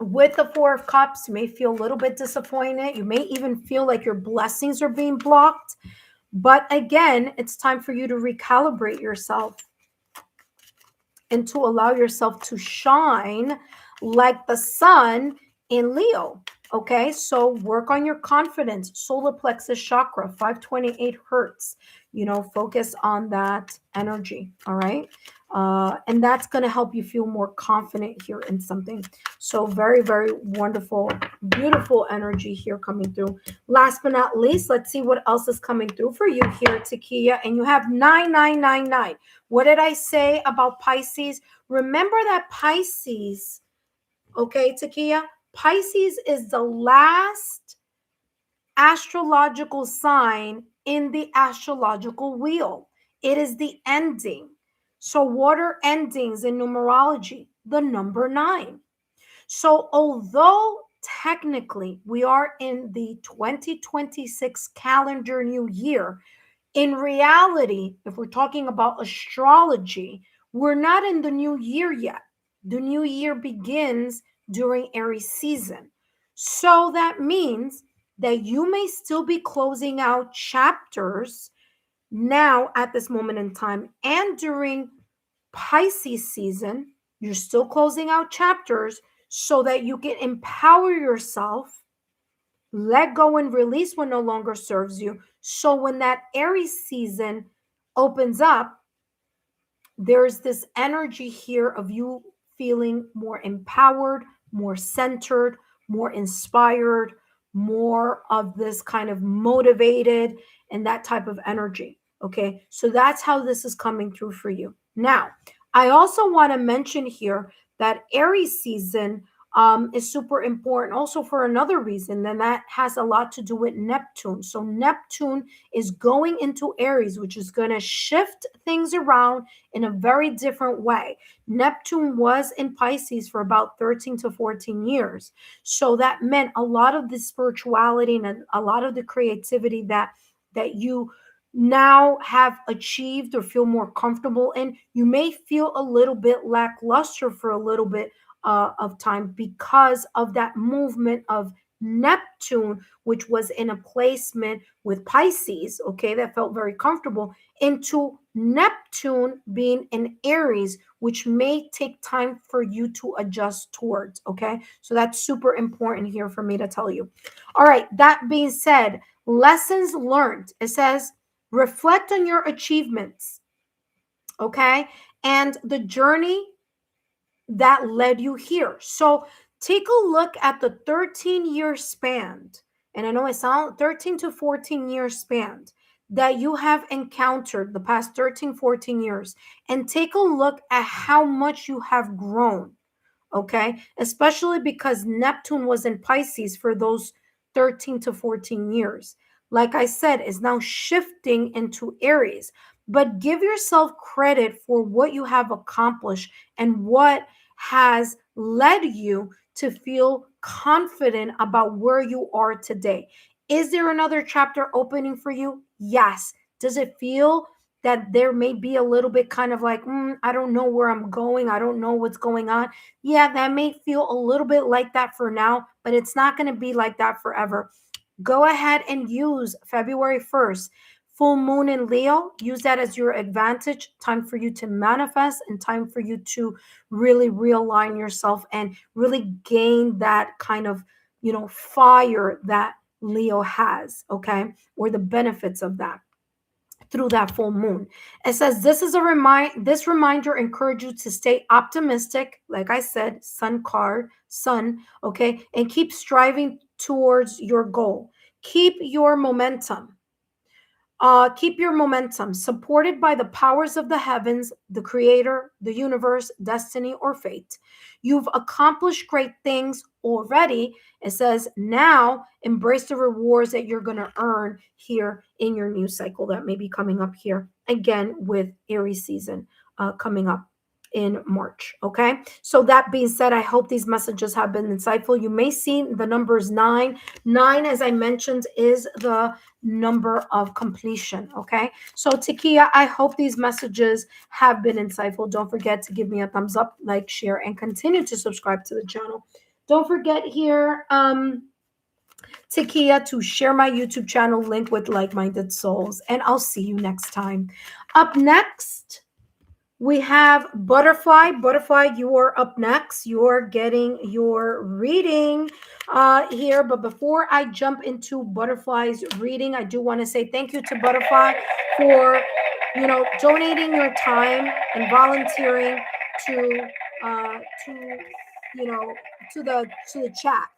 With the Four of Cups, you may feel a little bit disappointed. You may even feel like your blessings are being blocked. But again, it's time for you to recalibrate yourself and to allow yourself to shine like the sun in Leo. Okay, so work on your confidence. Solar plexus chakra, 528 hertz. Focus on that energy. All right. And that's going to help you feel more confident here in something. So very, very wonderful, beautiful energy here coming through. Last but not least, let's see what else is coming through for you here, Takia. And you have 9999. What did I say about Pisces? Remember that Pisces, okay, Takia? Pisces is the last astrological sign in the astrological wheel. It is the ending. So what are endings in numerology? The number 9. So although technically we are in the 2026 calendar new year, in reality, if we're talking about astrology, we're not in the new year yet. The new year begins during Aries season. So that means that you may still be closing out chapters now at this moment in time, and during Pisces season, you're still closing out chapters so that you can empower yourself, let go and release what no longer serves you. So when that Aries season opens up, there's this energy here of you feeling more empowered, more centered, more inspired, more of this kind of motivated, and that type of energy. Okay, so that's how this is coming through for you. Now, I also want to mention here that Aries season is super important also for another reason, and that has a lot to do with Neptune. So Neptune is going into Aries, which is going to shift things around in a very different way. Neptune was in Pisces for about 13 to 14 years. So that meant a lot of the spirituality and a lot of the creativity that you now have achieved or feel more comfortable in, you may feel a little bit lackluster for a little bit of time because of that movement of Neptune, which was in a placement with Pisces, okay, that felt very comfortable, into Neptune being in Aries, which may take time for you to adjust towards, okay? So that's super important here for me to tell you. All right, that being said, lessons learned. It says, reflect on your achievements, okay, and the journey that led you here. So take a look at the 13-year span, and I know it sounds 13 to 14 year span that you have encountered the past 13, 14 years, and take a look at how much you have grown. Okay, especially because Neptune was in Pisces for those 13 to 14 years. Like I said, is now shifting into Aries. But give yourself credit for what you have accomplished and what has led you to feel confident about where you are today. Is there another chapter opening for you? Yes. Does it feel that there may be a little bit kind of like, I don't know where I'm going. I don't know what's going on. Yeah, that may feel a little bit like that for now, but it's not going to be like that forever. Go ahead and use February 1st, full moon in Leo. Use that as your advantage. Time for you to manifest and time for you to really realign yourself and really gain that kind of, fire that Leo has, okay? Or the benefits of that through that full moon. It says this reminder encourage you to stay optimistic, like I said, sun, okay, and keep striving towards your goal. Keep your momentum supported by the powers of the heavens, the creator, the universe, destiny, or fate. You've accomplished great things already. It says now embrace the rewards that you're going to earn here in your new cycle that may be coming up here again with Aries season coming up in March. Okay. So that being said, I hope these messages have been insightful. You may see the numbers 9. 9, as I mentioned, is the number of completion. Okay. So Takia, I hope these messages have been insightful. Don't forget to give me a thumbs up, like, share, and continue to subscribe to the channel. Don't forget here, Takia, to share my YouTube channel link with like-minded souls. And I'll see you next time. Up next, we have Butterfly. Butterfly, you are up next. You're getting your reading here. But before I jump into Butterfly's reading, I do want to say thank you to Butterfly for, donating your time and volunteering to the chat.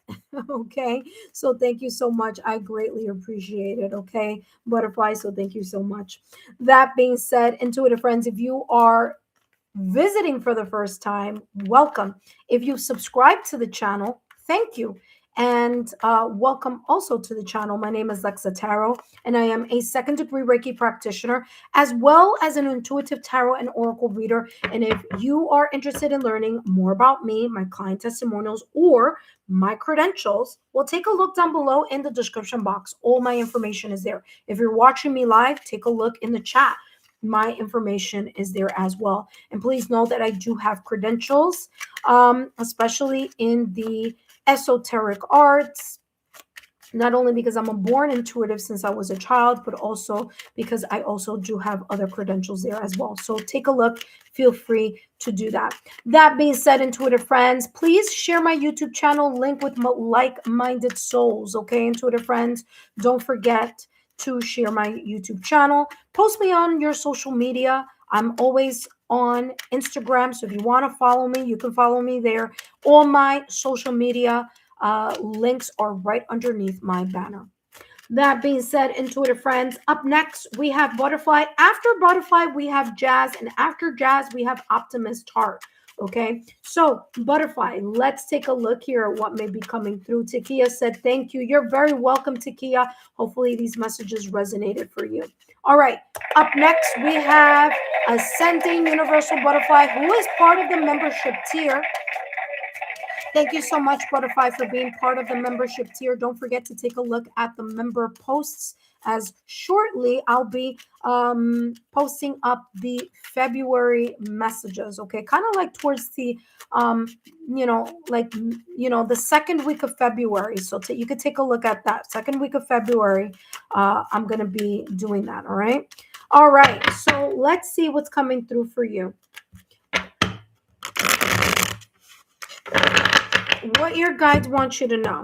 Okay. So thank you so much. I greatly appreciate it. Okay, Butterfly. So thank you so much. That being said, intuitive friends, if you are visiting for the first time, welcome. If you've subscribed to the channel, thank you. And welcome also to the channel. My name is Lexa Tarot, and I am a second-degree Reiki practitioner, as well as an intuitive tarot and oracle reader. And if you are interested in learning more about me, my client testimonials, or my credentials, well, take a look down below in the description box. All my information is there. If you're watching me live, take a look in the chat. My information is there as well. And please know that I do have credentials, especially in the esoteric arts, not only because I'm a born intuitive since I was a child, but also because I also do have other credentials there as well. So take a look. Feel free to do that. That being said, intuitive friends, please share my YouTube channel link with like-minded souls. Okay, intuitive friends, don't forget to share my YouTube channel. Post me on your social media. I'm always on Instagram, so if you want to follow me, you can follow me there. All my social media links are right underneath my banner. That being said, intuitive friends, up next we have Butterfly. After Butterfly, we have Jazz, and after Jazz, we have Optimist Heart. Okay, so butterfly, let's take a look here at what may be coming through. Takia said, thank you. You're very welcome, Takia. Hopefully these messages resonated for you. All right, up next we have Ascending Universal Butterfly, who is part of the membership tier. Thank you so much, Butterfly, for being part of the membership tier. Don't forget to take a look at the member posts, as shortly I'll be posting up the February messages. Okay, kind of like towards the the second week of February. So you could take a look at that second week of February. I'm gonna be doing that. All right. So let's see what's coming through for you. What your guides want you to know.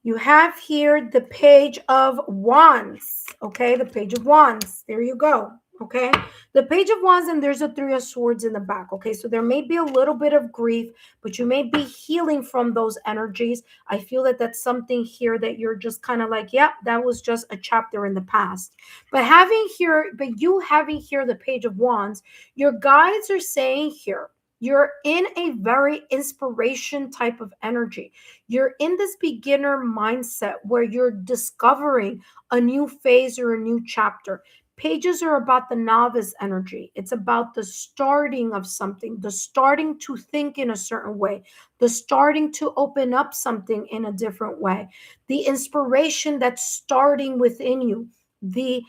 You have here the Page of Wands, okay? The Page of Wands. There you go, okay? The Page of Wands, and there's a Three of Swords in the back, okay? So there may be a little bit of grief, but you may be healing from those energies. I feel that that's something here that you're just kind of like, yeah, that was just a chapter in the past. But you having here the Page of Wands, your guides are saying here, you're in a very inspiration type of energy. You're in this beginner mindset where you're discovering a new phase or a new chapter. Pages are about the novice energy. It's about the starting of something, the starting to think in a certain way, the starting to open up something in a different way, the inspiration that's starting within you, the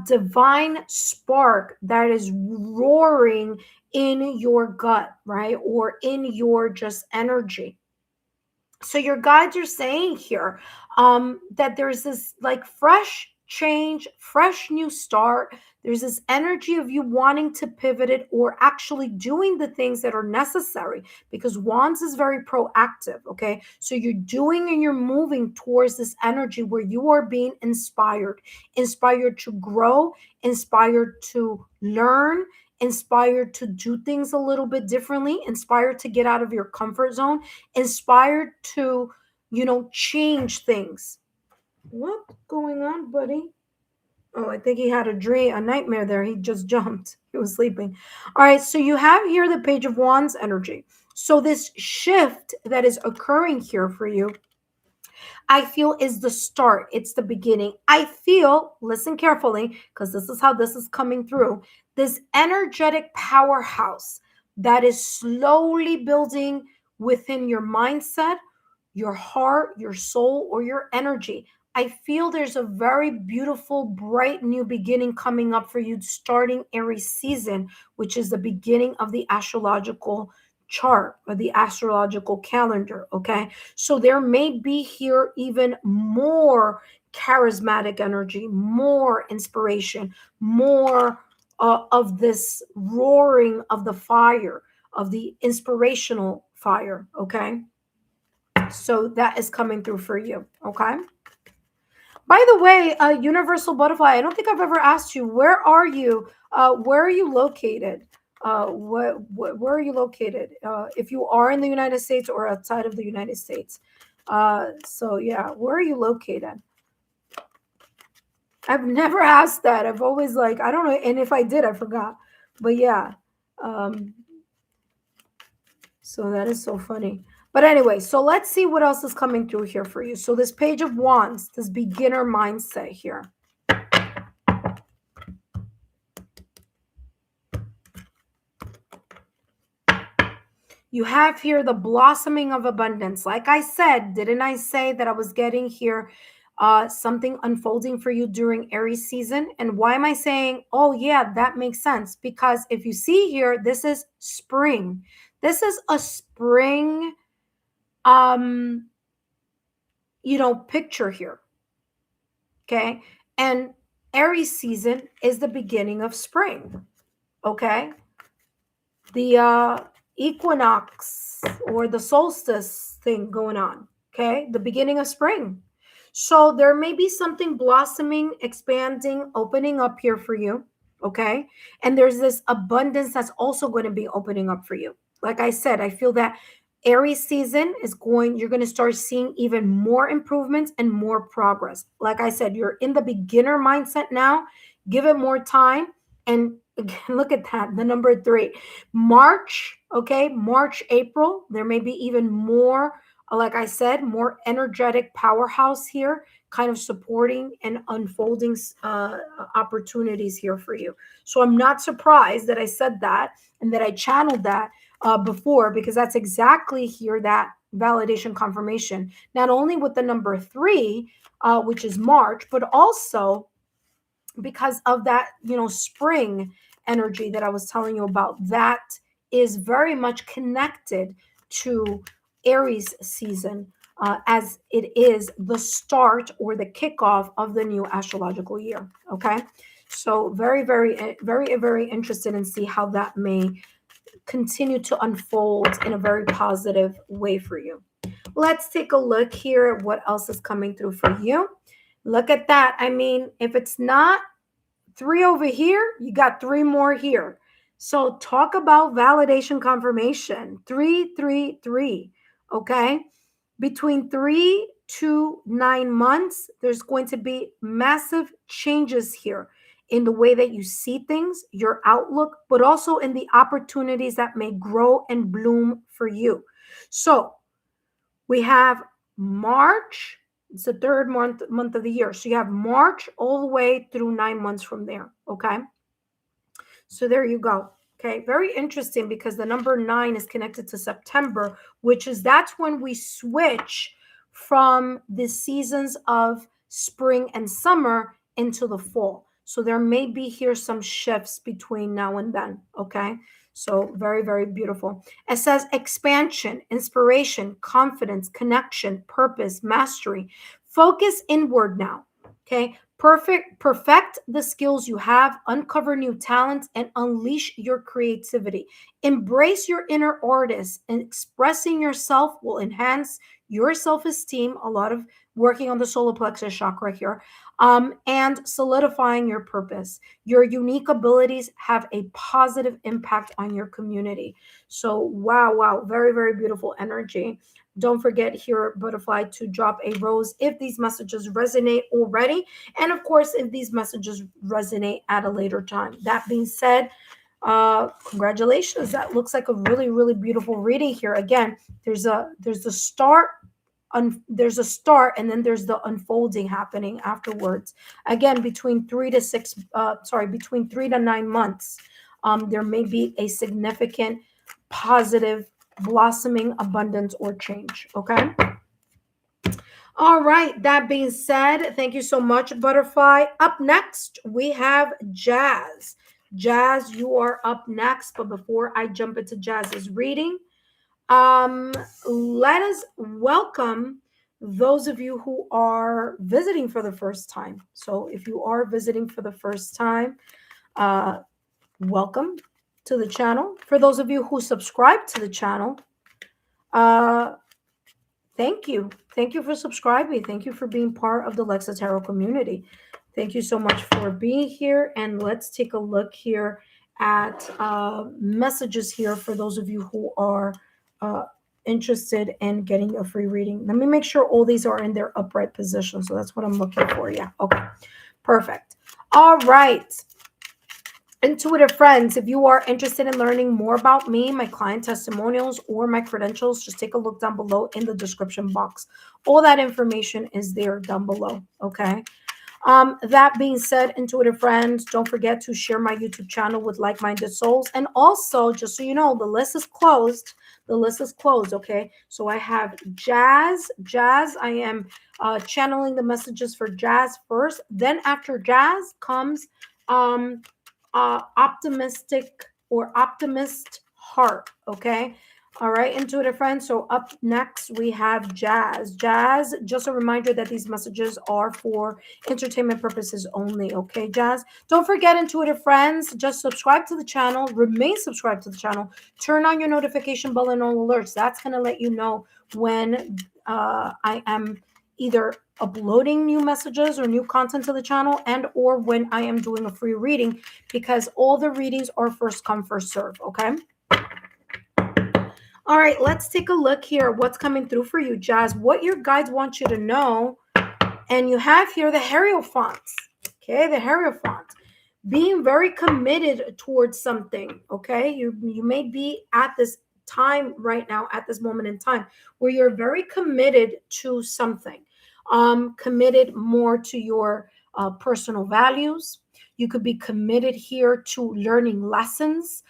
divine spark that is roaring in your gut, right? Or in your just energy. So your guides are saying here that there's this like fresh change, fresh new start. There's this energy of you wanting to pivot it or actually doing the things that are necessary, because Wands is very proactive. Okay, so you're doing and you're moving towards this energy where you are being inspired to grow, inspired to learn, inspired to do things a little bit differently, inspired to get out of your comfort zone, inspired to, change things. What's going on, buddy? Oh, I think he had a nightmare there. He just jumped. He was sleeping. All right, so you have here the Page of Wands energy. So this shift that is occurring here for you, I feel, is the start. It's the beginning. I feel, listen carefully, because this is how this is coming through, this energetic powerhouse that is slowly building within your mindset, your heart, your soul, or your energy. I feel there's a very beautiful, bright new beginning coming up for you starting Aries season, which is the beginning of the astrological chart or the astrological calendar. Okay, so there may be here even more charismatic energy, more inspiration, more of this roaring of the fire, of the inspirational fire. Okay, so that is coming through for you. Okay, by the way, Universal Butterfly, I don't think I've ever asked you, where are you? Where are you located? Where are you located? If you are in the United States or outside of the United States. So yeah, where are you located? I've never asked that. I've always like, I don't know. And if I did, I forgot. But yeah. So that is so funny. But anyway, so let's see what else is coming through here for you. So this Page of Wands, this beginner mindset here. You have here the blossoming of abundance. Like I said, didn't I say that I was getting here something unfolding for you during Aries season? And why am I saying, oh yeah, that makes sense? Because if you see here, this is spring. This is a spring, picture here. Okay. And Aries season is the beginning of spring. Okay. The equinox or the solstice thing going on. Okay. The beginning of spring. So there may be something blossoming, expanding, opening up here for you. Okay. And there's this abundance that's also going to be opening up for you. Like I said, I feel that Aries season you're going to start seeing even more improvements and more progress. Like I said, you're in the beginner mindset now. Give it more time. And Again, look at that, the number 3. March, okay, March, April, there may be even more, like I said, more energetic powerhouse here, kind of supporting and unfolding opportunities here for you. So I'm not surprised that I said that and that I channeled that before, because that's exactly here that validation confirmation, not only with the number 3, which is March, but also because of that, spring energy that I was telling you about. That is very much connected to Aries season, as it is the start or the kickoff of the new astrological year. Okay. So very, very, very, very interested in see how that may continue to unfold in a very positive way for you. Let's take a look here at what else is coming through for you. Look at that. I mean, if it's not 3 over here, you got 3 more here. So talk about validation confirmation. 3, 3, 3. Okay. Between 3 to 9 months, there's going to be massive changes here in the way that you see things, your outlook, but also in the opportunities that may grow and bloom for you. So we have March. It's the third month of the year. So you have March all the way through 9 months from there. Okay. So there you go. Okay. Very interesting, because the number 9 is connected to September, that's when we switch from the seasons of spring and summer into the fall. So there may be here some shifts between now and then. Okay. So very, very beautiful. It says expansion, inspiration, confidence, connection, purpose, mastery. Focus inward now. Okay. Perfect the skills you have, uncover new talents, and unleash your creativity. Embrace your inner artist, and expressing yourself will enhance your self-esteem. A lot of working on the solar plexus chakra here, and solidifying your purpose. Your unique abilities have a positive impact on your community. So wow, very, very beautiful energy. Don't forget here, butterfly, to drop a rose if these messages resonate already. And of course, if these messages resonate at a later time. That being said, congratulations. That looks like a really, really beautiful reading here. Again, there's a start, there's a start, and then there's the unfolding happening afterwards. Again, between 3 to 9 months, there may be a significant positive blossoming, abundance, or change. Okay. All right. That being said, thank you so much, butterfly. Up next, we have Jazz. Jazz, you are up next. But before I jump into Jazz's reading, let us welcome those of you who are visiting for the first time. So if you are visiting for the first time, welcome to the channel. For those of you who subscribe to the channel, thank you. Thank you for subscribing. Thank you for being part of the Lexa Tarot community. Thank you so much for being here. And let's take a look here at messages here for those of you who are interested in getting a free reading. Let me make sure all these are in their upright position. So that's what I'm looking for. Yeah. Okay. Perfect. All right. Intuitive friends, if you are interested in learning more about me, my client testimonials, or my credentials, just take a look down below in the description box. All that information is there down below. Okay. That being said, intuitive friends, don't forget to share my YouTube channel with like-minded souls. And also, just so you know, the list is closed. The list is closed. Okay. So I have Jazz. I am channeling the messages for Jazz first. Then after Jazz comes optimistic or optimist heart. Okay. All right, intuitive friends. So up next we have Jazz. Jazz, just a reminder that these messages are for entertainment purposes only. Okay, Jazz. Don't forget, intuitive friends, just subscribe to the channel, remain subscribed to the channel, turn on your notification bell and all alerts. That's going to let you know when I am either uploading new messages or new content to the channel, and or when I am doing a free reading, because all the readings are first come, first serve. Okay. All right, let's take a look here. What's coming through for you, Jazz? What your guides want you to know. And you have here the Hierophants. Okay, the Hierophant. being very committed towards something. Okay, you may be at this time right now, at this moment in time, where you're very committed to something, committed more to your personal values. You could be committed here to learning lessons,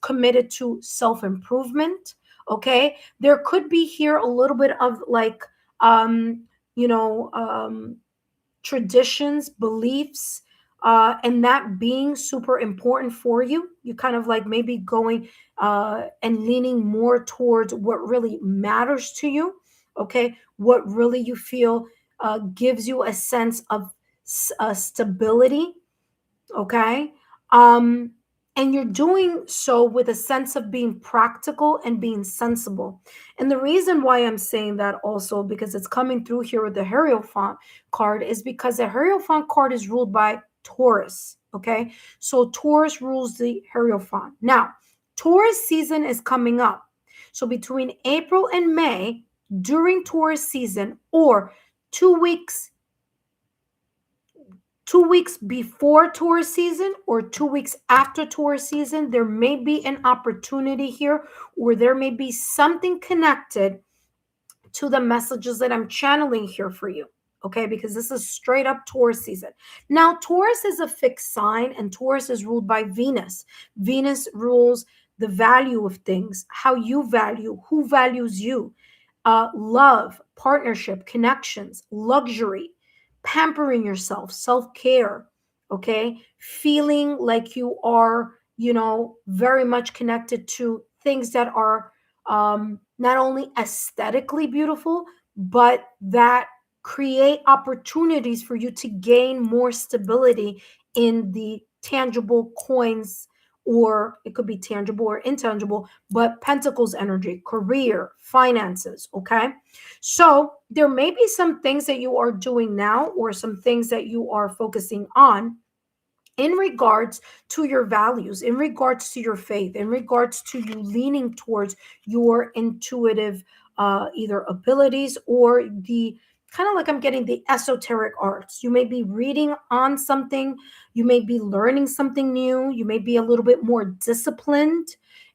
committed to self-improvement. Okay, there could be here a little bit of like, um you know um traditions, beliefs, and that being super important for you. You kind of like maybe going and leaning more towards what really matters to you. Okay, what really you feel gives you a sense of stability. Okay, um and you're doing so with a sense of being practical and being sensible. And the reason why I'm saying that also, because it's coming through here with the Hierophant card, is because the Hierophant card is ruled by Taurus. Okay, so Taurus rules the Hierophant. Now Taurus season is coming up, so between April and May, during Taurus season, or 2 weeks 2 weeks before tourist season or 2 weeks after tourist season, there may be an opportunity here, or there may be something connected to the messages that I'm channeling here for you. Okay, because this is straight up Taurus season. Now, Taurus is a fixed sign, and Taurus is ruled by Venus. Venus rules the value of things, how you value, who values you, love, partnership, connections, luxury, pampering yourself, self care, okay? Feeling like you are, very much connected to things that are not only aesthetically beautiful, but that create opportunities for you to gain more stability in the tangible coins, or it could be tangible or intangible, but Pentacles energy, career, finances. Okay, so there may be some things that you are doing now, or some things that you are focusing on in regards to your values, in regards to your faith, in regards to you leaning towards your intuitive either abilities, or the kind of like, I'm getting the esoteric arts. You may be reading on something, you may be learning something new, you may be a little bit more disciplined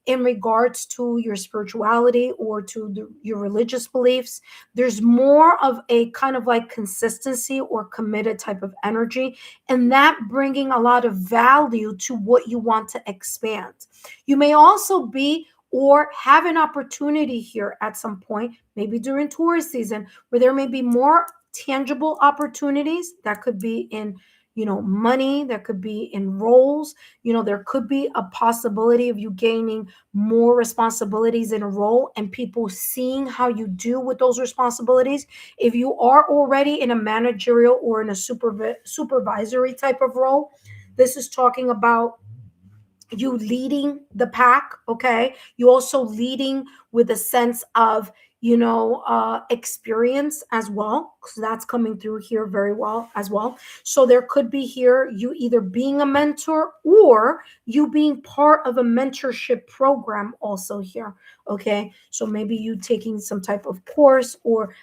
in regards to your spirituality or to your religious beliefs. There's more of a kind of like consistency or committed type of energy, and that bringing a lot of value to what you want to expand. You may also be or have an opportunity here at some point, maybe during tourist season, where there may be more tangible opportunities. That could be in, money, that could be in roles. There could be a possibility of you gaining more responsibilities in a role, and people seeing how you do with those responsibilities. If you are already in a managerial or in a supervisory type of role, this is talking about you leading the pack. Okay, you also leading with a sense of experience as well, because that's coming through here very well as well. So there could be here you either being a mentor, or you being part of a mentorship program also here. Okay, so maybe you taking some type of course, or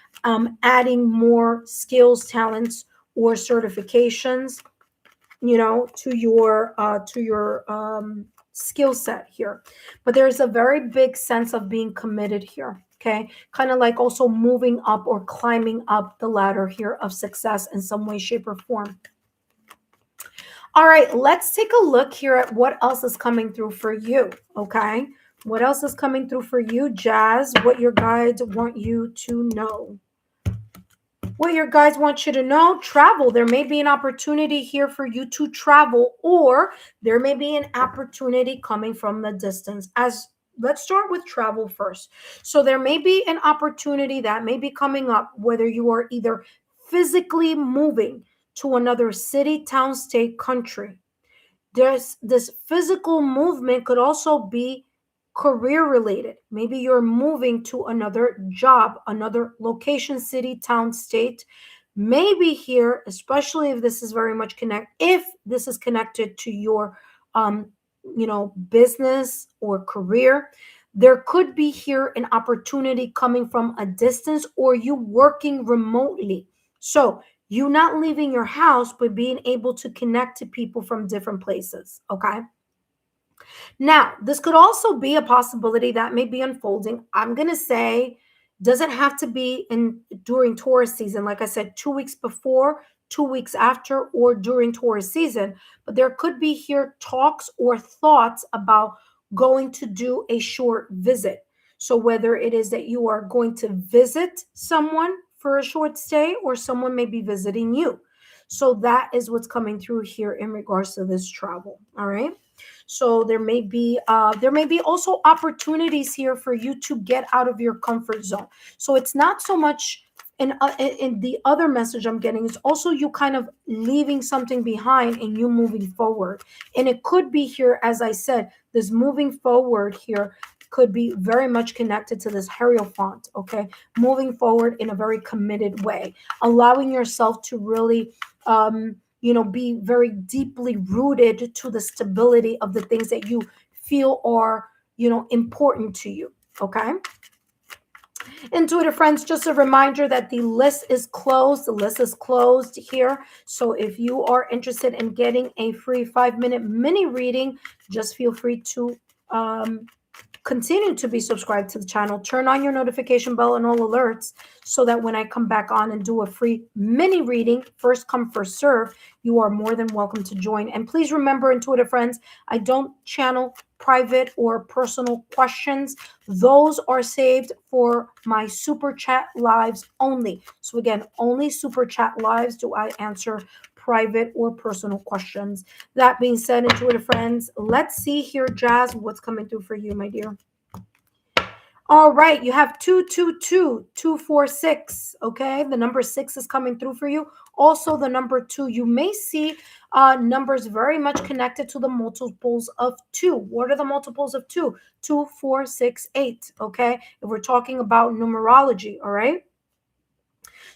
adding more skills, talents, or certifications, to your skill set here. But there's a very big sense of being committed here. Okay, kind of like also moving up or climbing up the ladder here of success in some way, shape, or form. All right, let's take a look here at what else is coming through for you. Okay, what else is coming through for you, Jazz? What your guides want you to know? What your guides want you to know: travel. There may be an opportunity here for you to travel, or there may be an opportunity coming from the distance. As let's start with travel first. So there may be an opportunity that may be coming up, whether you are either physically moving to another city, town, state, country. There's this physical movement could also be career related. Maybe you're moving to another job, another location, city, town, state. Maybe here, especially if this is very much if this is connected to your business or career, there could be here an opportunity coming from a distance, or you working remotely. So you not leaving your house, but being able to connect to people from different places. Okay. Now, this could also be a possibility that may be unfolding. I'm going to say, doesn't have to be in during Taurus season. Like I said, 2 weeks before, 2 weeks after, or during Taurus season. But there could be here talks or thoughts about going to do a short visit. So whether it is that you are going to visit someone for a short stay or someone may be visiting you. So that is what's coming through here in regards to this travel. All right. So there may be also opportunities here for you to get out of your comfort zone. So it's not so much in the other message I'm getting, is also you kind of leaving something behind and you moving forward. And it could be here, as I said, this moving forward here could be very much connected to this Hierophant, okay? Moving forward in a very committed way, allowing yourself to really be very deeply rooted to the stability of the things that you feel are, important to you. Okay. Intuitive friends, just a reminder that the list is closed. The list is closed here. So if you are interested in getting a free 5-minute mini reading, just feel free to continue to be subscribed to the channel. Turn on your notification bell and all alerts so that when I come back on and do a free mini reading, first come, first serve, you are more than welcome to join. And please remember, intuitive friends, I don't channel private or personal questions. Those are saved for my super chat lives only. So again, only super chat lives do I answer private or personal questions. That being said, intuitive friends, let's see here, Jazz, what's coming through for you, my dear. All right, you have 222-246. Okay, the number 6 is coming through for you. Also, the number 2, you may see numbers very much connected to the multiples of 2. What are the multiples of 2? 2, 4, 6, 8. Okay, if we're talking about numerology, all right.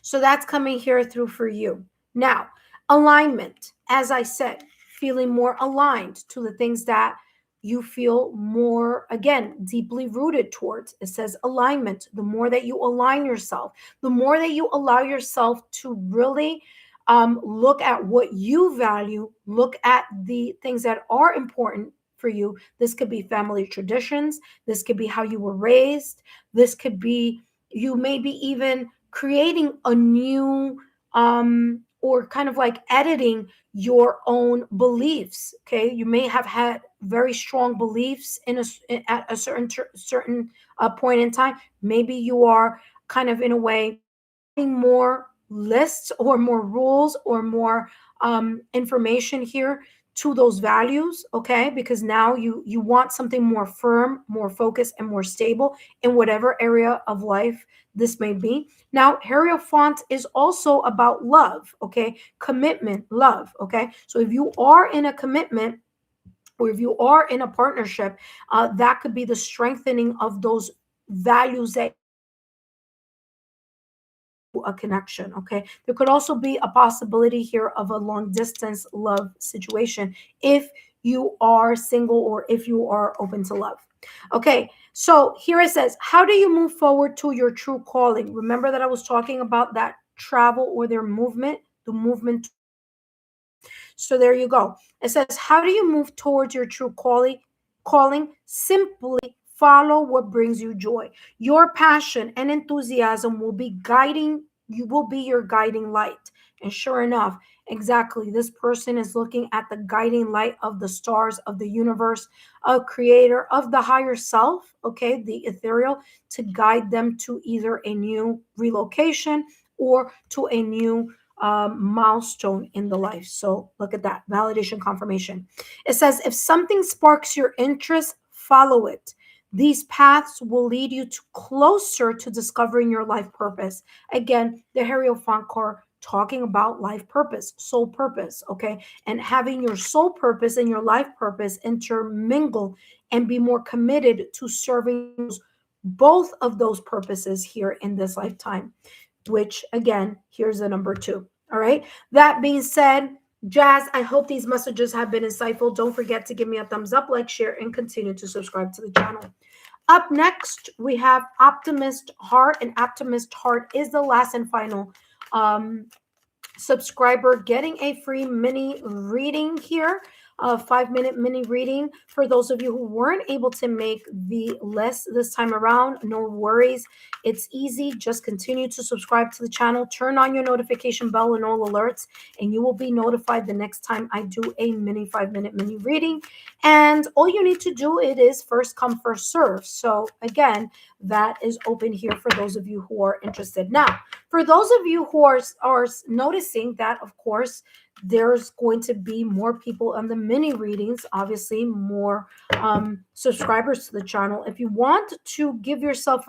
So that's coming here through for you. Now, alignment, as I said, feeling more aligned to the things that you feel more, again, deeply rooted towards. It says alignment. The more that you align yourself, the more that you allow yourself to really look at what you value, look at the things that are important for you. This could be family traditions. This could be how you were raised. This could be you maybe even creating a new or kind of like editing your own beliefs. Okay, you may have had very strong beliefs at a certain point in time. Maybe you are kind of in a way adding more lists or more rules or more information here to those values. Okay, because now you want something more firm, more focused, and more stable in whatever area of life this may be. Now, Hierophant is also about love, okay? Commitment, love, okay? So if you are in a commitment or if you are in a partnership, that could be the strengthening of those values that a connection, okay? There could also be a possibility here of a long distance love situation if you are single or if you are open to love. Okay, so here it says, how do you move forward to your true calling? Remember that I was talking about that travel or their movement, the movement. So there you go. It says, how do you move towards your true calling? Simply follow what brings you joy. Your passion and enthusiasm will be guiding, you will be your guiding light. And sure enough, exactly, this person is looking at the guiding light of the stars, of the universe, a creator, of the higher self, okay, the ethereal, to guide them to either a new relocation or to a new milestone in the life. So look at that validation, confirmation. It says, if something sparks your interest, follow it. These paths will lead you to closer to discovering your life purpose. Again, the Hierophant card talking about life purpose, soul purpose, okay? And having your soul purpose and your life purpose intermingle and be more committed to serving both of those purposes here in this lifetime, which again, here's the number 2. All right. That being said, Jazz, I hope these messages have been insightful. Don't forget to give me a thumbs up, like, share, and continue to subscribe to the channel. Up next, we have Optimist Heart, and Optimist Heart is the last and final subscriber getting a free mini reading here, a 5-minute mini reading. For those of you who weren't able to make the list this time around, no worries. It's easy. Just continue to subscribe to the channel, turn on your notification bell and all alerts, and you will be notified the next time I do a mini 5-minute mini reading. And all you need to do, it is first come, first serve. So again, that is open here for those of you who are interested. Now, for those of you who are noticing that, of course, there's going to be more people on the mini readings, obviously more subscribers to the channel. If you want to give yourself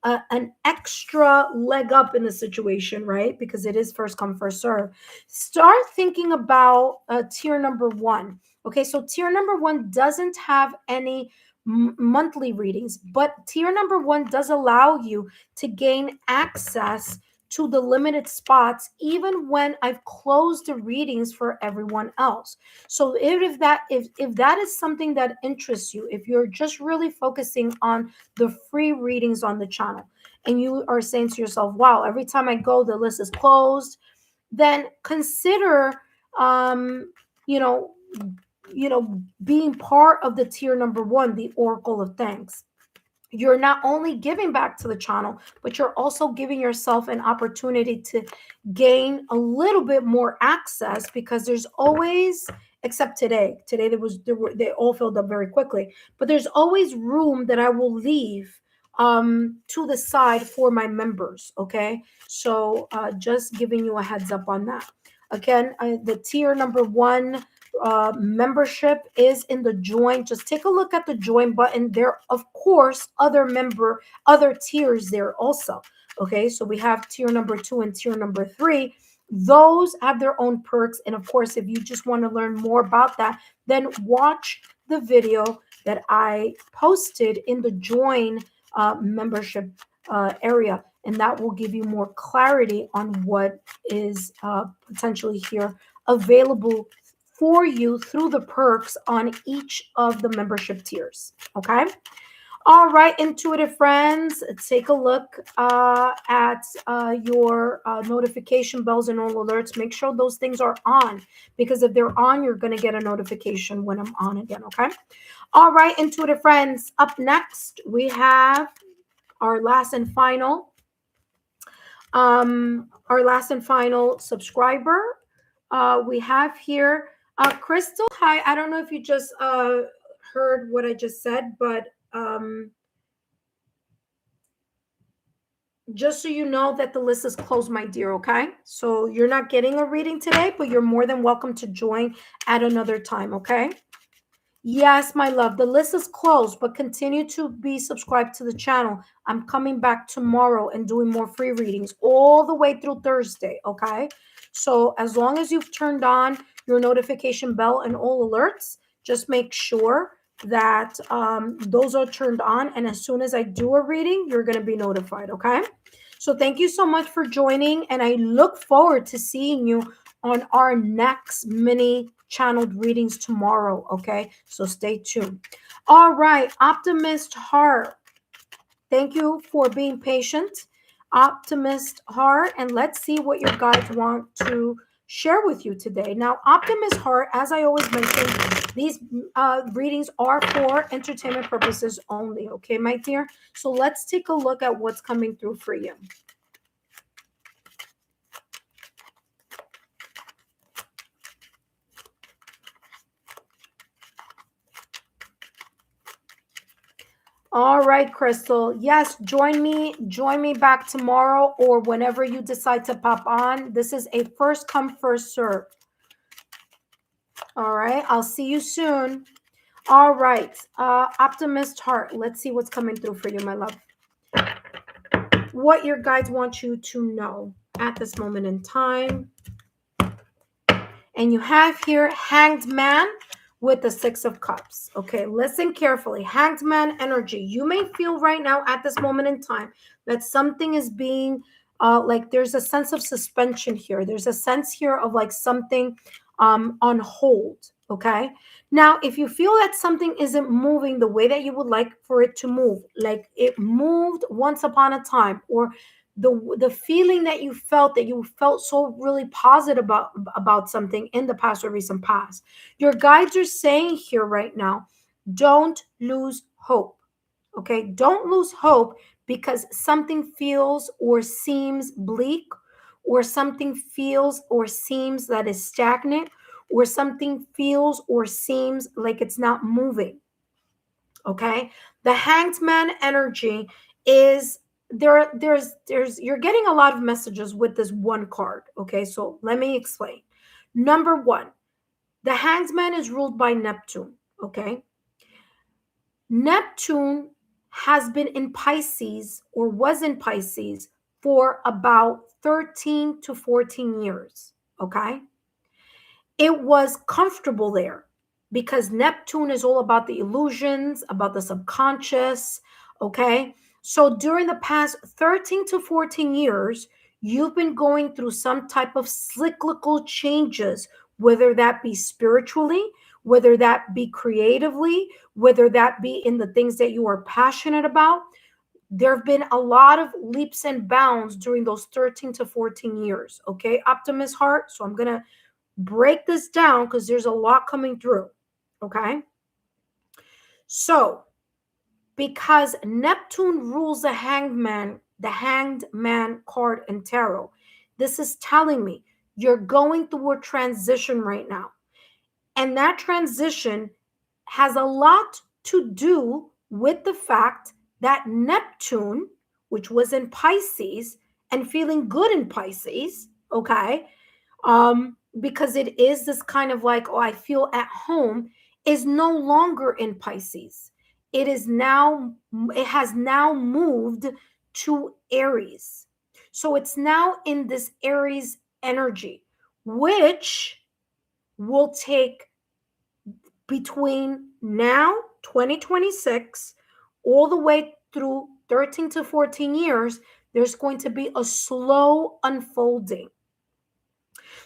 an extra leg up in the situation, right? Because it is first come, first serve. Start thinking about tier number 1. Okay, so tier number 1 doesn't have any monthly readings, but tier number 1 does allow you to gain access to the limited spots even when I've closed the readings for everyone else. So if that is something that interests you, if you're just really focusing on the free readings on the channel and you are saying to yourself, wow, every time I go the list is closed, then consider you know being part of the tier number 1, the Oracle of Thanks. You're not only giving back to the channel, but you're also giving yourself an opportunity to gain a little bit more access, because there's always, except today they all filled up very quickly, but there's always room that I will leave to the side for my members. Okay, so just giving you a heads up on that. Again, the tier number 1 membership is in the join. Just take a look at the join button. There, of course, other tiers there also. Okay, so we have tier number 2 and tier number 3. Those have their own perks. And of course, if you just want to learn more about that, then watch the video that I posted in the join membership area, and that will give you more clarity on what is potentially here available for you through the perks on each of the membership tiers. Okay. All right, intuitive friends, take a look at your notification bells and all alerts. Make sure those things are on, because if they're on, you're going to get a notification when I'm on again. Okay. All right, intuitive friends, up next, we have our last and final subscriber. We have here Crystal. Hi, I don't know if you just heard what I just said, but just so you know that the list is closed, my dear. Okay, so you're not getting a reading today, but you're more than welcome to join at another time. Okay. Yes, my love, the list is closed, but continue to be subscribed to the channel. I'm coming back tomorrow and doing more free readings all the way through Thursday. Okay, so as long as you've turned on your notification bell and all alerts, just make sure that those are turned on, and as soon as I do a reading, you're going to be notified. Okay, so thank you so much for joining, and I look forward to seeing you on our next mini channeled readings tomorrow. Okay, so stay tuned. All right, Optimist Heart, thank you for being patient, Optimist Heart, and let's see what your guides want to share with you today. Now, Optimist Heart, as I always mention, these readings are for entertainment purposes only. Okay, my dear, so let's take a look at what's coming through for you. All right, Crystal. Yes, join me back tomorrow or whenever you decide to pop on. This is a first come, first serve. All right, I'll see you soon. All right, Optimist Heart. Let's see what's coming through for you, my love. What your guides want you to know at this moment in time. And you have here Hanged Man with the 6 of Cups. Okay, listen carefully. Hanged Man energy. You may feel right now at this moment in time that something is being like there's a sense of suspension here. There's a sense here of like something on hold. Okay, now if you feel that something isn't moving the way that you would like for it to move, like it moved once upon a time, or the feeling that you felt so really positive about something in the past or recent past. Your guides are saying here right now, don't lose hope. Okay, don't lose hope because something feels or seems bleak, or something feels or seems that is stagnant, or something feels or seems like it's not moving. Okay, the hanged man energy is there's you're getting a lot of messages with this one card. Okay, so let me explain. Number one, the hanged man is ruled by Neptune. Okay, Neptune has been in Pisces or was in Pisces for about 13 to 14 years. Okay, it was comfortable there because Neptune is all about the illusions, about the subconscious. Okay. So during the past 13 to 14 years, you've been going through some type of cyclical changes, whether that be spiritually, whether that be creatively, whether that be in the things that you are passionate about. There have been a lot of leaps and bounds during those 13 to 14 years. Okay, Optimist heart. So I'm going to break this down because there's a lot coming through. Okay. So, because Neptune rules the hanged man card in tarot, this is telling me you're going through a transition right now. And that transition has a lot to do with the fact that Neptune, which was in Pisces and feeling good in Pisces, okay, because it is this kind of like, oh, I feel at home, is no longer in Pisces. It has now moved to Aries. So it's now in this Aries energy, which will take between now, 2026, all the way through 13 to 14 years, there's going to be a slow unfolding.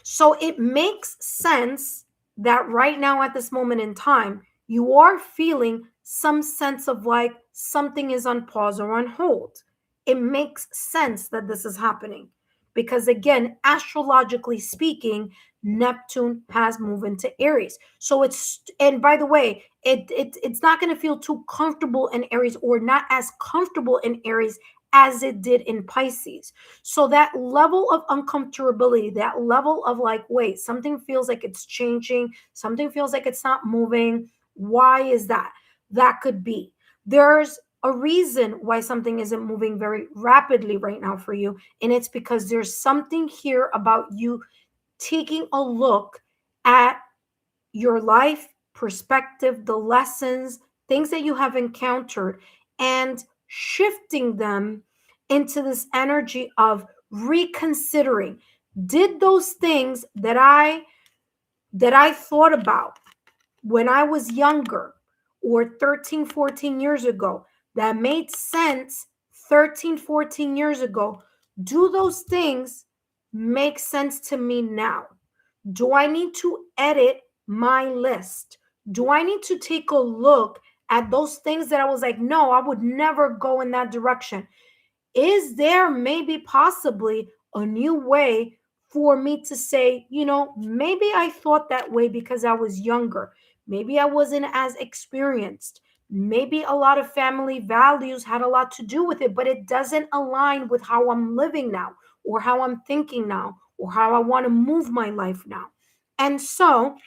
So it makes sense that right now, at this moment in time, you are feeling some sense of like something is on pause or on hold. It makes sense that this is happening because, again, astrologically speaking, Neptune has moved into Aries. So and by the way, it's not going to feel too comfortable in Aries, or not as comfortable in Aries as it did in Pisces. So that level of uncomfortability, that level of like, wait, something feels like it's changing, something feels like it's not moving. Why is that? That could be. There's a reason why something isn't moving very rapidly right now for you. And it's because there's something here about you taking a look at your life perspective, the lessons, things that you have encountered, and shifting them into this energy of reconsidering. Did those things that I thought about when I was younger, or 13, 14 years ago, that made sense 13, 14 years ago, do those things make sense to me now? Do I need to edit my list? Do I need to take a look at those things that I was like, no, I would never go in that direction? Is there maybe possibly a new way for me to say, maybe I thought that way because I was younger. Maybe I wasn't as experienced. Maybe a lot of family values had a lot to do with it, but it doesn't align with how I'm living now, or how I'm thinking now, or how I want to move my life now. And so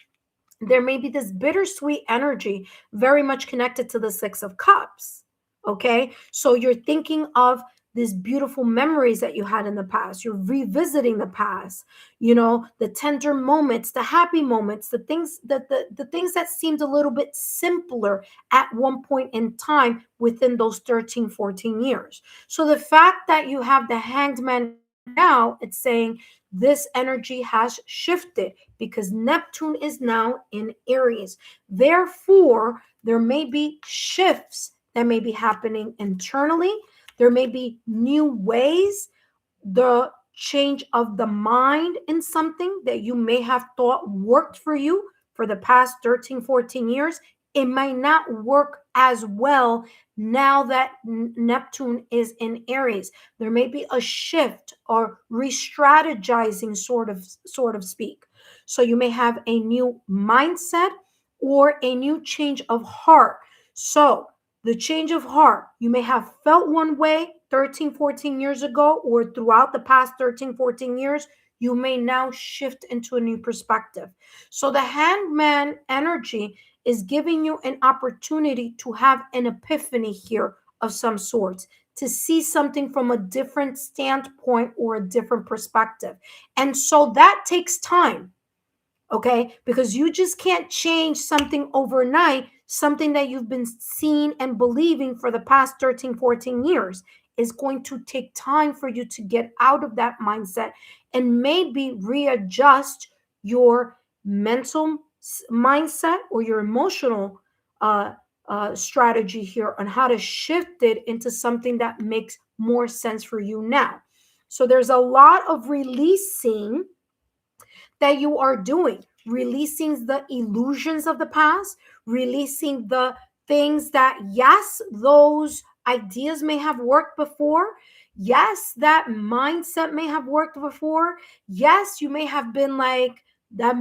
there may be this bittersweet energy very much connected to the Six of Cups. Okay. So you're thinking of these beautiful memories that you had in the past. You're revisiting the past, the tender moments, the happy moments, the things the things that seemed a little bit simpler at one point in time within those 13, 14 years. So the fact that you have the Hanged Man card now, it's saying this energy has shifted because Neptune is now in Aries. Therefore, there may be shifts that may be happening internally. There may be new ways, the change of the mind in something that you may have thought worked for you for the past 13, 14 years it might not work as well now that Neptune is in Aries. There may be a shift or re-strategizing sort of speak. So you may have a new mindset or a new change of heart. So the change of heart, you may have felt one way 13, 14 years ago, or throughout the past 13, 14 years, you may now shift into a new perspective. So the hangman energy is giving you an opportunity to have an epiphany here of some sorts, to see something from a different standpoint or a different perspective. And so that takes time, okay? Because you just can't change something overnight, something that you've been seeing and believing for the past 13, 14 years. Is going to take time for you to get out of that mindset and maybe readjust your mental mindset or your emotional uh, strategy here on how to shift it into something that makes more sense for you now. So there's a lot of releasing that you are doing, releasing the illusions of the past, releasing the things that, yes, those ideas may have worked before. Yes, that mindset may have worked before. Yes, you may have been like that,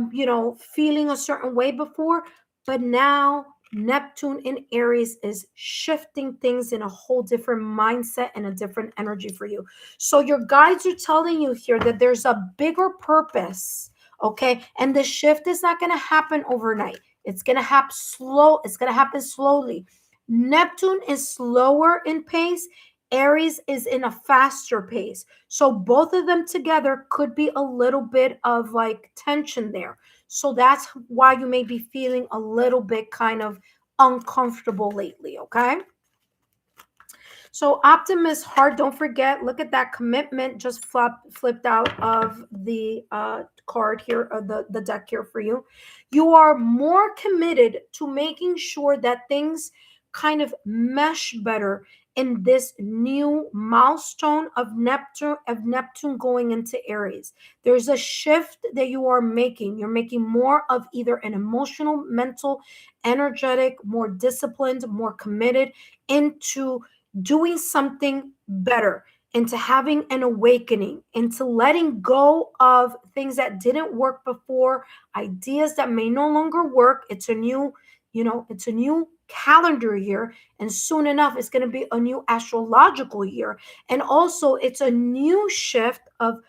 feeling a certain way before, but now Neptune in Aries is shifting things in a whole different mindset and a different energy for you. So your guides are telling you here that there's a bigger purpose. Okay, and the shift is not going to happen overnight. It's going to happen slow. It's going to happen slowly. Neptune is slower in pace. Aries is in a faster pace. So both of them together could be a little bit of like tension there. So that's why you may be feeling a little bit kind of uncomfortable lately. Okay. So optimist heart, don't forget, look at that commitment just flipped out of the card here, the deck here for you. You are more committed to making sure that things kind of mesh better in this new milestone of Neptune going into Aries. There's a shift that you are making. You're making more of either an emotional, mental, energetic, more disciplined, more committed into doing something better, into having an awakening, into letting go of things that didn't work before, ideas that may no longer work. It's a new, it's a new calendar year, and soon enough it's going to be a new astrological year. And also it's a new shift of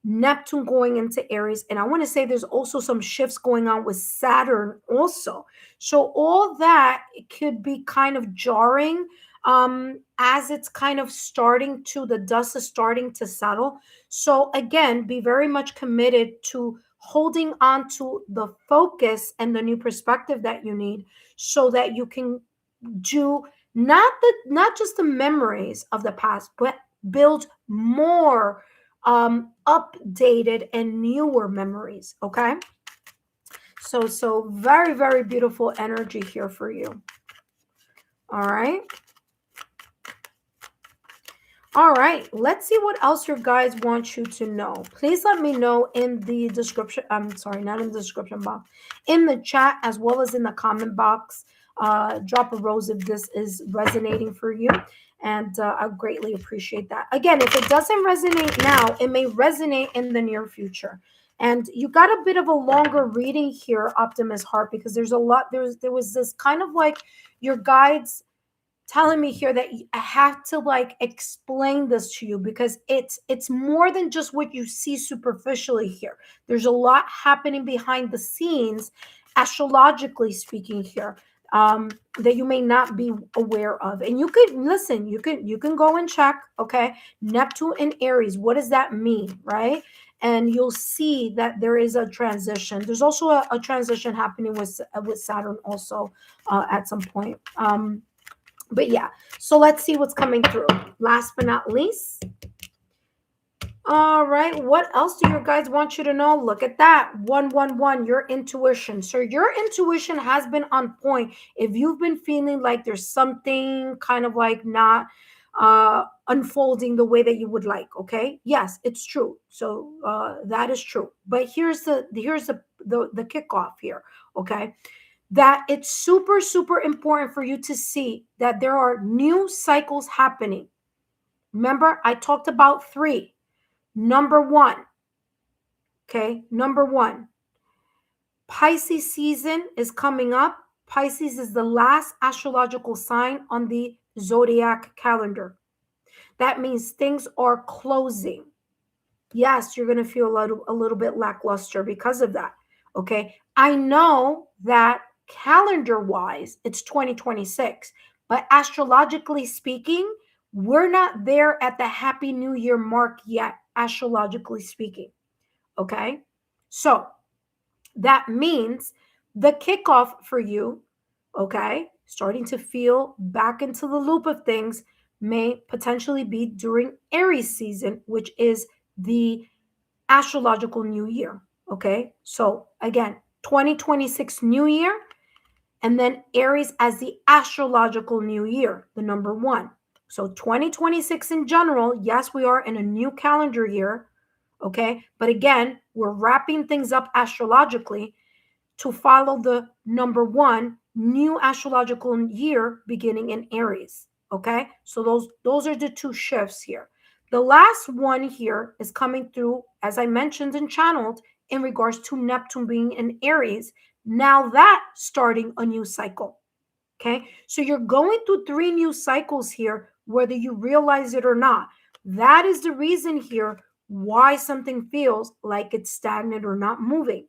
Neptune going into Aries. And I want to say there's also some shifts going on with Saturn also. So all that could be kind of jarring as it's kind of the dust is starting to settle. So again, be very much committed to holding on to the focus and the new perspective that you need so that you can do not just the memories of the past, but build more updated and newer memories. Okay. So very, very beautiful energy here for you. All right. All right, let's see what else your guides want you to know. Please let me know in the description. I'm sorry, not in the description box, in the chat as well as in the comment box. Drop a rose if this is resonating for you. And I greatly appreciate that. Again, if it doesn't resonate now, it may resonate in the near future. And you got a bit of a longer reading here, Optimist Heart, because there's a lot. There was this kind of like your guides telling me here that I have to like explain this to you because it's more than just what you see superficially here. There's a lot happening behind the scenes, astrologically speaking here, that you may not be aware of. And you could listen, you can go and check, okay? Neptune in Aries, what does that mean, right? And you'll see that there is a transition. There's also a transition happening with Saturn also at some point. But yeah, so let's see what's coming through. Last but not least. All right, what else do your guides want you to know? Look at that. 111, your intuition. So your intuition has been on point. If you've been feeling like there's something kind of like not unfolding the way that you would like, okay? Yes, it's true. So that is true. But here's the kickoff here, okay? that it's super, super important for you to see that there are new cycles happening. Remember, I talked about three. Number one, okay, number one, Pisces season is coming up. Pisces is the last astrological sign on the zodiac calendar. That means things are closing. Yes, you're going to feel a little bit lackluster because of that. Okay. I know that calendar wise, it's 2026, but astrologically speaking, we're not there at the Happy New Year mark yet, astrologically speaking. Okay. So that means the kickoff for you, okay, starting to feel back into the loop of things may potentially be during Aries season, which is the astrological new year. Okay. So again, 2026 new year, and then Aries as the astrological new year, the number one. So 2026 in general, yes, we are in a new calendar year. Okay. But again, we're wrapping things up astrologically to follow the number one new astrological year beginning in Aries. Okay, so those are the two shifts here. The last one here is coming through, as I mentioned and channeled, in regards to Neptune being in Aries. Now that starting a new cycle. Okay, so you're going through three new cycles here, whether you realize it or not. That is the reason here why something feels like it's stagnant or not moving.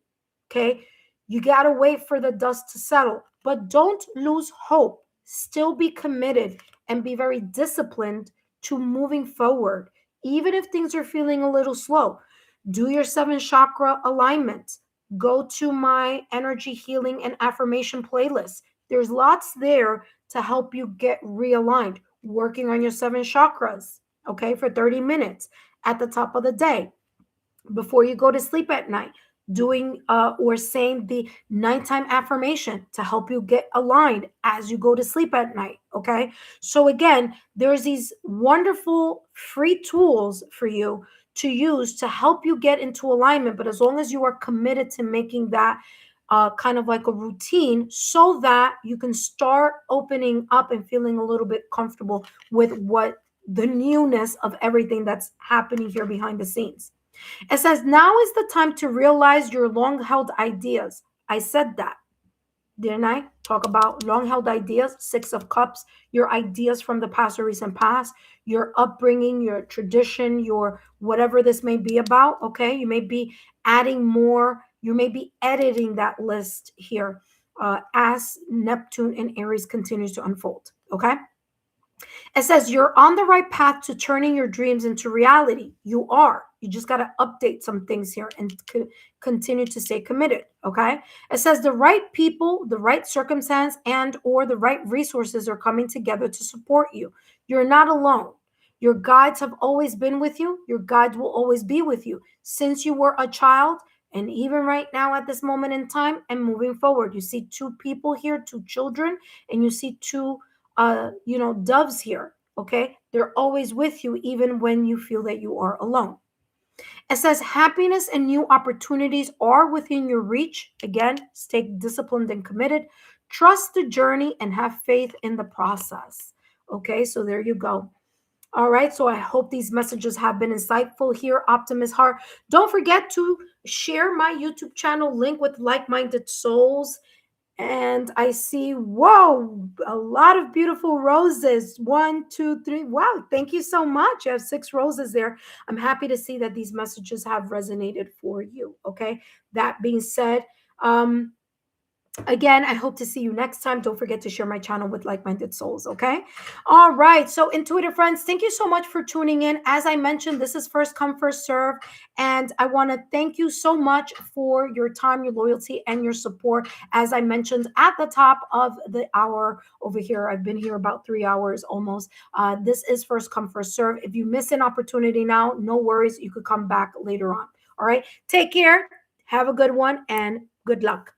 Okay, you got to wait for the dust to settle, but don't lose hope. Still be committed and be very disciplined to moving forward, even if things are feeling a little slow. Do your seven chakra alignment. Go to my energy healing and affirmation playlist. There's lots there to help you get realigned. Working on your seven chakras, okay, for 30 minutes at the top of the day before you go to sleep at night, doing or saying the nighttime affirmation to help you get aligned as you go to sleep at night. Okay, so again, there's these wonderful free tools for you to use to help you get into alignment, but as long as you are committed to making that kind of like a routine so that you can start opening up and feeling a little bit comfortable with what the newness of everything that's happening here behind the scenes. It says, now is the time to realize your long held ideas. I said that, didn't I? Talk about long held ideas, Six of Cups, your ideas from the past or recent past, your upbringing, your tradition, your whatever this may be about. Okay. You may be adding more, you may be editing that list here as Neptune and Aries continues to unfold. Okay. It says you're on the right path to turning your dreams into reality. You are. You just got to update some things here and continue to stay committed. Okay. It says the right people, the right circumstance, and or the right resources are coming together to support you. You're not alone. Your guides have always been with you. Your guides will always be with you since you were a child. And even right now at this moment in time and moving forward, you see two people here, two children, and you see two doves here. Okay, they're always with you even when you feel that you are alone. It says happiness and new opportunities are within your reach. Again, stay disciplined and committed. Trust the journey and have faith in the process. Okay, so there you go. All right, so I hope these messages have been insightful here, Optimist Heart. Don't forget to share my YouTube channel link with like-minded souls. And I see, whoa, a lot of beautiful roses. One, two, three. Wow, thank you so much. You have 6 roses there. I'm happy to see that these messages have resonated for you. Okay. That being said, again, I hope to see you next time. Don't forget to share my channel with like-minded souls. Okay. All right. So intuitive friends, thank you so much for tuning in. As I mentioned, this is first come, first serve. And I want to thank you so much for your time, your loyalty, and your support. As I mentioned at the top of the hour over here, I've been here about 3 hours almost. This is first come, first serve. If you miss an opportunity now, no worries. You could come back later on. All right. Take care. Have a good one and good luck.